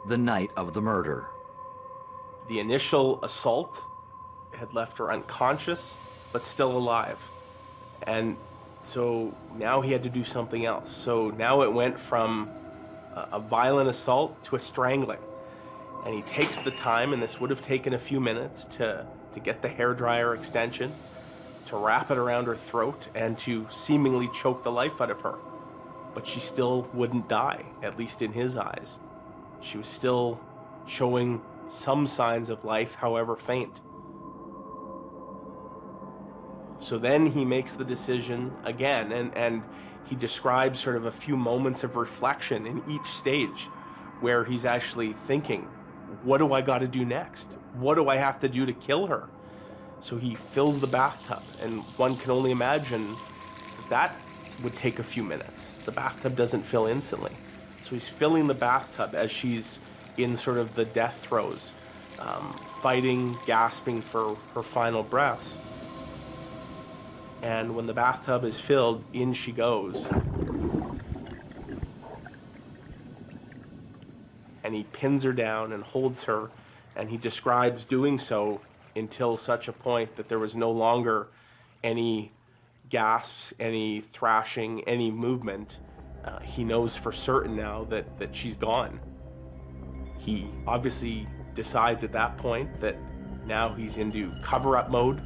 the night of the murder. The initial assault had left her unconscious, but still alive. And so now he had to do something else. So now it went from a violent assault to a strangling. And he takes the time, and this would have taken a few minutes to get the hairdryer extension, to wrap it around her throat, and to seemingly choke the life out of her. But she still wouldn't die, at least in his eyes. She was still showing some signs of life, however faint. So then he makes the decision again, and he describes sort of a few moments of reflection in each stage where he's actually thinking, what do I got to do next? What do I have to do to kill her? So he fills the bathtub, and one can only imagine that would take a few minutes. The bathtub doesn't fill instantly. So he's filling the bathtub as she's in sort of the death throes, fighting, gasping for her final breaths. And when the bathtub is filled, in she goes. And he pins her down and holds her, and he describes doing so until such a point that there was no longer any gasps, any thrashing, any movement. He knows for certain now that she's gone. He obviously decides at that point that now he's into cover-up mode.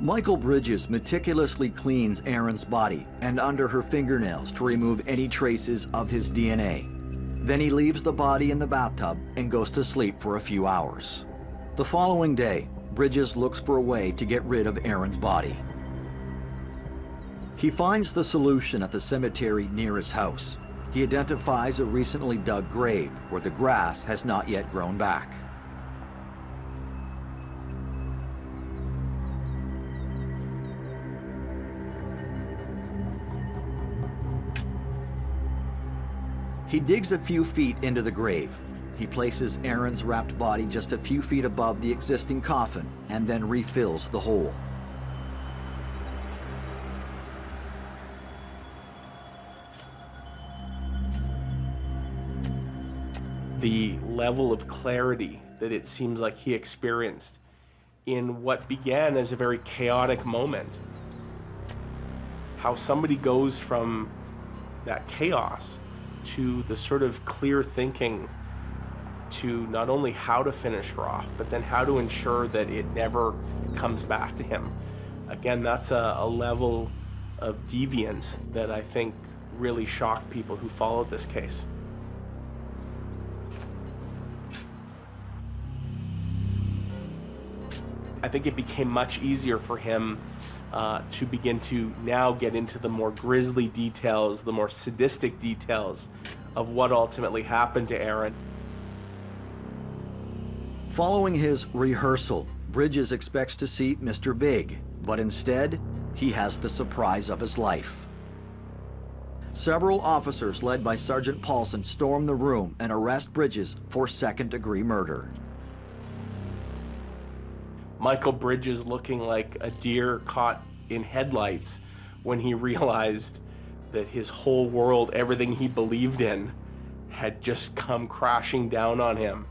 Michael Bridges meticulously cleans Erin's body and under her fingernails to remove any traces of his DNA. Then he leaves the body in the bathtub and goes to sleep for a few hours. The following day, Bridges looks for a way to get rid of Erin's body. He finds the solution at the cemetery near his house. He identifies a recently dug grave where the grass has not yet grown back. He digs a few feet into the grave. He places Erin's wrapped body just a few feet above the existing coffin and then refills the hole. The level of clarity that it seems like he experienced in what began as a very chaotic moment. How somebody goes from that chaos to the sort of clear thinking to not only how to finish her off, but then how to ensure that it never comes back to him. Again, that's a level of deviance that I think really shocked people who followed this case. I think it became much easier for him to begin to now get into the more grisly details, the more sadistic details of what ultimately happened to Erin. Following his rehearsal, Bridges expects to see Mr. Big, but instead, he has the surprise of his life. Several officers led by Sergeant Paulson storm the room and arrest Bridges for second-degree murder. Michael Bridges looking like a deer caught in headlights when he realized that his whole world, everything he believed in, had just come crashing down on him.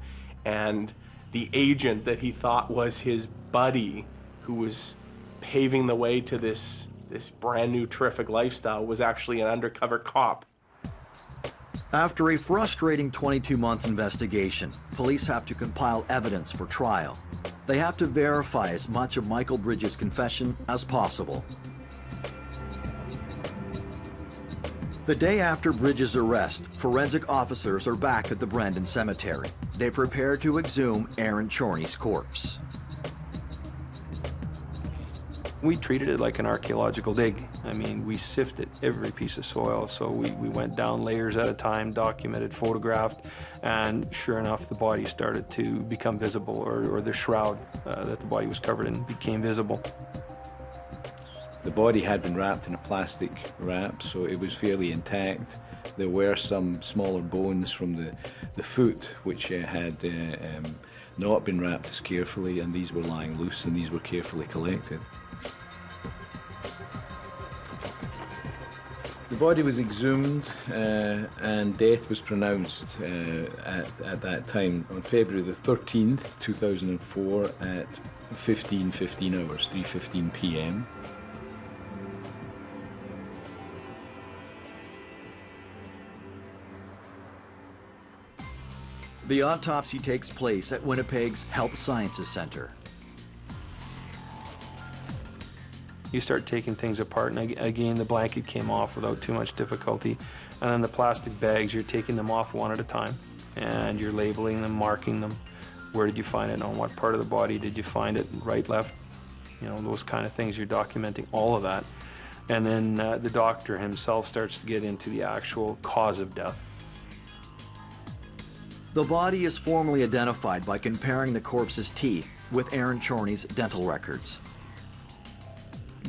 And the agent that he thought was his buddy, who was paving the way to this this brand new terrific lifestyle was actually an undercover cop. After a frustrating 22-month investigation, police have to compile evidence for trial. They have to verify as much of Michael Bridges' confession as possible. The day after Bridges' arrest, forensic officers are back at the Brandon Cemetery. They prepare to exhume Aaron Chorney's corpse. We treated it like an archaeological dig. I mean, we sifted every piece of soil. So we went down layers at a time, documented, photographed, and sure enough, the body started to become visible, or the shroud that the body was covered in became visible. The body had been wrapped in a plastic wrap, so it was fairly intact. There were some smaller bones from the foot, which had not been wrapped as carefully, and these were lying loose, and these were carefully collected. The body was exhumed and death was pronounced at that time on February the 13th, 2004 at 15:15 hours, 3:15 p.m. The autopsy takes place at Winnipeg's Health Sciences Center. You start taking things apart, and again, the blanket came off without too much difficulty. And then the plastic bags, you're taking them off one at a time, and you're labeling them, marking them. Where did you find it? On what part of the body did you find it? Right, left? You know, those kind of things. You're documenting all of that. And then the doctor himself starts to get into the actual cause of death. The body is formally identified by comparing the corpse's teeth with Aaron Chorney's dental records.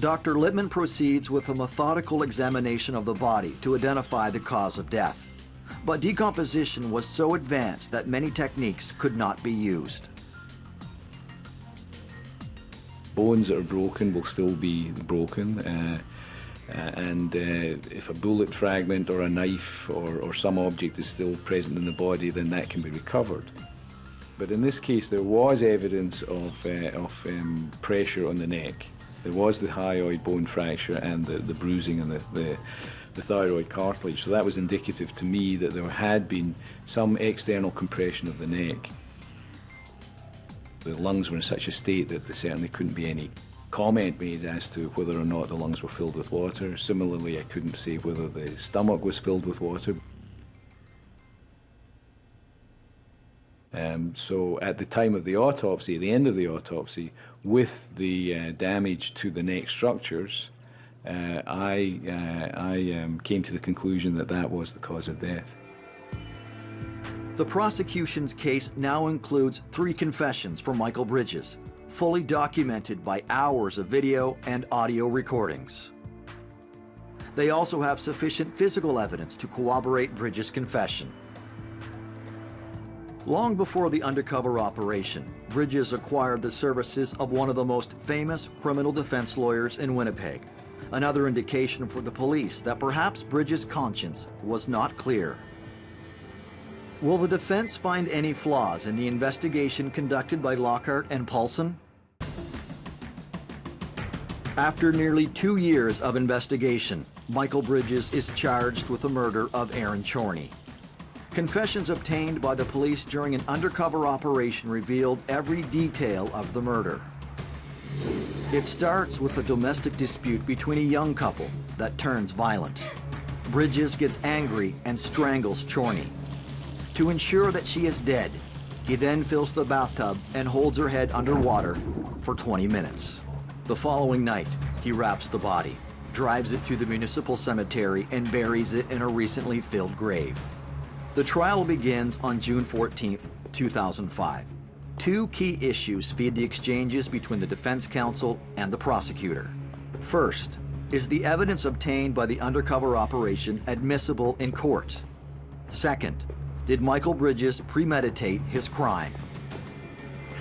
Dr. Littman proceeds with a methodical examination of the body to identify the cause of death. But decomposition was so advanced that many techniques could not be used. Bones that are broken will still be broken, and if a bullet fragment or a knife or some object is still present in the body, then that can be recovered. But in this case, there was evidence of pressure on the neck. There was the hyoid bone fracture and the bruising and the thyroid cartilage, so that was indicative to me that there had been some external compression of the neck. The lungs were in such a state that there certainly couldn't be any comment made as to whether or not the lungs were filled with water. Similarly, I couldn't say whether the stomach was filled with water. So at the time of the autopsy, the end of the autopsy, with the damage to the neck structures, I came to the conclusion that that was the cause of death. The prosecution's case now includes 3 confessions from Michael Bridges, fully documented by hours of video and audio recordings. They also have sufficient physical evidence to corroborate Bridges' confession. Long before the undercover operation, Bridges acquired the services of one of the most famous criminal defense lawyers in Winnipeg, another indication for the police that perhaps Bridges' conscience was not clear. Will the defense find any flaws in the investigation conducted by Lockhart and Paulson? After nearly 2 years of investigation, Michael Bridges is charged with the murder of Aaron Chorney. Confessions obtained by the police during an undercover operation revealed every detail of the murder. It starts with a domestic dispute between a young couple that turns violent. Bridges gets angry and strangles Chorney. To ensure that she is dead, he then fills the bathtub and holds her head underwater for 20 minutes. The following night, he wraps the body, drives it to the municipal cemetery, and buries it in a recently filled grave. The trial begins on June 14, 2005. 2 key issues feed the exchanges between the defense counsel and the prosecutor. First, is the evidence obtained by the undercover operation admissible in court? Second, did Michael Bridges premeditate his crime?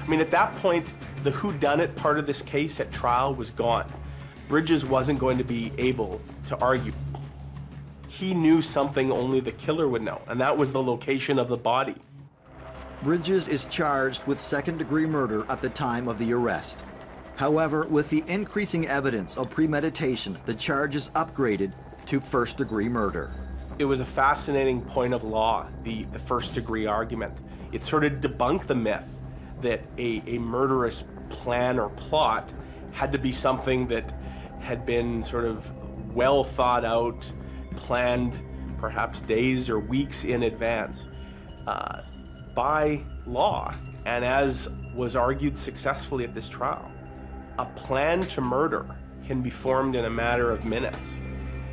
I mean, at that point, the whodunit part of this case at trial was gone. Bridges wasn't going to be able to argue. He knew something only the killer would know, and that was the location of the body. Bridges is charged with second-degree murder at the time of the arrest. However, with the increasing evidence of premeditation, the charge is upgraded to first-degree murder. It was a fascinating point of law, the first-degree argument. It sort of debunked the myth that a murderous plan or plot had to be something that had been sort of well thought out, planned perhaps days or weeks in advance by law. And as was argued successfully at this trial, a plan to murder can be formed in a matter of minutes.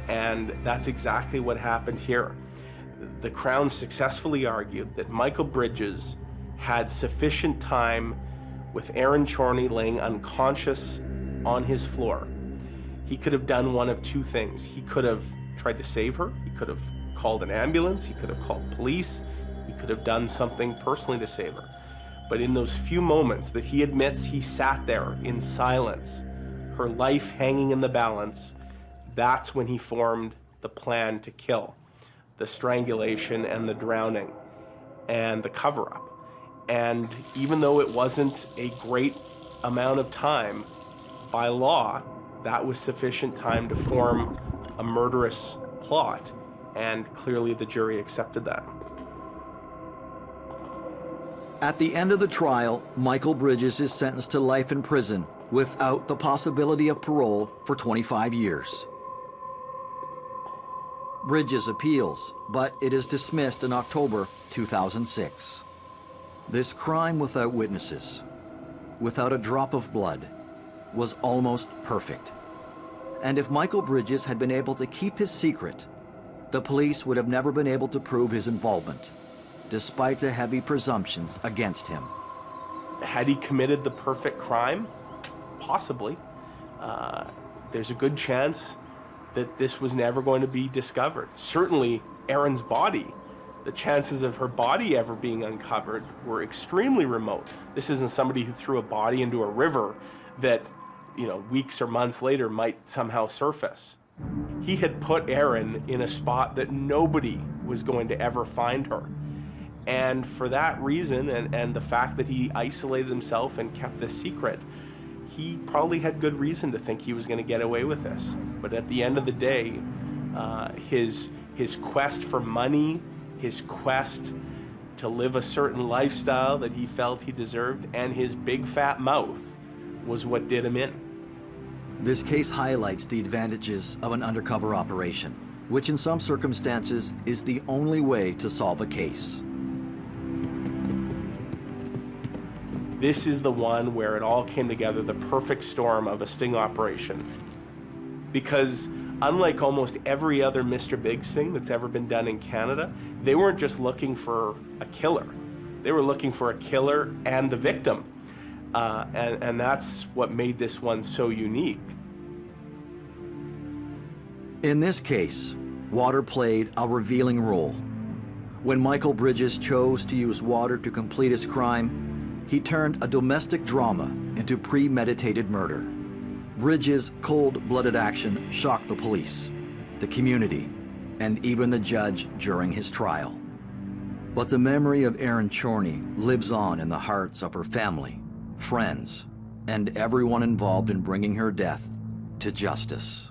And that's exactly what happened here. The Crown successfully argued that Michael Bridges had sufficient time with Aaron Chorney laying unconscious on his floor. He could have done one of two things. He could have tried to save her. He could have called an ambulance. He could have called police. He could have done something personally to save her. But in those few moments that he admits he sat there in silence, her life hanging in the balance, that's when he formed the plan to kill, the strangulation and the drowning and the cover-up. And even though it wasn't a great amount of time, by law, that was sufficient time to form a murderous plot, and clearly the jury accepted that. At the end of the trial, Michael Bridges is sentenced to life in prison without the possibility of parole for 25 years. Bridges appeals, but it is dismissed in October 2006. This crime without witnesses, without a drop of blood, was almost perfect. And if Michael Bridges had been able to keep his secret, the police would have never been able to prove his involvement, despite the heavy presumptions against him. Had he committed the perfect crime? Possibly. There's a good chance that this was never going to be discovered. Certainly, Erin's body, the chances of her body ever being uncovered were extremely remote. This isn't somebody who threw a body into a river that, weeks or months later might somehow surface. He had put Erin in a spot that nobody was going to ever find her. And for that reason, and the fact that he isolated himself and kept this secret, he probably had good reason to think he was going to get away with this. But at the end of the day, his quest for money, his quest to live a certain lifestyle that he felt he deserved, and his big fat mouth was what did him in. This case highlights the advantages of an undercover operation, which in some circumstances is the only way to solve a case. This is the one where it all came together, the perfect storm of a sting operation. Because unlike almost every other Mr. Big Sting that's ever been done in Canada, they weren't just looking for a killer. They were looking for a killer and the victim. And that's what made this one so unique. In this case, water played a revealing role. When Michael Bridges chose to use water to complete his crime, he turned a domestic drama into premeditated murder. Bridges' cold-blooded action shocked the police, the community, and even the judge during his trial. But the memory of Aaron Chorney lives on in the hearts of her family, friends, and everyone involved in bringing her death to justice.